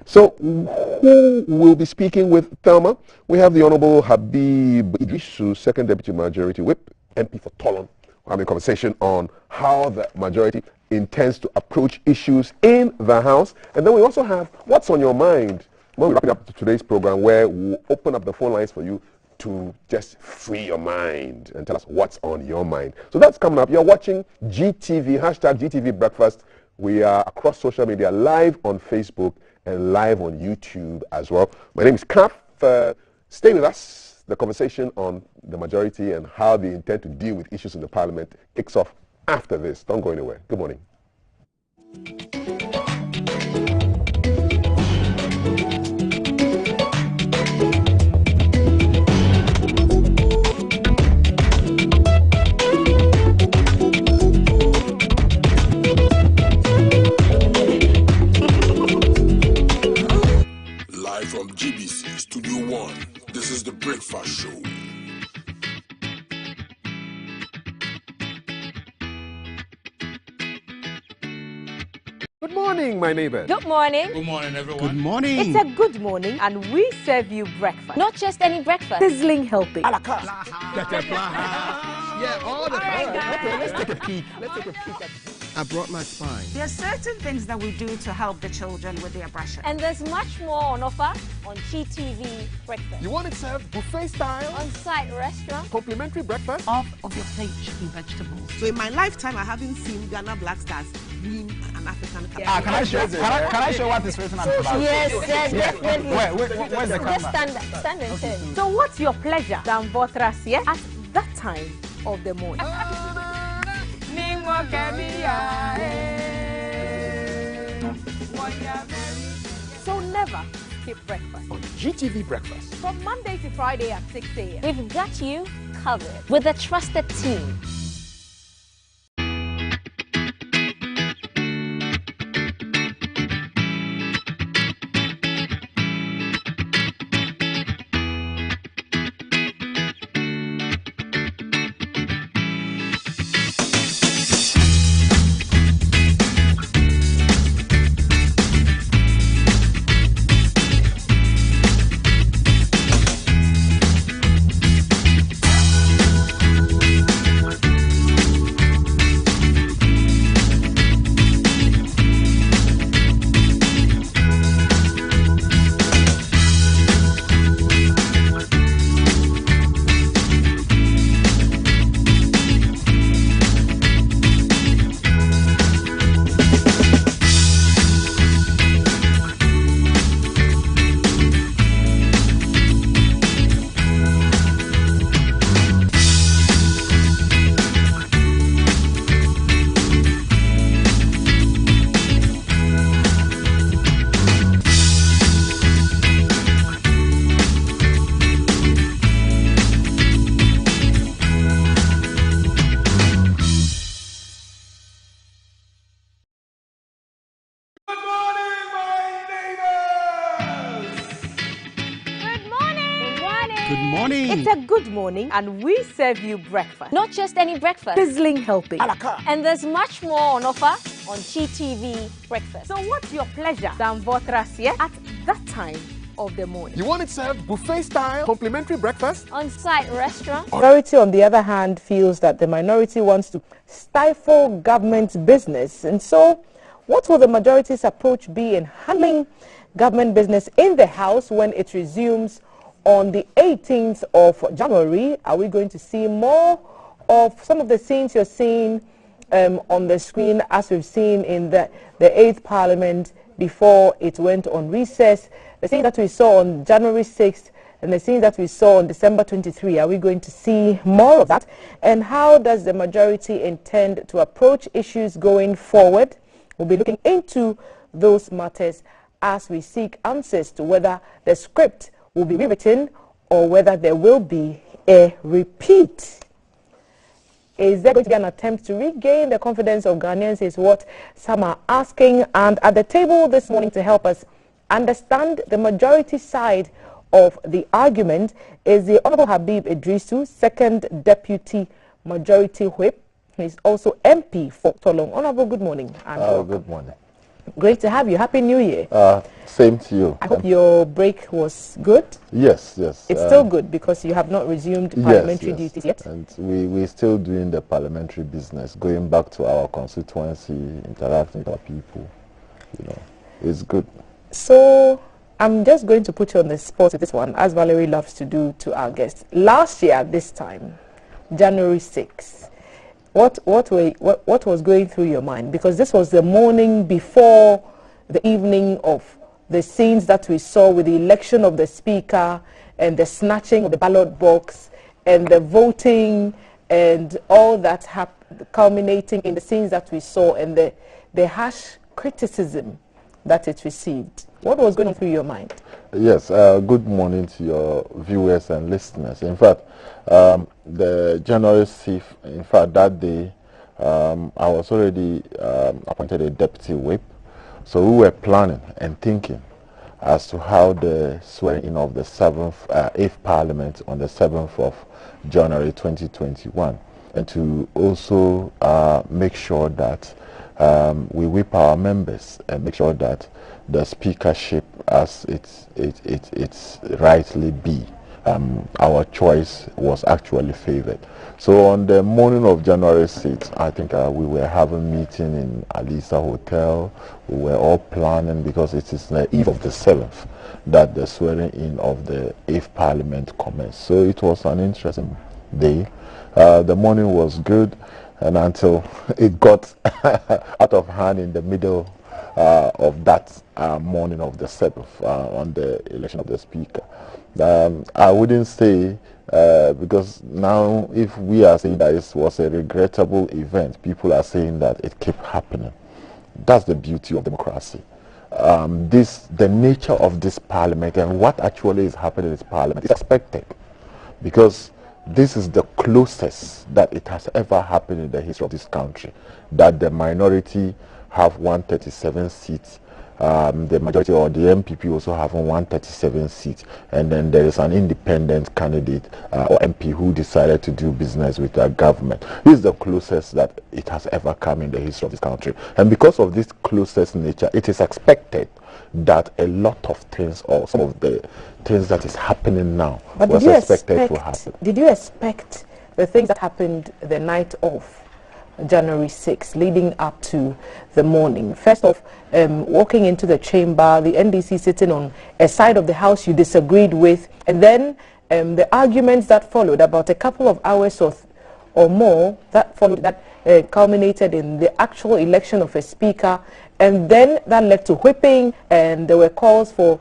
So who will be speaking with Thelma? We have the Honorable Habib Idrisu, Second Deputy Majority Whip, MP for Tolon. We're having a conversation on how the majority intends to approach issues in the House. And then we also have What's on Your Mind, when we're wrapping up today's program, where we'll open up the phone lines for you to just free your mind and tell us what's on your mind. So that's coming up. You're watching GTV, hashtag GTV Breakfast. We are across social media, live on Facebook and live on YouTube as well. My name is Kaf. Stay with us. The conversation on the majority and how they intend to deal with issues in the Parliament kicks off after this. Don't go anywhere. Good morning. From GBC Studio One, this is the Breakfast Show. Good morning, my neighbors. Good morning. Good morning, everyone. Good morning. It's a good morning, and we serve you breakfast. Not just any breakfast. Sizzling healthy. Yeah, all the time. Okay, let's take a peek. I brought my spine. There are certain things that we do to help the children with their brushing. And there's much more on offer on GTV Breakfast. You want it served buffet style? On-site restaurant. Complimentary breakfast? Off of your plate chicken vegetables. So in my lifetime, I haven't seen Ghana Black Stars win an African Cup. Can I show what is written on the box? Yes, definitely. Where's the camera? Just stand and turn. So what's your pleasure than Botras, yeah? At that time of the morning. So never skip breakfast. On GTV Breakfast. From Monday to Friday at 6 a.m. We've got you covered with a trusted team. morning. It's a good morning, and we serve you breakfast. Not just any breakfast. Sizzling healthy. And there's much more on offer on GTV breakfast. So what's your pleasure than Votrasia at that time of the morning? You want it served buffet style, complimentary breakfast? On-site restaurant? Majority, on the other hand, feels that the minority wants to stifle government business. And so, what will the majority's approach be in handling government business in the House when it resumes on the 18th of January? Are we going to see more of some of the scenes you're seeing on the screen as we've seen in the 8th Parliament before it went on recess? The scenes that we saw on January 6th and the scenes that we saw on December 23, are we going to see more of that? And how does the majority intend to approach issues going forward? We'll be looking into those matters as we seek answers to whether the script will be rewritten or whether there will be a repeat. Is there going to be an attempt to regain the confidence of Ghanaians is what some are asking. And at the table this morning to help us understand the majority side of the argument is the Honorable Habib Idrisu, second Deputy Majority Whip. He's also MP for Tolong. Honorable, good morning. Good morning. Great to have you. Happy New Year. Same to you. I hope your break was good. Yes, yes. It's still good because you have not resumed parliamentary duties yet. And we're still doing the parliamentary business, going back to our constituency, interacting with our people. You know, it's good. So I'm just going to put you on the spot with this one, as Valerie loves to do to our guests. Last year at this time, January 6th, what was going through your mind? Because this was the morning before the evening of the scenes that we saw with the election of the speaker and the snatching of the ballot box and the voting and all that culminating in the scenes that we saw and the harsh criticism that it received. What was going through your mind? Yes, good morning to your viewers and listeners. In fact, the January 6th, in fact, that day, I was already appointed a deputy whip. So we were planning and thinking as to how the swearing-in of the 8th Parliament on the 7th of January 2021, and to also make sure that we whip our members and make sure that the speakership as it's rightly be. Our choice was actually favored. So on the morning of January 6th, I think we were having a meeting in Alisa Hotel. We were all planning because it is the eve of the 7th that the swearing in of the 8th Parliament commenced. So it was an interesting day. The morning was good, and until it got out of hand in the middle of that morning of the 7th on the election of the speaker. I wouldn't say because now if we are saying that it was a regrettable event, people are saying that it kept happening. That's the beauty of democracy. The nature of this parliament and what actually is happening in this parliament is expected, because this is the closest that it has ever happened in the history of this country, that the minority have 137 seats, the majority or the MPP also have 137 seats, and then there is an independent candidate or MP who decided to do business with the government. This is the closest that it has ever come in the history of this country, and because of this closest nature, it is expected that a lot of things, or some of the things that is happening now, was expected to happen. Did you expect the things that happened the night of January 6th, leading up to the morning? First off, walking into the chamber, the NDC sitting on a side of the house you disagreed with, and then the arguments that followed about a couple of hours or more that followed, that culminated in the actual election of a speaker, and then that led to whipping, and there were calls for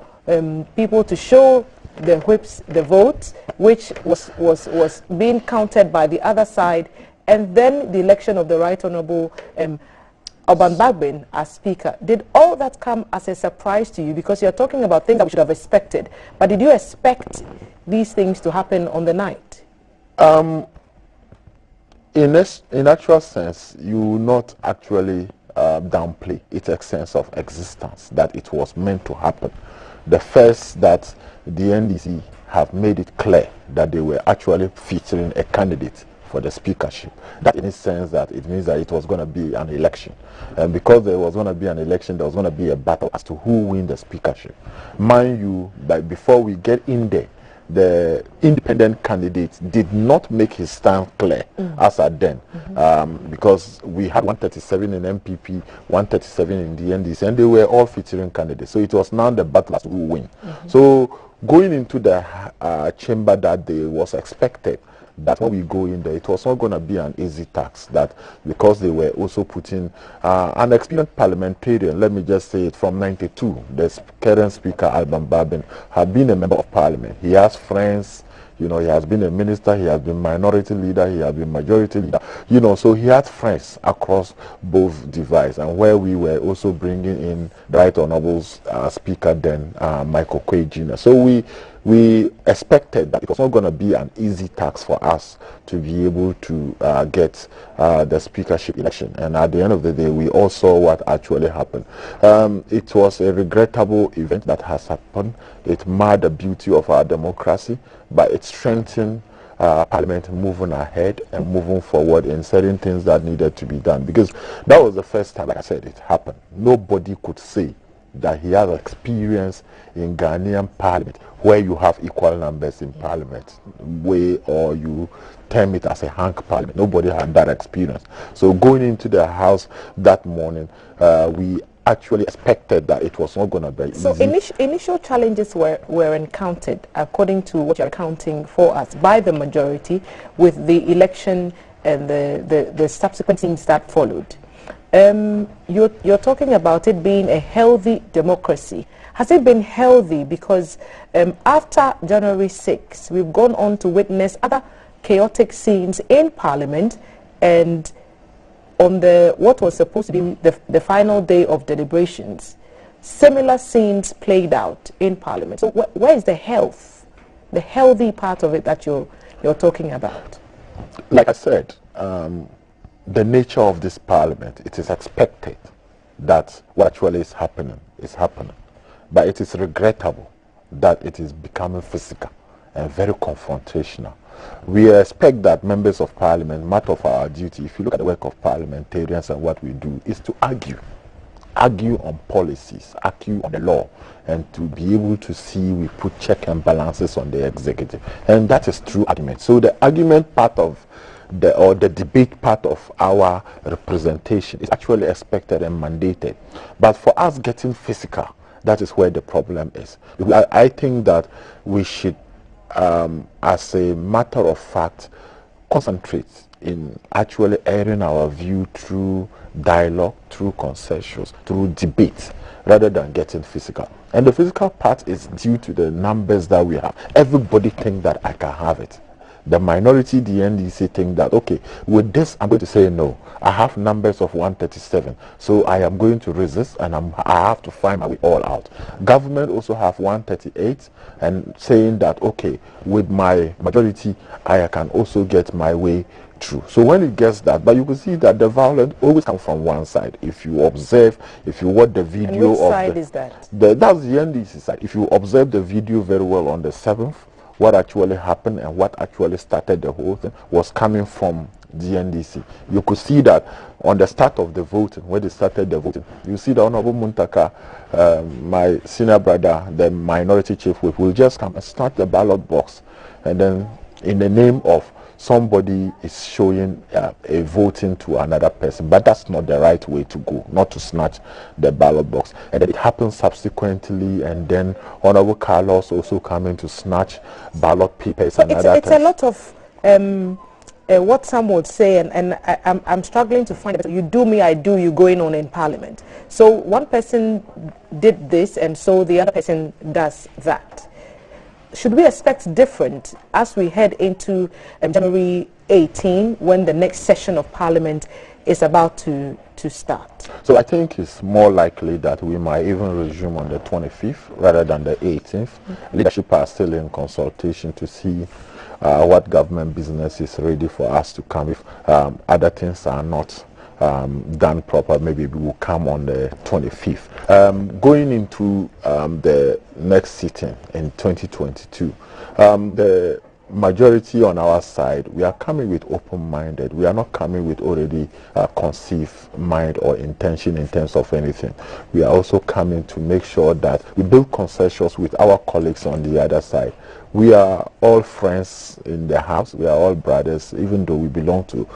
people to show the whips the votes, which was being counted by the other side, and then the election of the Right Honourable Oban Bagbin as Speaker. Did all that come as a surprise to you? Because you're talking about things that we should have expected, but did you expect these things to happen on the night? In actual sense, you will not actually downplay its sense of existence, that it was meant to happen. The first that the NDC have made it clear that they were actually featuring a candidate for the speakership. That in a sense that it means that it was going to be an election. And because there was going to be an election, there was going to be a battle as to who win the speakership. Mind you, that before we get in there, the independent candidate did not make his stand clear as at then, because we had 137 in MPP, 137 in the NDC, and they were all featuring candidates. So it was now the battle as to who win. So going into the chamber that day was expected that when we go in there, it was not going to be an easy task, that because they were also putting an experienced parliamentarian, let me just say it, from 92, the current speaker, Alban Babin, had been a member of parliament. He has friends, you know, he has been a minister, he has been minority leader, he has been majority leader, you know, so he had friends across both divides, and where we were also bringing in the Right Honourable Speaker then, Michael Quay Jr. So we expected that it was not going to be an easy task for us to be able to get the speakership election. And at the end of the day, we all saw what actually happened. It was a regrettable event that has happened. It marred the beauty of our democracy, but it strengthened Parliament moving ahead and moving forward in certain things that needed to be done. Because that was the first time, like I said, it happened. Nobody could say that he has experience in Ghanaian Parliament, where you have equal numbers in Parliament, or you term it as a hank Parliament. Nobody had that experience. So going into the House that morning, we actually expected that it was not going to be easy. So initial challenges were encountered, according to what you're accounting for us, by the majority, with the election and the subsequent things that followed. You're talking about it being a healthy democracy. Has it been healthy? Because after January 6, we've gone on to witness other chaotic scenes in Parliament, and on what was supposed to be the final day of deliberations, similar scenes played out in Parliament. So where is the healthy part of it that you're talking about? Like I said, the nature of this Parliament, it is expected that what actually is happening. But it is regrettable that it is becoming physical and very confrontational. We expect that members of Parliament, matter of our duty, if you look at the work of parliamentarians and what we do, is to argue on policies, argue on the law, and to be able to see we put check and balances on the executive. And that is true argument. So the argument part of the debate part of our representation is actually expected and mandated. But for us getting physical, that is where the problem is. I think that we should, as a matter of fact, concentrate in actually airing our view through dialogue, through consensus, through debate, rather than getting physical. And the physical part is due to the numbers that we have. Everybody thinks that I can have it. The minority, the NDC, think that, okay, with this, I'm going to say no. I have numbers of 137, so I am going to resist, and I have to find my way all out. Government also have 138, and saying that, okay, with my majority, I can also get my way through. So when it gets that, but you can see that the violence always comes from one side. If you observe, if you watch the video, and which side is that? That's the NDC side. If you observe the video very well on the 7th, what actually happened and what actually started the whole thing was coming from the NDC. You could see that on the start of the voting, when they started the voting, you see the Honorable Muntaka, my senior brother, the minority chief whip, will just come and snatch the ballot box, and then in the name of somebody is showing a voting to another person. But that's not the right way to go, not to snatch the ballot box. And then it happens subsequently, and then Honorable Carlos also coming to snatch ballot papers. So it's a lot of what some would say, and I'm struggling to find it. You do me, I do you going on in Parliament. So one person did this, and so the other person does that. Should we expect different as we head into January 18, when the next session of Parliament is about to start? So I think it's more likely that we might even resume on the 25th rather than the 18th. Leadership are still in consultation to see what government business is ready for us to come if other things are not done proper. Maybe we will come on the 25th. Going into the next sitting in 2022, the majority on our side, we are coming with open-minded. We are not coming with already conceived mind or intention in terms of anything. We are also coming to make sure that we build consensus with our colleagues on the other side. We are all friends in the house. We are all brothers, even though we belong to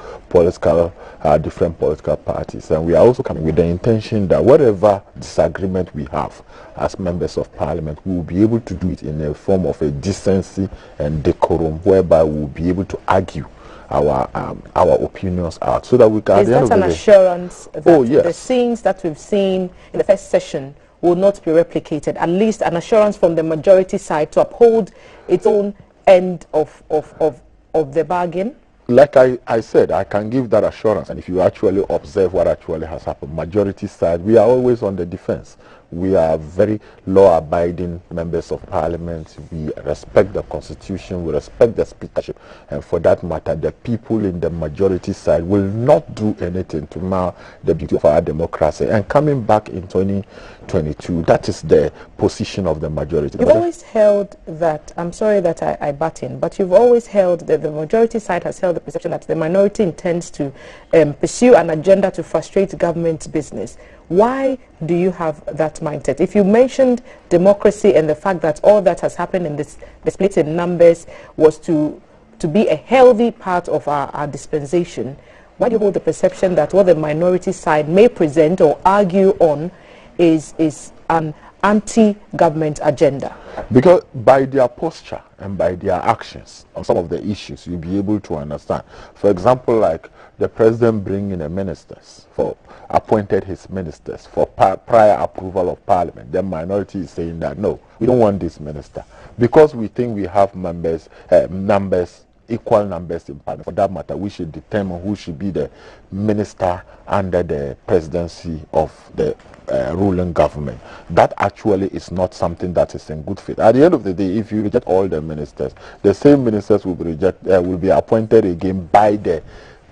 different political parties. And we are also coming with the intention that whatever disagreement we have as members of parliament, we will be able to do it in a form of a decency and decorum, whereby we will be able to argue our opinions out, so that we can. Is that an assurance that the scenes that we've seen in the first session will not be replicated? At least an assurance from the majority side to uphold its own end of the bargain? Like I said, I can give that assurance. And if you actually observe what actually has happened, majority side, we are always on the defense. We are very law-abiding members of parliament. We respect the constitution. We respect the speakership. And for that matter, the people in the majority side will not do anything to mar the beauty of our democracy. And coming back in 2022, that is the position of the majority. You've always held that, I'm sorry that I butt in, but you've always held that the majority side has held the perception that the minority intends to pursue an agenda to frustrate government business. Why do you have that mindset? If you mentioned democracy and the fact that all that has happened in the split in numbers was to be a healthy part of our dispensation, why do you hold the perception that what the minority side may present or argue on is an anti-government agenda? Because by their posture and by their actions on some of the issues, you'll be able to understand. For example, like the president bringing the ministers, appointed his ministers for prior approval of parliament. The minority is saying that no, we don't want this minister because we think we have equal numbers in parliament. For that matter, we should determine who should be the minister under the presidency of the ruling government. That actually is not something that is in good faith. At the end of the day, if you reject all the ministers, the same ministers will be appointed again by the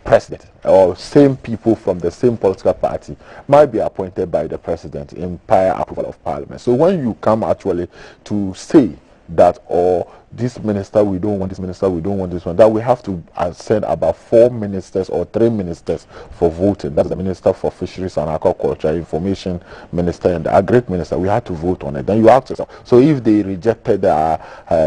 president, or same people from the same political party might be appointed by the president in prior approval of parliament. So when you come actually to say that, or this minister, we don't want this minister, we don't want this one, that we have to send about 4 ministers or 3 ministers for voting. That's the Minister for Fisheries and Aquaculture, Information Minister, and the Agri Minister. We had to vote on it. Then you ask yourself, so if they rejected the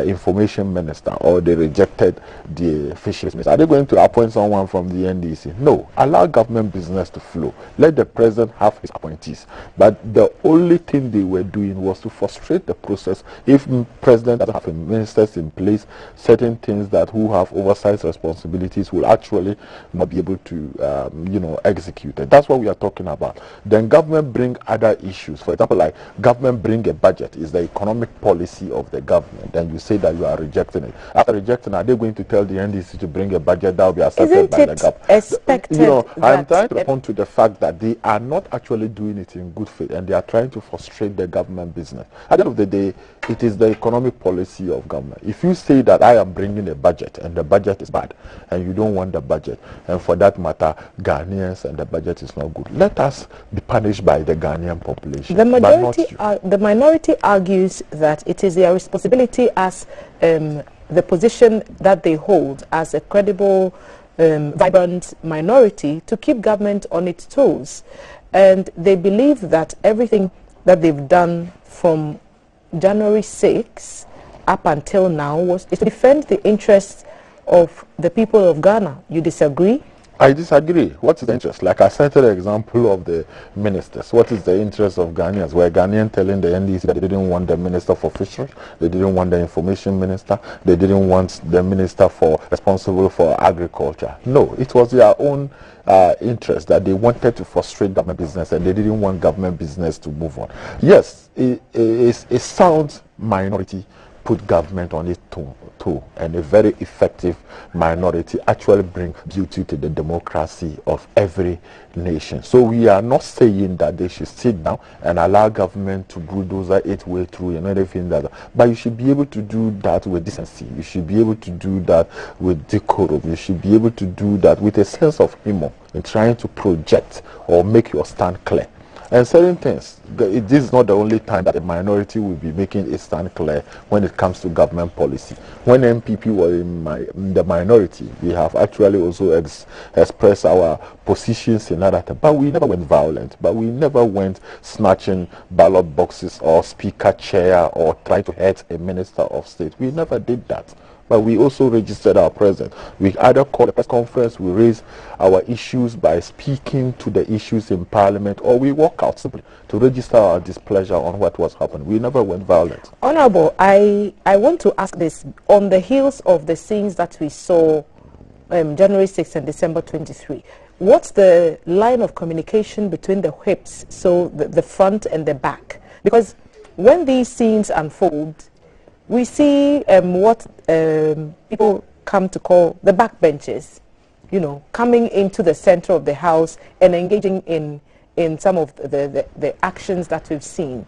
Information Minister or they rejected the Fisheries Minister, are they going to appoint someone from the NDC? No. Allow government business to flow. Let the president have his appointees. But the only thing they were doing was to frustrate the process. If president doesn't have ministers in place, certain things that who have oversight responsibilities will actually not be able to execute it. That's what we are talking about. Then government bring other issues. For example, like government bring a budget, is the economic policy of the government. Then you say that you are rejecting it. After rejecting, are they going to tell the NDC to bring a budget that will be accepted by the government? I'm trying to respond to the fact that they are not actually doing it in good faith, and they are trying to frustrate the government business. At the end of the day, it is the economic policy of government. If you say that I am bringing a budget and the budget is bad and you don't want the budget, and for that matter Ghanaians and the budget is not good, let us be punished by the Ghanaian population. The minority argues that it is their responsibility as the position that they hold as a credible, vibrant minority to keep government on its toes, and they believe that everything that they've done from January 6 up until now is to defend the interests of the people of Ghana. You disagree? I disagree. What is the interest? Like I cited the example of the ministers. What is the interest of Ghanaians? Were Ghanaians telling the NDC that they didn't want the Minister for Fisheries, they didn't want the Information Minister, they didn't want the Minister responsible for Agriculture? No, it was their own interest that they wanted to frustrate government business, and they didn't want government business to move on. Yes, it is a sound minority put government on its toe, and a very effective minority actually bring beauty to the democracy of every nation. So we are not saying that they should sit down and allow government to bulldoze its way through and everything that, but you should be able to do that with decency. You should be able to do that with decorum. You should be able to do that with a sense of humor in trying to project or make your stand clear. And certain things, this is not the only time that a minority will be making a stand clear when it comes to government policy. When MPP were in the minority, we have actually also expressed our positions in other things. But we never went violent. But we never went snatching ballot boxes or speaker chair or try to hurt a minister of state. We never did that. But we also registered our presence. We either called a press conference, we raise our issues by speaking to the issues in Parliament, or we walk out simply to register our displeasure on what was happening. We never went violent. Honorable, I want to ask this. On the heels of the scenes that we saw January 6th and December 23, what's the line of communication between the whips, so the front and the back? Because when these scenes unfold, we see what people come to call the backbenchers, coming into the center of the house and engaging in some of the actions that we've seen.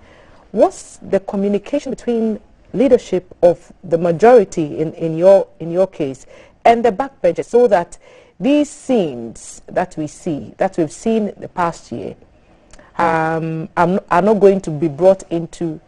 What's the communication between leadership of the majority in your case and the backbenchers, so that these scenes that we see, that we've seen the past year, are not going to be brought into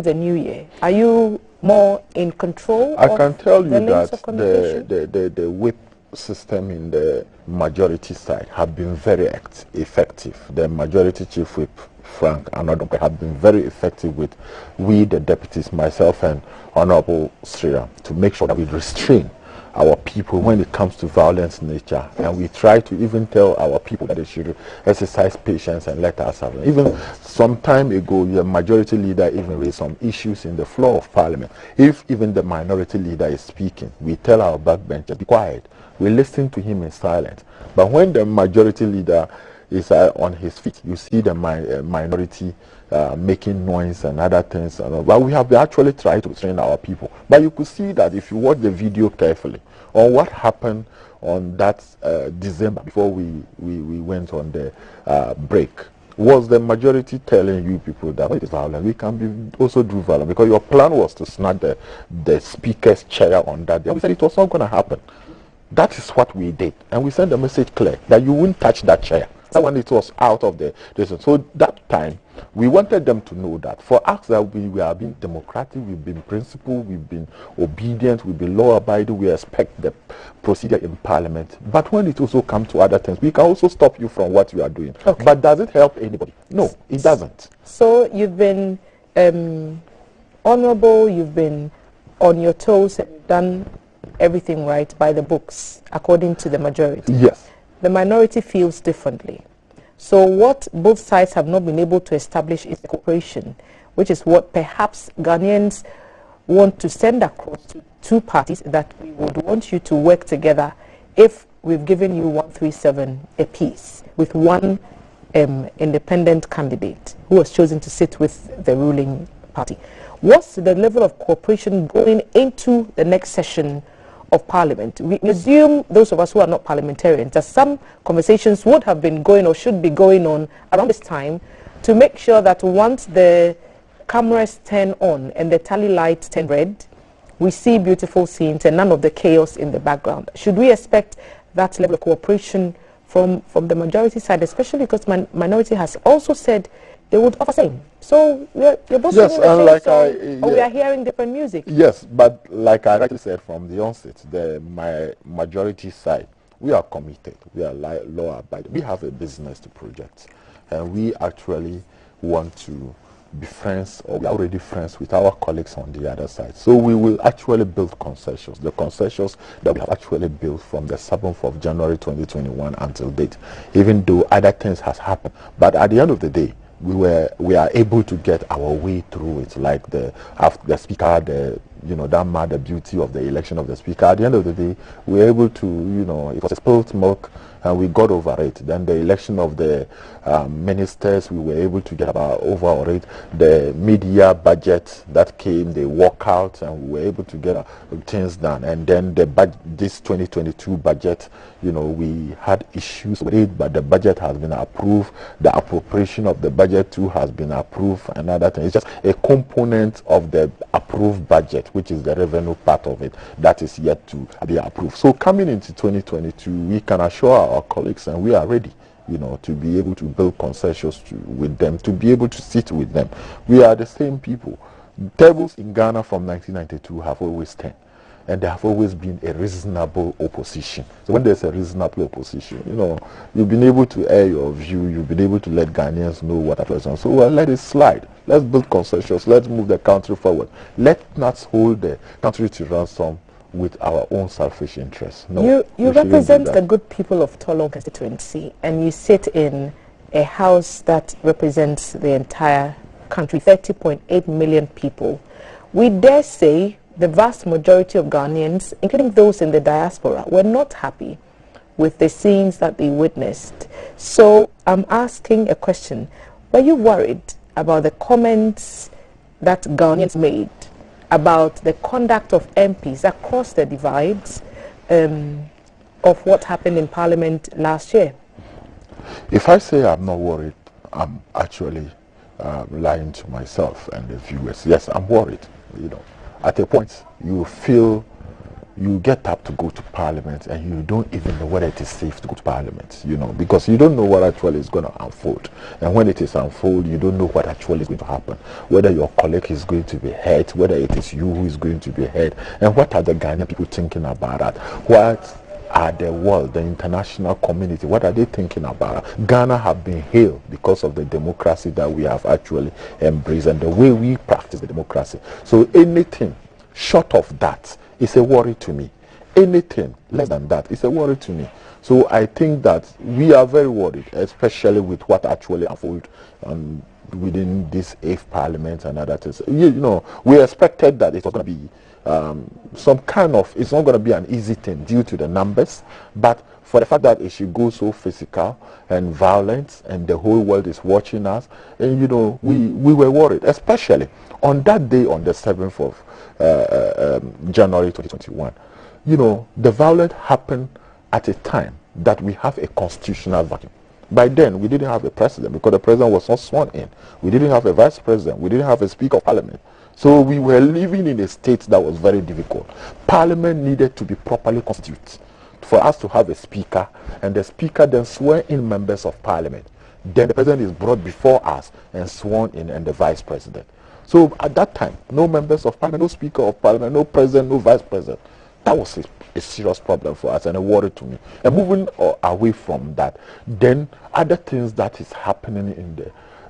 the new year? Are you more in control? I can tell you that the whip system in the majority side have been very effective. The majority chief whip, Frank Anodonke, have been very effective with we, the deputies, myself and Honorable Sriram, to make sure that we restrain our people when it comes to violence nature, and we try to even tell our people that they should exercise patience and let us have it. Even some time ago, the majority leader even raised some issues in the floor of Parliament. If even the minority leader is speaking, we tell our backbencher, be quiet. We listen to him in silence. But when the majority leader is on his feet, you see the minority making noise and other things. But we have actually tried to train our people. But you could see that if you watch the video carefully on what happened on that December before we went on the break, was the majority telling you people that it is violent, we can also do violence, because your plan was to snatch the speaker's chair on that day. We said it was not going to happen. That is what we did, and we sent a message clear that you wouldn't touch that chair. That when it was out of the so that time we wanted them to know that for us that we have been democratic, we've been principled, we've been obedient, we've been law abiding, we respect the procedure in Parliament. But when it also comes to other things, we can also stop you from what you are doing. Okay. But does it help anybody? No, it doesn't. So you've been honorable, you've been on your toes and done everything right by the books, according to the majority. Yes. The minority feels differently. So what both sides have not been able to establish is cooperation, which is what perhaps Ghanaians want to send across to two parties, that we would want you to work together if we've given you 137 apiece with one independent candidate who was chosen to sit with the ruling party. What's the level of cooperation going into the next session of Parliament? We assume, those of us who are not parliamentarians, that some conversations would have been going or should be going on around this time to make sure that once the cameras turn on and the tally lights turn red, we see beautiful scenes and none of the chaos in the background. Should we expect that level of cooperation from the majority side, especially because minority has also said they would offer same? So you're both yes, singing the same like song, or we are hearing different music? Yes, but like I rightly said from the onset, my majority side, we are committed. We are law abiding. We have a business to project, and we actually want to be friends, or we are already friends with our colleagues on the other side. So we will actually build concessions. The concessions that we have actually built from the 7th of January 2021 until date, even though other things has happened. But at the end of the day, we are able to get our way through it, like the speaker, the that marred the beauty of the election of the speaker. At the end of the day, we were able to, it was a spilt milk, and we got over it. Then the election of the ministers, we were able to get over it. The media budget that came, they walk out, and we were able to get things done. And then this 2022 budget, we had issues with it, but the budget has been approved. The appropriation of the budget too has been approved, and other things. It's just a component of the approved budget, which is the revenue part of it, that is yet to be approved. So coming into 2022, we can assure our colleagues, and we are ready, to be able to build consensus with them, to be able to sit with them. We are the same people. Tables in Ghana from 1992 have always turned, and there have always been a reasonable opposition. So when there's a reasonable opposition, you've been able to air your view, you've been able to let Ghanaians know what is on. So let it slide. Let's build consensus. Let's move the country forward. Let's not hold the country to ransom with our own selfish interests. No, you represent the good people of Tolong constituency, and you sit in a house that represents the entire country, 30.8 million people. We dare say the vast majority of Ghanaians, including those in the diaspora, were not happy with the scenes that they witnessed. So I'm asking a question. Were you worried about the comments that Ghanaians made about the conduct of MPs across the divides of what happened in Parliament last year? If I say I'm not worried, I'm actually lying to myself and the viewers. Yes, I'm worried. At a point, you feel you get up to go to Parliament and you don't even know whether it is safe to go to Parliament, because you don't know what actually is going to unfold. And when it is unfold, you don't know what actually is going to happen, whether your colleague is going to be hurt, whether it is you who is going to be hurt, and what are the Ghanaian people thinking about that? What are the world, the international community, what are they thinking about? Ghana have been hailed because of the democracy that we have actually embraced and the way we practice the democracy. So anything short of that is a worry to me. Anything less than that is a worry to me. So I think that we are very worried, especially with what actually unfolded within this 8th Parliament and other things. We expected that it was going to be it's not going to be an easy thing due to the numbers, but for the fact that it should go so physical and violent and the whole world is watching us, and we were worried, especially on that day, on the 7th of January 2021. The violence happened at a time that we have a constitutional vacuum. By then, we didn't have a president because the president was not sworn in. We didn't have a vice president. We didn't have a speaker of parliament. So we were living in a state that was very difficult. Parliament needed to be properly constituted for us to have a speaker, and the speaker then swear in members of parliament. Then the president is brought before us and sworn in, and the vice president. So at that time, no members of parliament, no speaker of parliament, no president, no vice president. That was a serious problem for us and a worry to me. And moving away from that, then other things that is happening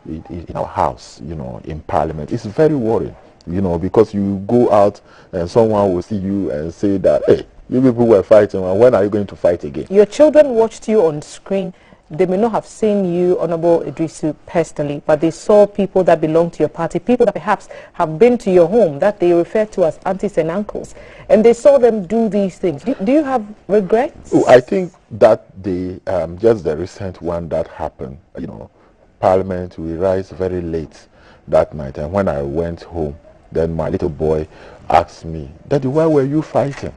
in our house, in parliament, it's very worrying. Because you go out and someone will see you and say that, hey, you people were fighting, and when are you going to fight again? Your children watched you on screen. They may not have seen you, Honorable Idrisu, personally, but they saw people that belong to your party, people that perhaps have been to your home, that they refer to as aunties and uncles, and they saw them do these things. Do you have regrets? Oh, I think that just the recent one that happened, Parliament, we rise very late that night, and when I went home, then my little boy asked me, Daddy, why were you fighting?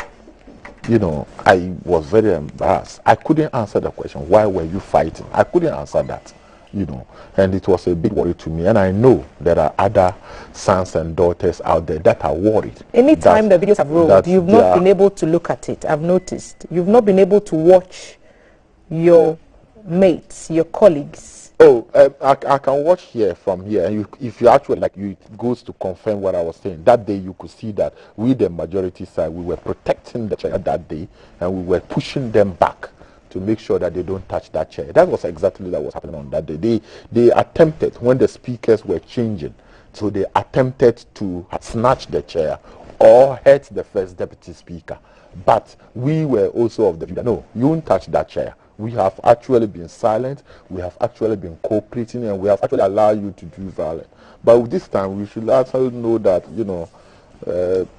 I was very embarrassed. I couldn't answer the question, why were you fighting? I couldn't answer that, and it was a big worry to me. And I know there are other sons and daughters out there that are worried. Anytime the videos have rolled, you've not been able to look at it. I've noticed. You've not been able to watch your mates, your colleagues. Oh, I can watch from here, and if you actually it goes to confirm what I was saying. That day you could see that we, the majority side, we were protecting the chair that day, and we were pushing them back to make sure that they don't touch that chair. That was exactly what was happening on that day. They attempted, when the speakers were changing, so they attempted to snatch the chair or hurt the first deputy speaker. But we were also of the view that, no, you won't touch that chair. We have actually been silent, we have actually been cooperating, and we have actually allowed you to do violence. But this time, we should also know that,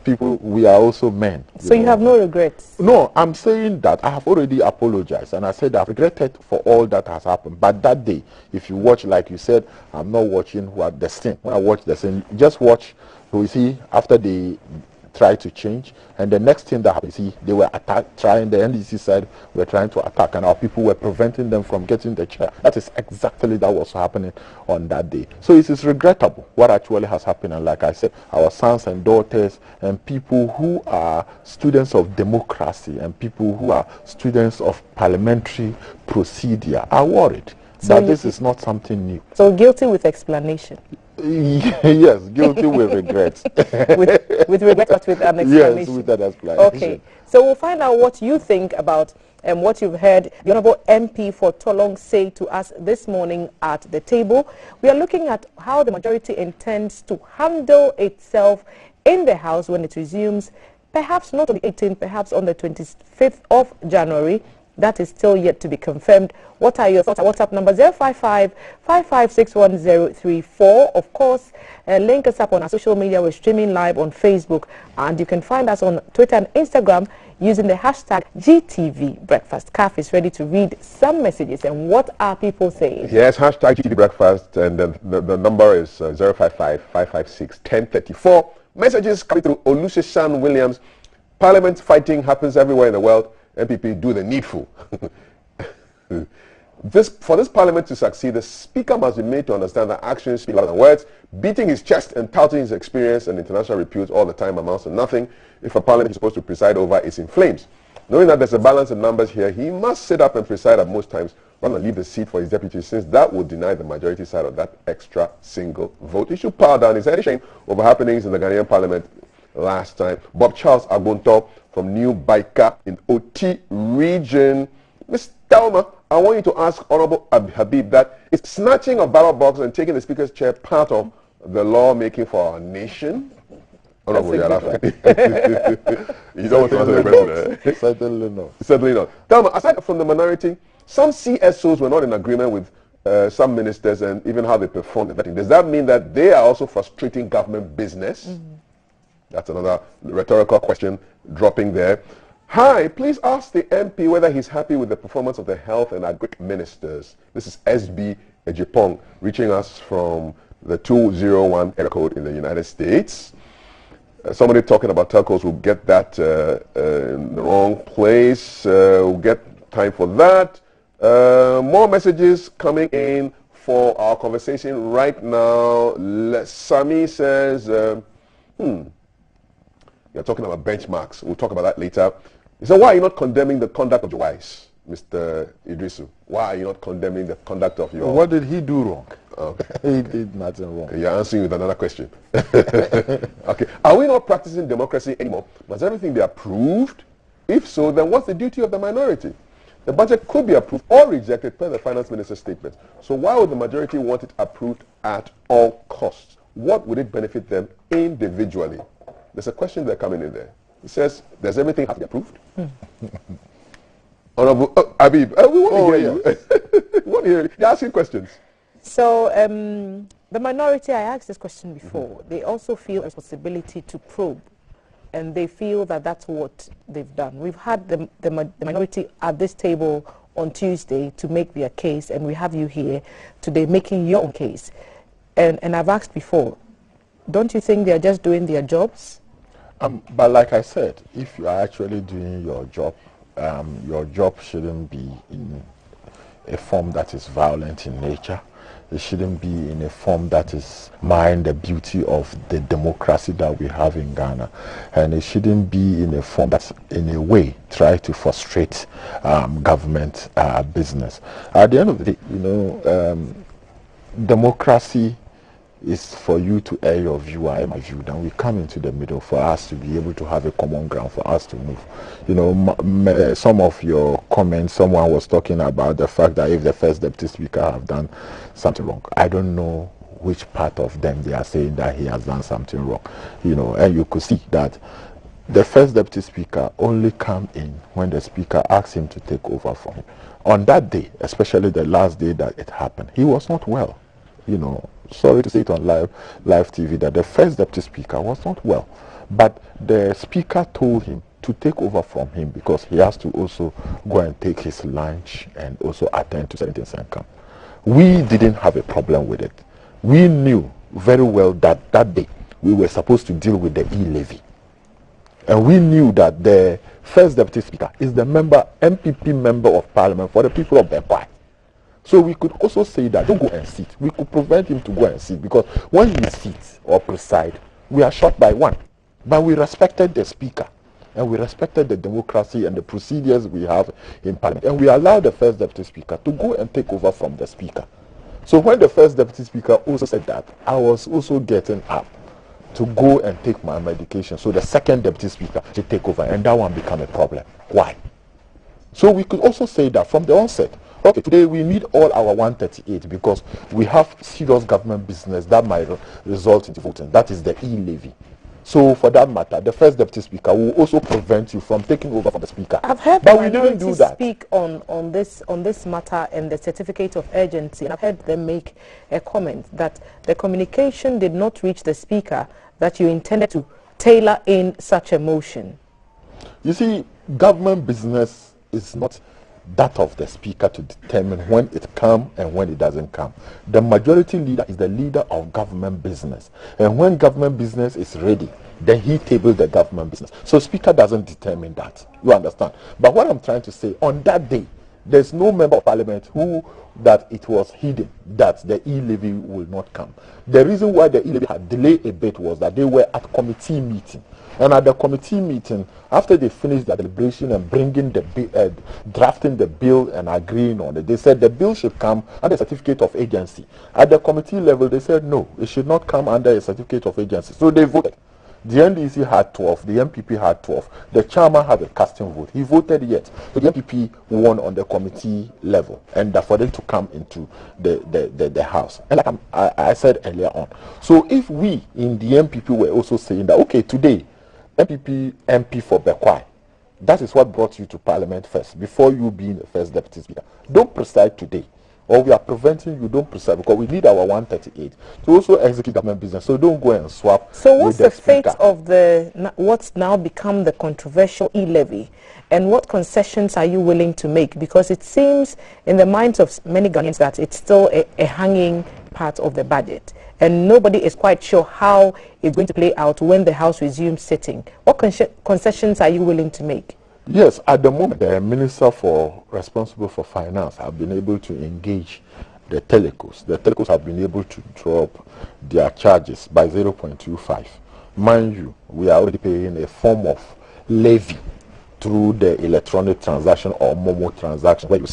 people, we are also men. So you have no regrets? No, I'm saying that I have already apologized, and I said I've regretted for all that has happened. But that day, if you watch, like you said, I'm not watching what the scene. When I watch the scene, just watch. You see, after they try to change, and the next thing that happened, see, they were trying, the NDC side were trying to attack, and our people were preventing them from getting the chair. That is exactly that was happening on that day. So it is regrettable what actually has happened, and like I said, our sons and daughters and people who are students of democracy and people who are students of parliamentary procedure are worried that this is not something new. So guilty with explanation. Yes, guilty with regret. with regret, but with an explanation. Yes, with an explanation. Okay, so we'll find out what you think about what you've heard the Honourable MP for Tolong say to us this morning at the table. We are looking at how the majority intends to handle itself in the House when it resumes, perhaps not on the 18th, perhaps on the 25th of January. That is still yet to be confirmed. What are your thoughts? Our WhatsApp number 055-5561034. Of course, link us up on our social media. We're streaming live on Facebook, and you can find us on Twitter and Instagram using the hashtag GTV Breakfast. CAF is ready to read some messages, and what are people saying? Yes, hashtag GTV Breakfast, and the number is 055-556-1034. Messages coming through. Olusesan Williams, Parliament fighting happens everywhere in the world. MPP do the needful. For this parliament to succeed, the speaker must be made to understand that actions speak louder than words. Beating his chest and touting his experience and international repute all the time amounts to nothing if a parliament he's supposed to preside over is in flames. Knowing that there's a balance in numbers here, he must sit up and preside at most times rather than leave the seat for his deputy, since that would deny the majority side of that extra single vote. He should power down his head shame over happenings in the Ghanaian parliament last time. Bob Charles Agbonto from New Baika in Oti region. Ms. Thelma, I want you to ask Honorable Habib that is snatching a ballot box and taking the speaker's chair part of the law making for our nation? Honorable, you're laughing. You don't want to answer the question. Certainly not. Certainly not. Thelma, aside from the minority, some CSOs were not in agreement with some ministers and even how they performed the vetting. Does that mean that they are also frustrating government business? That's another rhetorical question dropping there. Hi, please ask the MP whether he's happy with the performance of the health and agri ministers. This is SB Ejipong reaching us from the 201 area code in the United States. Somebody talking about telcos will get that in the wrong place. We'll get time for that. More messages coming in for our conversation right now. Sami says, you're talking about benchmarks. We'll talk about that later. He said, why are you not condemning the conduct of your wives, Mr. Idrisu? Why are you not condemning the conduct of your... What did he do wrong? Okay. He did nothing wrong. Okay, you're answering with another question. Okay. Are we not practicing democracy anymore? Must everything be approved? If so, then what's the duty of the minority? The budget could be approved or rejected per the finance minister's statement. So why would the majority want it approved at all costs? What would it benefit them individually? There's a question there coming in there. It says, does everything have to be approved? Honorable Habib, we want to hear you. We want to hear you. You're asking questions. So the minority, I asked this question before, they also feel a responsibility to probe, and they feel that that's what they've done. We've had the minority at this table on Tuesday to make their case, and we have you here today making your own case. And I've asked before, don't you think they're just doing their jobs? But like I said, if you are actually doing your job shouldn't be in a form that is violent in nature. It shouldn't be in a form that is marring the beauty of the democracy that we have in Ghana. And it shouldn't be in a form that's in a way try to frustrate government business. At the end of the day, democracy is for you to air your view, I air my view, then we come into the middle for us to be able to have a common ground for us to move. Some of your comments, someone was talking about the fact that if the first deputy speaker have done something wrong. I don't know which part of them they are saying that he has done something wrong. And you could see that the first deputy speaker only come in when the speaker asked him to take over from him. On that day, especially the last day that it happened, he was not well. Sorry to say it on live TV that the first deputy speaker was not well. But the speaker told him to take over from him because he has to also go and take his lunch and also attend to certain things and come. We didn't have a problem with it. We knew very well that that day we were supposed to deal with the e-levy. And we knew that the first deputy speaker is the MPP member of parliament for the people of Bawku. So we could also say that don't go and sit. We could prevent him to go and sit because when he sits or preside, we are shot by one. But we respected the speaker and we respected the democracy and the procedures we have in parliament. And we allowed the first deputy speaker to go and take over from the speaker. So when the first deputy speaker also said that, I was also getting up to go and take my medication. So the second deputy speaker should take over, and that one became a problem. Why? So we could also say that from the onset, okay, today we need all our 138 because we have serious government business that might result in voting. That is the e-levy. So for that matter, the first deputy speaker will also prevent you from taking over from the speaker. I've heard but we didn't do that. Speak on this matter and the certificate of urgency. And I've heard them make a comment that the communication did not reach the speaker that you intended to tailor in such a motion. You see, government business is not that of the speaker to determine when it comes and when it doesn't come. The majority leader is the leader of government business. And when government business is ready, then he tables the government business. So speaker doesn't determine that. You understand? But what I'm trying to say, on that day, there's no member of parliament who that it was hidden that the e-levy will not come. The reason why the e-levy had delayed a bit was that they were at committee meeting. And at the committee meeting, after they finished their deliberation and bringing the drafting the bill and agreeing on it, they said the bill should come under a certificate of agency. At the committee level, they said no, it should not come under a certificate of agency. So they voted. The NDC had 12, the MPP had 12. The chairman had a casting vote. He voted yes. So the MPP won on the committee level, and for them to come into the House. And like I said earlier on, so if we in the MPP were also saying that, okay, today, MP for Bawku, that is what brought you to Parliament first, before you being the first deputy speaker. Don't preside today. Or we are preventing you, don't preside, because we need our 138 to also execute government business. So don't go and swap. So what's the fate of what's now become the controversial e-levy, and what concessions are you willing to make? Because it seems in the minds of many Ghanaians that it's still a hanging part of the budget, and nobody is quite sure how it's going to play out when the House resumes sitting. What concessions are you willing to make? Yes, at the moment, the minister responsible for finance have been able to engage the telecos. The telecos have been able to drop their charges by 0.25. Mind you, we are already paying a form of levy through the electronic transaction or Momo transaction, where you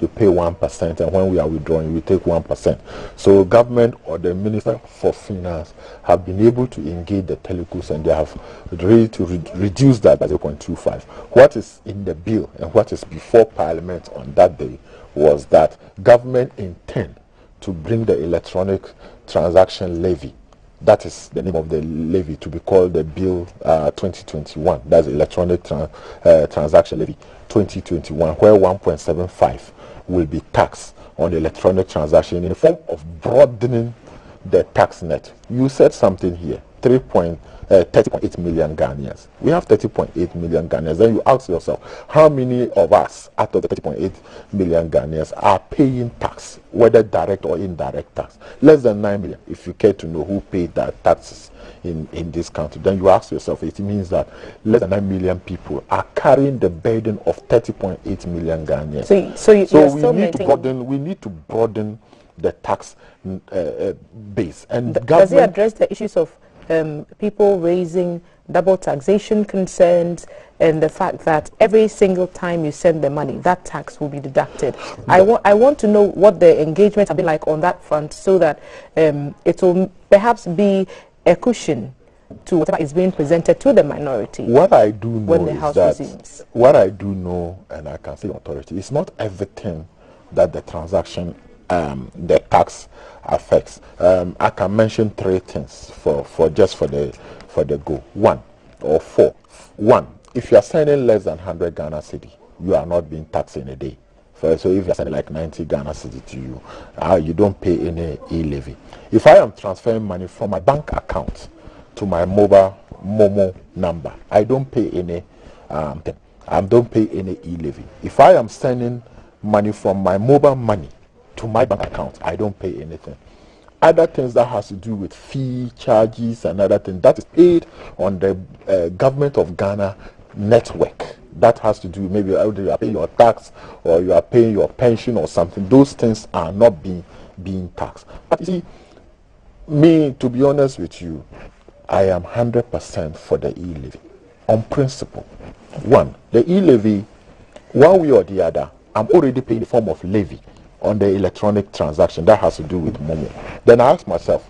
pay 1%, and when we are withdrawing, we take 1%. So government or the Minister for Finance have been able to engage the telecos, and they have ready to reduce that by 0.25. What is in the bill and what is before Parliament on that day was that government intend to bring the electronic transaction levy. That is the name of the levy, to be called the Bill 2021. That's electronic transaction levy 2021, where 1.75 will be taxed on the electronic transaction in the form of broadening the tax net. You said something here, 30.8 million Ghanaians. We have 30.8 million Ghanaians. Then you ask yourself, how many of us out of the 30.8 million Ghanaians are paying tax, whether direct or indirect tax? Less than 9 million, if you care to know who paid that taxes in this country. Then you ask yourself, it means that less than 9 million people are carrying the burden of 30.8 million Ghanaians. So we need to broaden the tax base. And does it address the issues of people raising double taxation concerns and the fact that every single time you send the money, that tax will be deducted? I want to know what the engagements have been like on that front, so that it will perhaps be a cushion to whatever is being presented to the minority. What I do know when the House resumes. What I do know, and I can say authority, it's not everything that the transaction the tax affects. I can mention 3 things for the go. 1 or 4. 1, if you are sending less than 100 Ghana cedi, you are not being taxed in a day. So if you are sending like 90 Ghana cedi to you, you don't pay any e-levy. If I am transferring money from my bank account to my mobile Momo number. I don't pay any thing. I don't pay any e-levy. If I am sending money from my mobile money to my bank account, I don't pay anything. Other things that has to do with fee, charges, and other things, that is paid on the government of Ghana network. That has to do, maybe you are paying your tax or you are paying your pension or something. Those things are not being taxed. But you see, me, to be honest with you, I am 100% for the e-levy on principle. One, the e-levy, one way or the other, I'm already paying the form of levy on the electronic transaction that has to do with Momo. Then I ask myself,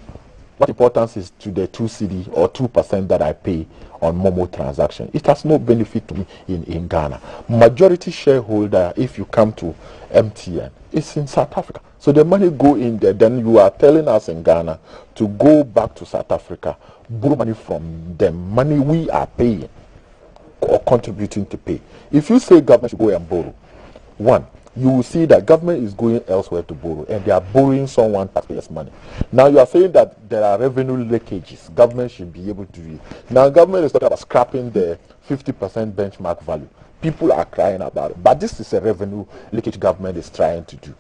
what importance is to the 2 CD or 2% that I pay on Momo transaction? It has no benefit to me in Ghana. Majority shareholder, if you come to MTN, is in South Africa. So the money go in there, then you are telling us in Ghana to go back to South Africa, borrow money from them, money we are paying or contributing to pay. If you say government should go and borrow, one, you will see that government is going elsewhere to borrow and they are borrowing someone taxpayers' money. Now you are saying that there are revenue leakages. Government should be able to do it. Now government is talking about scrapping the 50% benchmark value. People are crying about it. But this is a revenue leakage government is trying to do.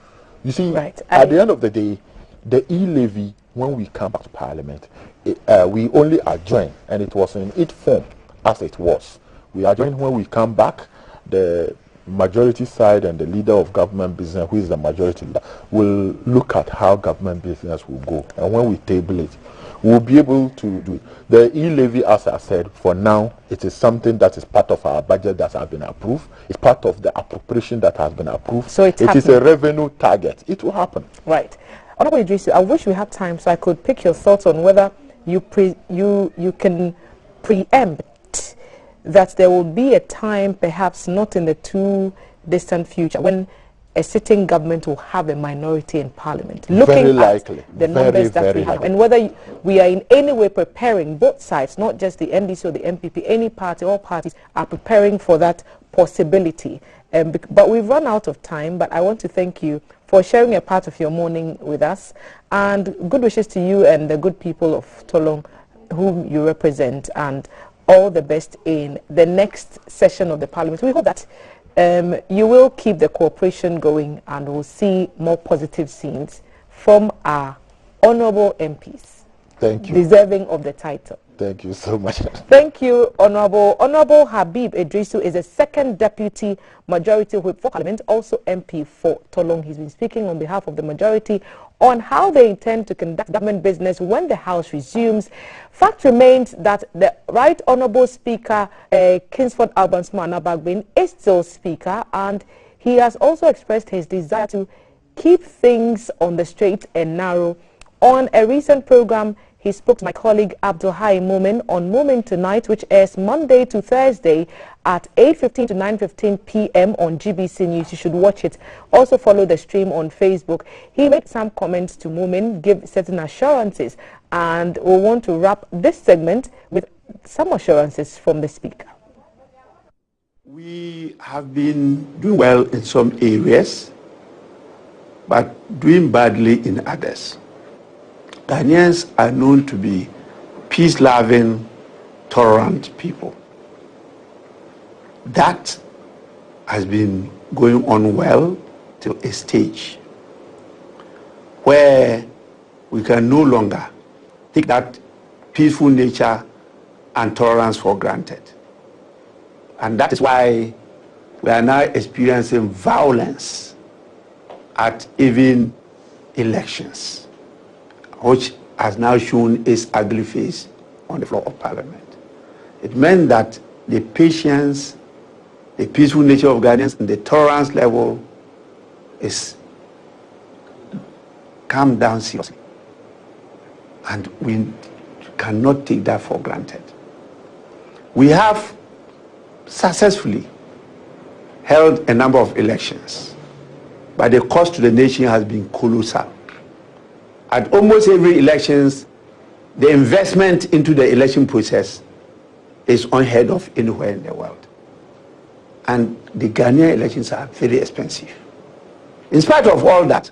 You see, at the end of the day, the e-levy, when we come back to Parliament, we only adjourn, and it was in its form as it was. We adjourn when we come back. The majority side and the leader of government business, who is the majority leader, will look at how government business will go. And when we table it, we'll be able to do it. The e-levy, as I said, for now, it is something that is part of our budget that has been approved. It's part of the appropriation that has been approved. So it is a revenue target. It will happen. Right. Honorable Idris, I wish we had time so I could pick your thoughts on whether you can preempt that there will be a time, perhaps not in the too distant future, when a sitting government will have a minority in Parliament. Looking at the numbers that we have, and whether we are in any way preparing, both sides, not just the NDC or the MPP, any party, all parties are preparing for that possibility. But we've run out of time, but I want to thank you for sharing a part of your morning with us, and good wishes to you and the good people of Tolong, whom you represent, and all the best in the next session of the Parliament. We hope that you will keep the cooperation going and we'll see more positive scenes from our honourable MPs. Thank you. Deserving of the title. Thank you so much. Thank you, Honourable. Honourable Habib Idrisu is a second Deputy Majority Whip for Parliament, also MP for Tolong. He's been speaking on behalf of the majority on how they intend to conduct government business when the House resumes. Fact remains that the Right Honourable Speaker, Kingsford Albansma Anabagbin, is still Speaker, and he has also expressed his desire to keep things on the straight and narrow. On a recent program, he spoke to my colleague Abdulhai Momin on Momin Tonight, which airs Monday to Thursday at 8:15 to 9:15 p.m. on GBC News. You should watch it. Also follow the stream on Facebook. He made some comments to Momin, give certain assurances, and we want to wrap this segment with some assurances from the speaker. We have been doing well in some areas, but doing badly in others. Ghanaians are known to be peace-loving, tolerant people. That has been going on well till a stage where we can no longer take that peaceful nature and tolerance for granted. And that is why we are now experiencing violence at even elections, which has now shown its ugly face on the floor of Parliament. It meant that the patience, the peaceful nature of Ghanaians and the tolerance level is come down seriously. And we cannot take that for granted. We have successfully held a number of elections, but the cost to the nation has been colossal. At almost every elections, the investment into the election process is unheard of anywhere in the world. And the Ghanaian elections are very expensive. In spite of all that,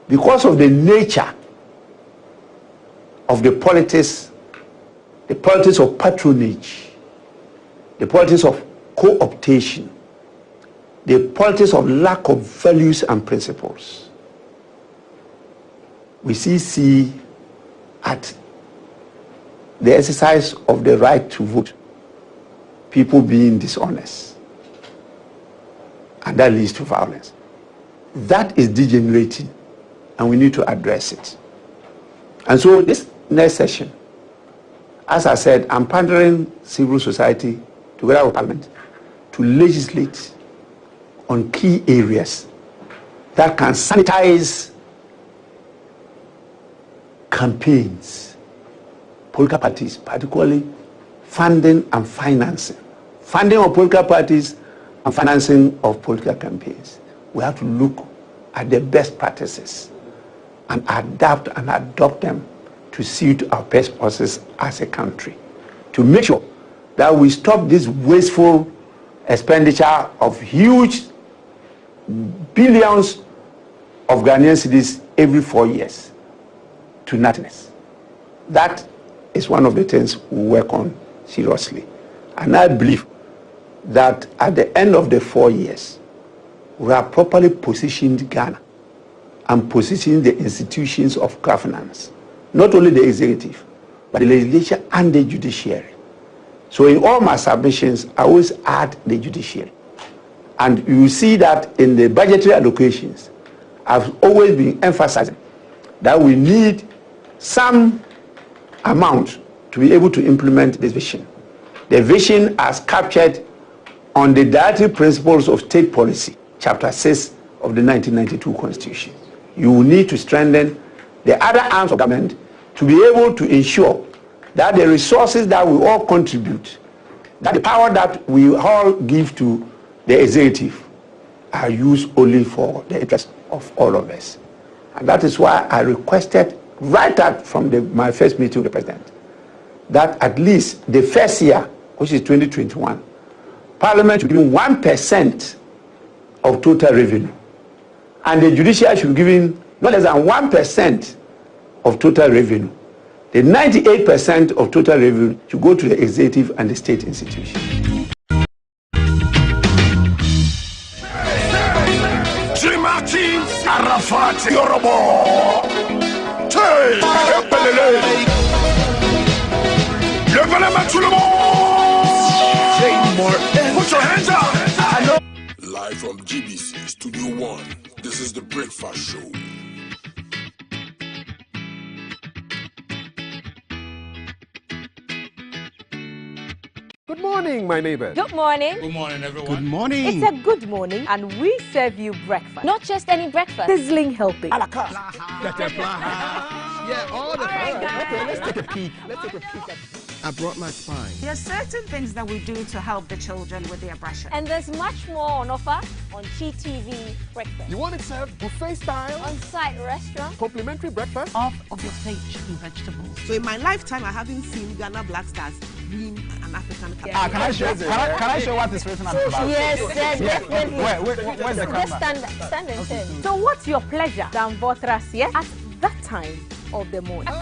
because of the nature of the politics, the politics of patronage, the politics of co-optation, the politics of lack of values and principles. We see at the exercise of the right to vote, people being dishonest. And that leads to violence. That is degenerating, and we need to address it. And so this next session, as I said, I'm pandering civil society together with Parliament to legislate on key areas that can sanitize campaigns, political parties, particularly funding and financing. Funding of political parties and financing of political campaigns. We have to look at the best practices and adapt and adopt them to suit our best process as a country, to make sure that we stop this wasteful expenditure of huge billions of Ghanaian cedis every 4 years to nothingness. That is one of the things we work on seriously. And I believe that at the end of the 4 years, we have properly positioned Ghana and positioned the institutions of governance, not only the executive, but the legislature and the judiciary. So in all my submissions, I always add the judiciary. And you see that in the budgetary allocations, I've always been emphasizing that we need some amount to be able to implement this vision. The vision as captured on the dietary principles of state policy, chapter 6 of the 1992 Constitution. You will need to strengthen the other arms of government to be able to ensure that the resources that we all contribute, that the power that we all give to the executive are used only for the interest of all of us. And that is why I requested right out from my first meeting with the president that at least the first year, which is 2021, Parliament should give 1% of total revenue. And the judiciary should be given not less than 1% of total revenue. The 98% of total revenue should go to the executive and the state institutions. Put your hands up! Live from GBC Studio 1, this is The Breakfast Show. Good morning, my neighbors. Good morning. Good morning, everyone. Good morning. It's a good morning, and we serve you breakfast. Not just any breakfast. Sizzling helping. Yeah, all the time. Okay, let's take a peek. I brought my spine. There are certain things that we do to help the children with their brushing. And there's much more on offer on GTV Breakfast. You want it served buffet style? On-site restaurant. Complimentary breakfast? Off of your plate chicken vegetables. So in my lifetime, I haven't seen Ghana Black Stars win an African Cup. Yeah. Can I show what is written on the back? Yes, definitely. Where's the camera? Just stand and turn. So what's your pleasure, Dan Votras, yes? At that time of the morning.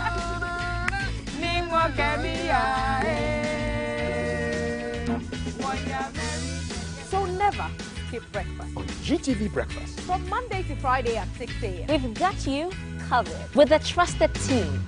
So never skip breakfast. On GTV Breakfast. From Monday to Friday at 6 a.m. We've got you covered with a trusted team.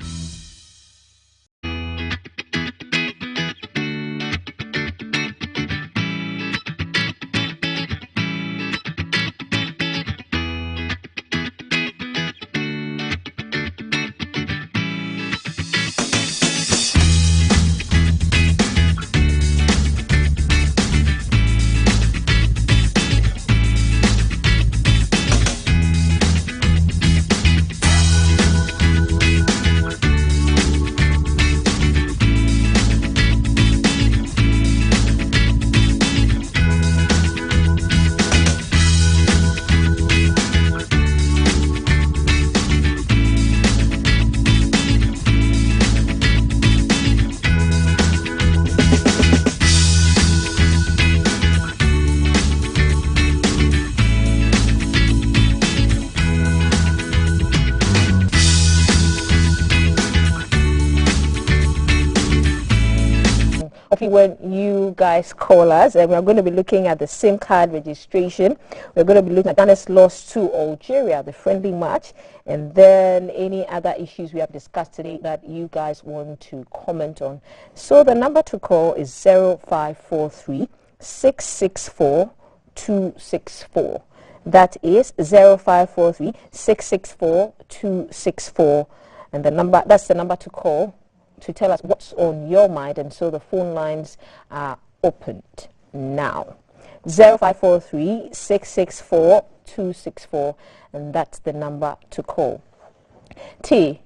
exactly when you guys call us, and we're going to be looking at the SIM card registration. We're going to be looking at Ghana's loss to Algeria, the friendly match, and then any other issues we have discussed today that you guys want to comment on. So the number to call is 0543 664 264. That is 0543 664 264, and that's the number to call to tell us what's on your mind. And so the phone lines are opened now. 0543 664 264, and that's the number to call. T,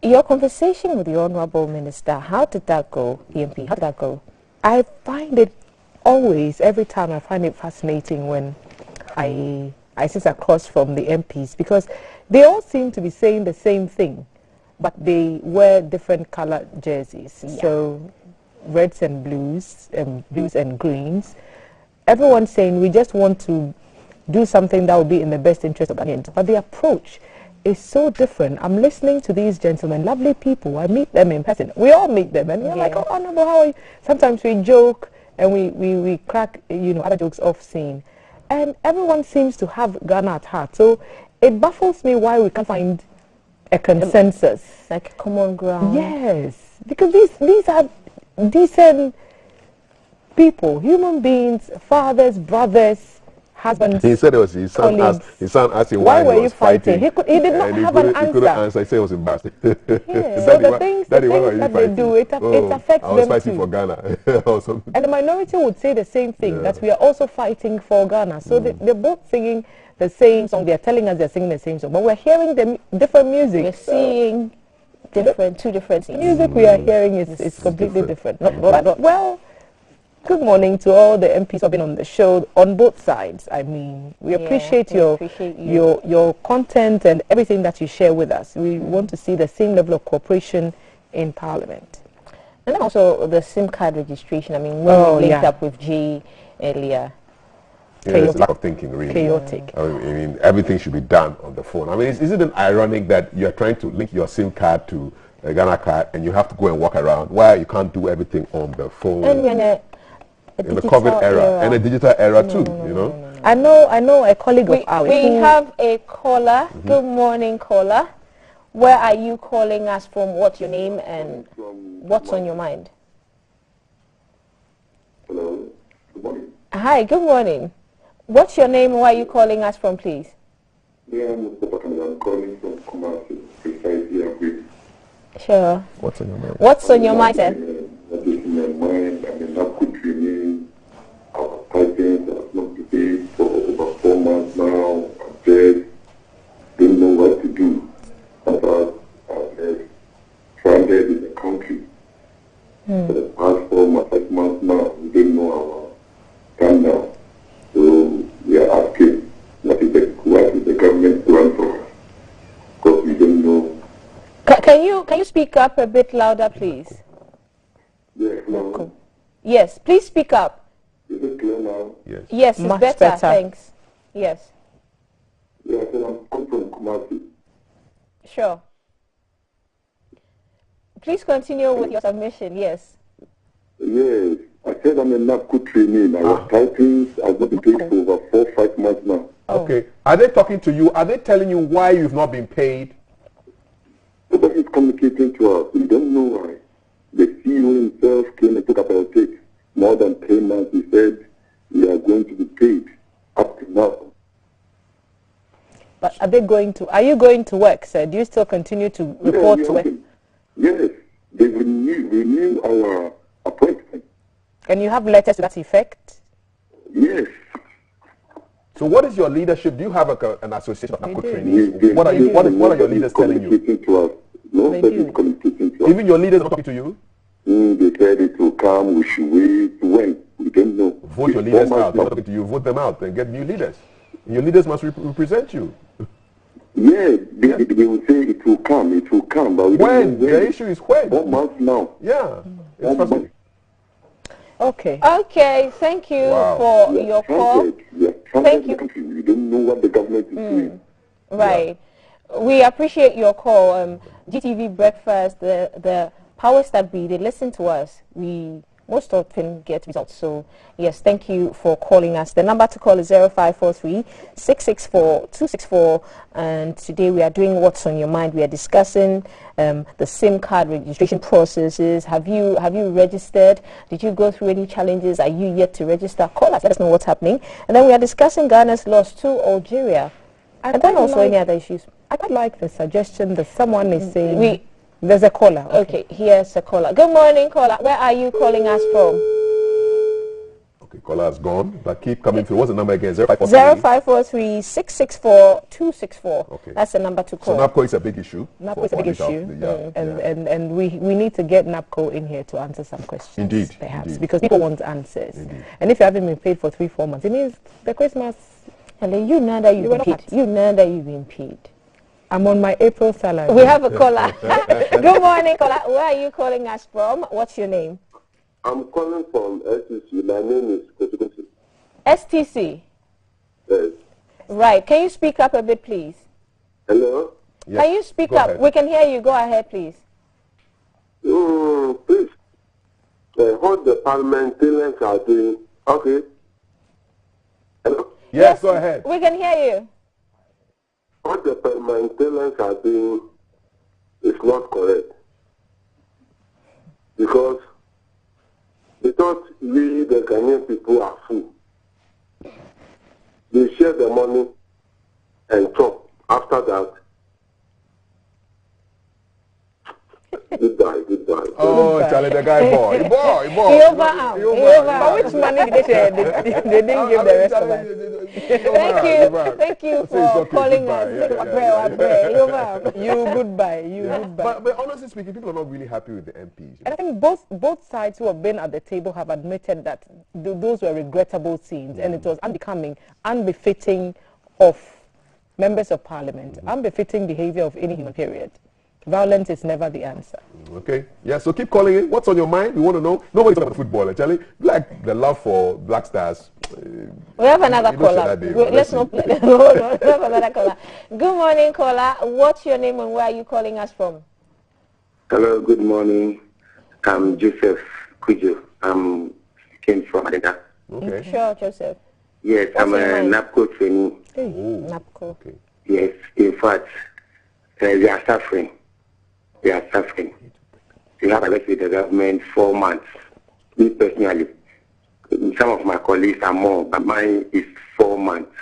your conversation with the Honorable Minister, how did that go, EMP? How did that go? I find it always, every time I find it fascinating when I sit across from the MPs, because they all seem to be saying the same thing, but they wear different colored jerseys. Yeah. So reds and blues and greens. Everyone's saying we just want to do something that will be in the best interest of Ghanaians. But the approach is so different. I'm listening to these gentlemen, lovely people. I meet them in person. We all meet them, and we're like, oh, Honorable, how are you? Sometimes we joke and we crack, other jokes off scene. And everyone seems to have Ghana at heart. So it baffles me why we can't find a consensus, like a common ground. Yes, because these are decent people, human beings, fathers, brothers, husbands. He said it was his son asked him why were he was you fighting. He did not have an answer. He couldn't answer. He said he was embarrassed. Yeah. So the things that they do, it affects them too. I was fighting for Ghana. And the minority would say the same thing, that we are also fighting for Ghana. So they're both singing the same song. They're telling us they're singing the same song, but we're hearing the different music. We're seeing two different things. The music we are hearing is completely different. Well, good morning to all the MPs who have been on the show on both sides. I mean, we appreciate your content and everything that you share with us. We want to see the same level of cooperation in Parliament. And also the SIM card registration. I mean, when we linked up with G earlier. Yeah, it's lack of thinking, really. Chaotic. I mean, everything should be done on the phone. I mean, isn't it ironic that you're trying to link your SIM card to a Ghana card and you have to go and walk around? Why you can't do everything on the phone? And in the COVID era and a digital era too, you know. I know a colleague of ours. We have a caller. Good morning, caller. Where are you calling us from? What's your name and what's on your mind? Hello. Good morning. Hi. Good morning. What's your name and where are you calling us from, please? Yeah, I'm calling from Kumasi, precisely Agri. Sure. What's on your mind? What's on your mind, sir? What is in my mind? I mean, that could remain our typing has not been paid for over 4 months now. I'm dead. Don't know what to do. About stranded in the country. For the past 4 months, 5 months now, we don't know our time now. So we are asking what is the government plan for us? Because we don't know. Can you speak up a bit louder, please? Yes, no. Yes, please speak up. Is it clear now? Yes. Yes, it's better. Thanks. Yes. Yes, I'm from Kumasi. Sure. Please continue with your submission. Yes. Yes. I said I'm a NAPCO trainee. I was typing. I've not been paid for over 4 or 5 months now. Okay. Are they talking to you? Are they telling you why you've not been paid? Nobody is communicating to us. We don't know why. The CEO himself came and took about it. More than 10 months, he said, we are going to be paid up to now. But are you going to work, sir? Do you still continue to report to work? Yes. They renew our appointment. And you have letters to that effect? Yes. So what is your leadership? Do you have an association of NAPCO trainees? What are your leaders telling you? Even your leaders are not talking to you? They said it will come, we should wait. When? We don't know. Vote your leaders out. They're not talking to you. Vote them out and get new leaders. Your leaders must represent you. Yeah, they will say it will come, but we when? The issue is when? 4 months now. Yeah. It's possible. Okay. Okay, thank you for your call. Thank you. We don't know what the government is doing. Right. Yeah. We appreciate your call. GTV Breakfast, the powers that be, they listen to us. We most often get results. So yes, thank you for calling us. The number to call is 0543-664-264, and today we are doing What's on Your Mind. We are discussing the SIM card registration processes. Have you registered? Did you go through any challenges? Are you yet to register? Call us, let us know what's happening. And then we are discussing Ghana's loss to Algeria, and then also any other issues. I quite like the suggestion that someone is saying there's a caller. Okay, here's a caller. Good morning, caller. Where are you calling us from? Okay, caller has gone, but keep coming through. What's the number again? 0543-664-264. Okay. That's the number to call. So NAPCO is a big issue. NAPCO is a big issue, and we need to get NAPCO in here to answer some questions. Indeed. Perhaps, because people want answers. Indeed. And if you haven't been paid for 3-4 months, it means the Christmas... And then you know that you've been paid. You know that you've been paid. I'm on my April salary. We have a caller. Good morning, caller. Where are you calling us from? What's your name? I'm calling from STC. My name is Kosukusi. STC? Yes. Right. Can you speak up a bit, please? Hello? Yes. Can you speak up? Ahead. We can hear you. Go ahead, please. Please. What the parliamentarians are doing. Okay. Hello? Yes, go ahead. We can hear you. What the parliamentarians are doing is not correct. Because they thought we, the Ghanaian people, are fool. They share the money and chop. After that, goodbye. Oh, Charlie, the guy boy. He bought. But which money did they share? They didn't give the rest of us. Thank you for calling us. You goodbye. But honestly speaking, people are not really happy with the MPs. And I think both sides who have been at the table have admitted that those were regrettable scenes, and it was unbecoming, unbefitting of members of parliament, unbefitting behavior of any human period. Violence is never the answer. Okay. Yeah, so keep calling in. What's on your mind? We want to know. Nobody's talking about football, actually. Like the love for Black Stars. We have another caller. Let's not play. Hold on. We have another caller. Good morning, caller. What's your name and where are you calling us from? Hello, good morning. I'm Joseph Kujo. Came from Adenta. Okay. Sure, Joseph. Yes, I'm a NAPCO trainee. Hey. NAPCO. Okay. Yes, in fact, we are suffering. We are suffering. We have elected with the government 4 months. Me personally, some of my colleagues are more, but mine is 4 months.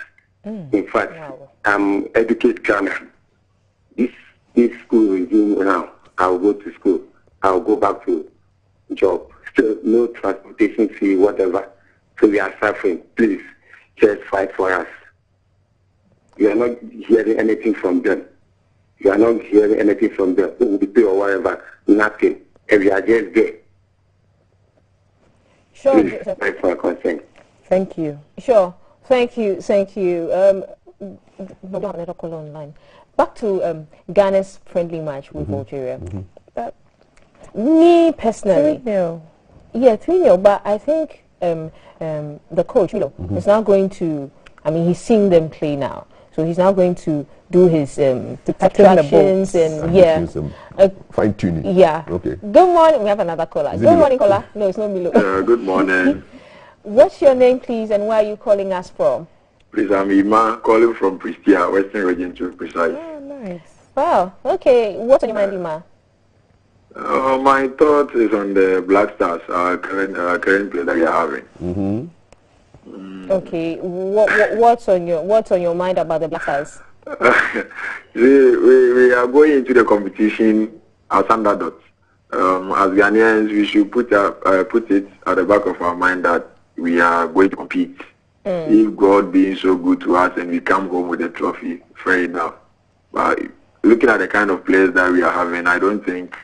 In fact, I'm educate Ghana. This school regime now, I'll go to school. I'll go back to job. Still no transportation fee, whatever. So we are suffering. Please, just fight for us. We are not hearing anything from them. You are not hearing anything from them. Who will be paid or whatever. Nothing. And we are just there. Sure. Please, thanks for your consent. Thank you. Sure. Thank you. Online. Back to Ghana's friendly match with Algeria. Me personally, 3-0. Yeah, 3-0. But I think the coach, is now going to. I mean, he's seeing them play now, so he's now going to do his subtractions and fine tuning. Yeah. Okay. Good morning. We have another caller. Good morning, caller. No, it's not Milo. Good morning. What's your name, please, and where are you calling us from? Please, I'm Ima, calling from Pristia, Western Region to be precise. Oh, nice. Wow. Okay. What's on your mind, Ima? My thought is on the Black Stars, current play that we are having. Okay. What's on your mind about the Black Stars? we are going into the competition as underdogs. As Ghanaians, we should put it at the back of our mind that we are going to compete. If God being so good to us and we come home with a trophy, fair enough. But looking at the kind of players that we are having, I don't think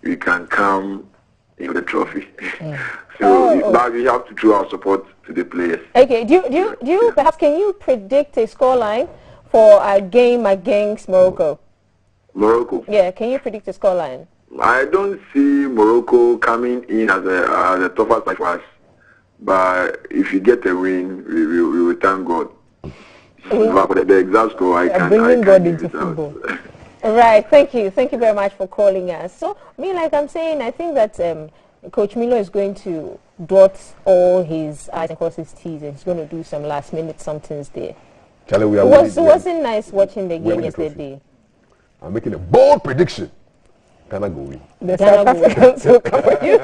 we can come in with a trophy. But we have to show our support to the players. Okay. Do you perhaps can you predict a scoreline for a game against Morocco? Morocco? Yeah, can you predict a scoreline? I don't see Morocco coming in as a tougher side for us. But if you get a win, we will thank God. But the exact score, I can't. Bringing God into football. Right. Thank you. Thank you very much for calling us. So, like I'm saying, I think that Coach Milo is going to dot all his I's and cross his T's, and he's going to do some last minute somethings there. Charlie, It wasn't nice watching the game yesterday. I'm making a bold prediction. Ghana go win. The South Africans will come in.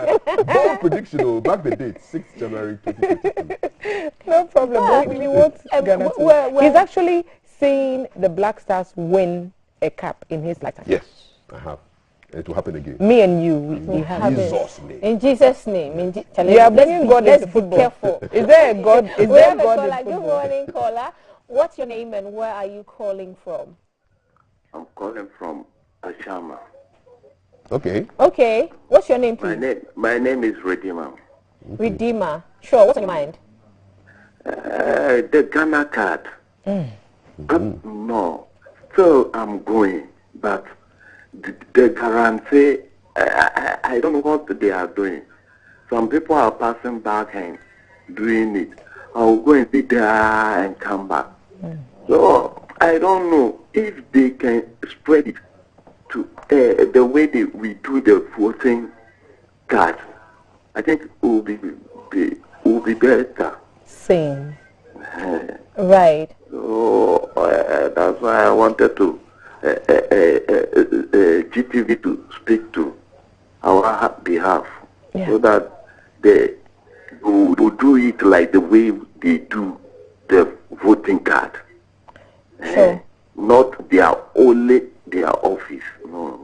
Bold prediction, though. Back the date, 6th January 2022. No problem. We want Ghana to. He's actually seen the Black Stars win a cup in his lifetime. Yes, I have. It will happen again. Me and you, we have Jesus' name. In Jesus' name. You are bringing God into football. Careful. Is there a God? Is there a God in Good football? morning, caller. What's your name and where are you calling from? I'm calling from Ashama. Okay. Okay. What's your name, please? My name is Redeemer. Redeemer. Sure. What's on your mind? The Ghana card. No. So I'm going, but the guarantee, I don't know what they are doing. Some people are passing back and doing it. I'll go and be there and come back. So I don't know if they can spread it to the way we do the voting card. I think it will be better. Same. Right. So that's why I wanted to GTV to speak to our behalf, so that they will do it like the way they do the voting card. Sure. Not only their office. No.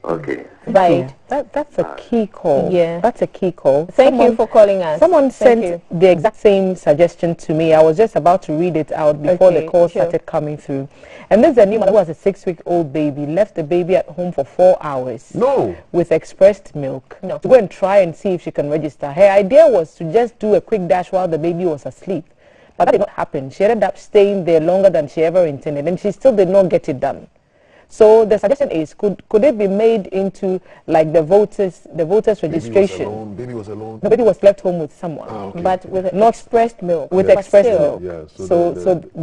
Okay. Right. That's a key call. Yeah. That's a key call. Thank you for calling us. Someone Thank sent the exact same suggestion to me. I was just about to read it out before the call started coming through. And this is a new mother who has a 6-week-old baby, left the baby at home for 4 hours. No. With expressed milk. No. To go and try and see if she can register. Her idea was to just do a quick dash while the baby was asleep. But that did not happen. She ended up staying there longer than she ever intended, and she still did not get it done. So the suggestion is, could it be made into like the voters registration? Baby was alone. The baby was left home with someone, but with not expressed milk. With expressed milk. Yeah, so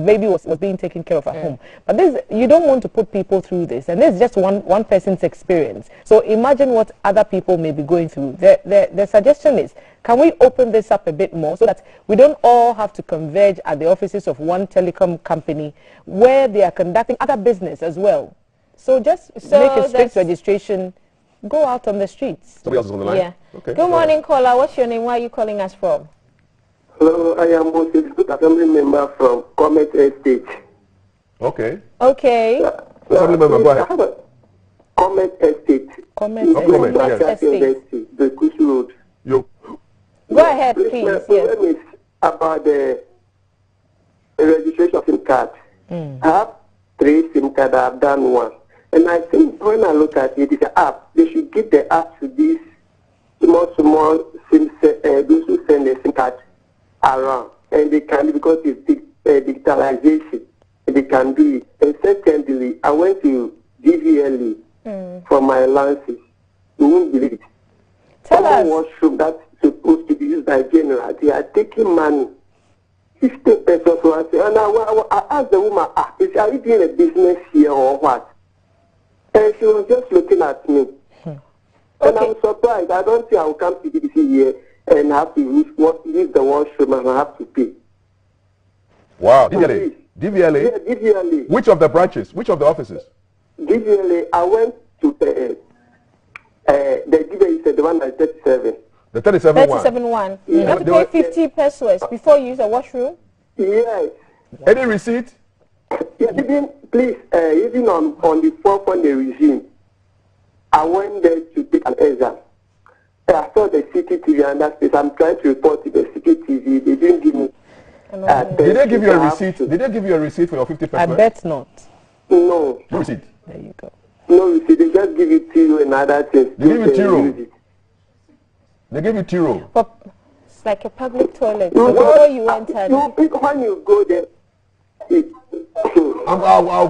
baby was being taken care of at home. But this, you don't want to put people through this, and this is just one person's experience. So imagine what other people may be going through. The suggestion is, can we open this up a bit more so that we don't all have to converge at the offices of one telecom company where they are conducting other business as well? So just make a strict registration, go out on the streets. Somebody else is on the line? Yeah. Okay. Good morning, caller. What's your name? Where are you calling us from? Hello, I am Moses, assembly member from Comet Estate. Okay. Okay. Assembly member, go ahead. Comet Estate. Comet Estate. The Kush Road. Yo. Go ahead, please. My problem is about the registration of SIM card. I have 3 SIM cards. I have done 1. And I think when I look at it, it's an app. They should give the app to these small SIM, those who send the SIM card around. And they can, because it's digitalization, they can do it. And secondly, I went to DVLE for my license. You won't believe it. Tell us. Washroom that's supposed to be used by general, they are taking money. 50 pesos for us. And I asked the woman, are you doing a business here or what? And she was just looking at me. And I'm surprised. I don't think I will come to BBC here and have to use the washroom and I have to pay. Wow. DVLA? Yeah, DVLA. Which of the branches? Which of the offices? DVLA, I went to the DVLA, the one at 37. The 37 one? 37-1. Yeah. You have to pay 50 pesos before you use the washroom? Yes. Any receipt? Yeah, even on the 4th when they resumed, I went there to take an exam. I saw the CCTV and that place. I'm trying to report to the CCTV. They didn't give me. Did they give you a receipt? Did they give you a receipt for your 50 pesos? I bet not. No. No receipt? There you go. No receipt. They just give it to you and other things. They give you Tiro? They give you Tiro? It's like a public toilet. So before you enter. When you go there,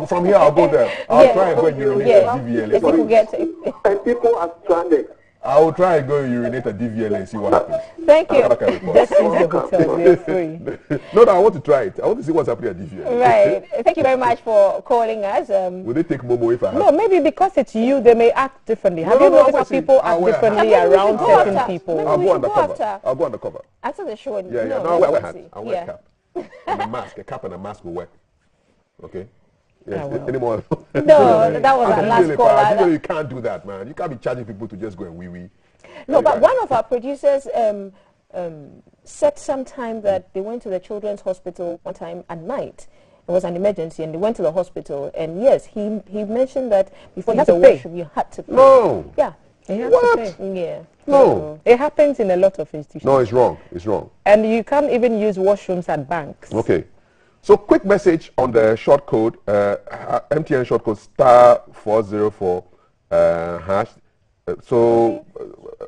from here I'll go there. I'll try and go and urinate at DVLA. And people are stranded. I will try and go urinate at DVL and see what happens. Thank you. This is the hotel. They're free. No, I want to try it. I want to see what's happening at DVL. Right. Thank you very much for calling us. Will they take Momo if I have? No, maybe because it's you, they may act differently. Have you noticed how people act differently around certain people? I'll go undercover. I'll go undercover. After the show. Yeah. No, I'll wear a hat. I'll wear a cap. And a mask. A cap and a mask will work. Okay? Yes. Anymore? No, that was our last call. You can't do that, man. You can't be charging people to just go and wee-wee. No, but one of our producers said sometime that they went to the children's hospital one time at night. It was an emergency, and they went to the hospital. And yes, he mentioned that before you had to pay. You had to pay. No. Yeah. What? Yeah. No. It happens in a lot of institutions. No, it's wrong. It's wrong. And you can't even use washrooms at banks. Okay. So quick message on the short code, MTN short code *404 hash. So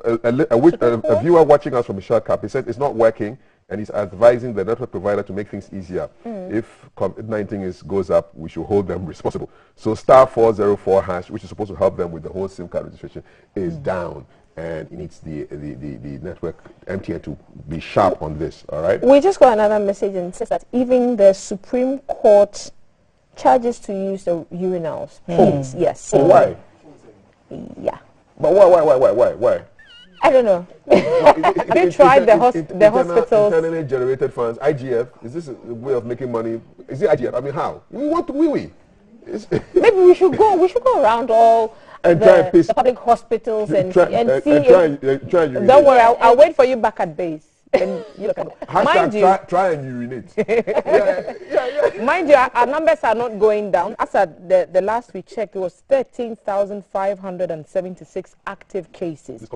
a viewer watching us from a short cap, he says it's not working, and he's advising the network provider to make things easier. If COVID-19 goes up, we should hold them responsible. So *404 hash, which is supposed to help them with the whole SIM card registration, is down. And it needs the network MTN to be sharp on this, all right? We just got another message and says that even the Supreme Court charges to use the urinals. Please, yes. Oh, why? Yeah. But why? I don't know. Have you tried the hospitals? Internally generated funds, IGF. Is this a way of making money? Is it IGF? I mean, how? What we? Maybe we should go around all and try and piss the public hospitals and try and don't worry, I'll wait for you back at base. And you look at mind you, try and urinate. Mind you, our numbers are not going down. As at the last we checked, it was 13,576 active cases.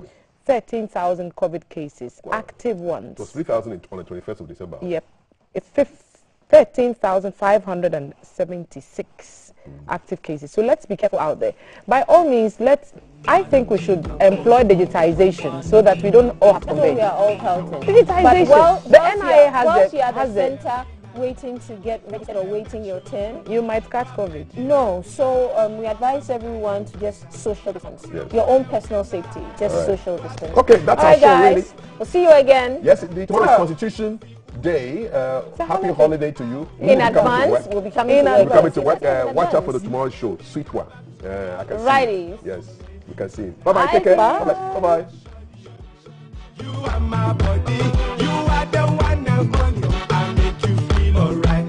13,000 COVID cases, active ones. It was 3,000 on the 21st of December. Yep. It's 13,576 active cases. So let's be careful out there. By all means, I think we should employ digitization so that we don't all have to we are all helping. Digitization. But the NIA has you are at the center waiting to get registered or waiting your turn, you might catch COVID. No, so we advise everyone to just social distance. Yes. Your own personal safety, just social distance. Okay, that's all our right, show, guys. really. We'll see you again. Yes, tomorrow is Constitution Day. Happy holiday to you. In advance, we'll be coming to work. Watch out for the tomorrow show, Sweet One. I can Righties. see. Yes, we can see. Bye-bye. Take care. Bye-bye. You are my body. You are the one and only. I make you feel alright.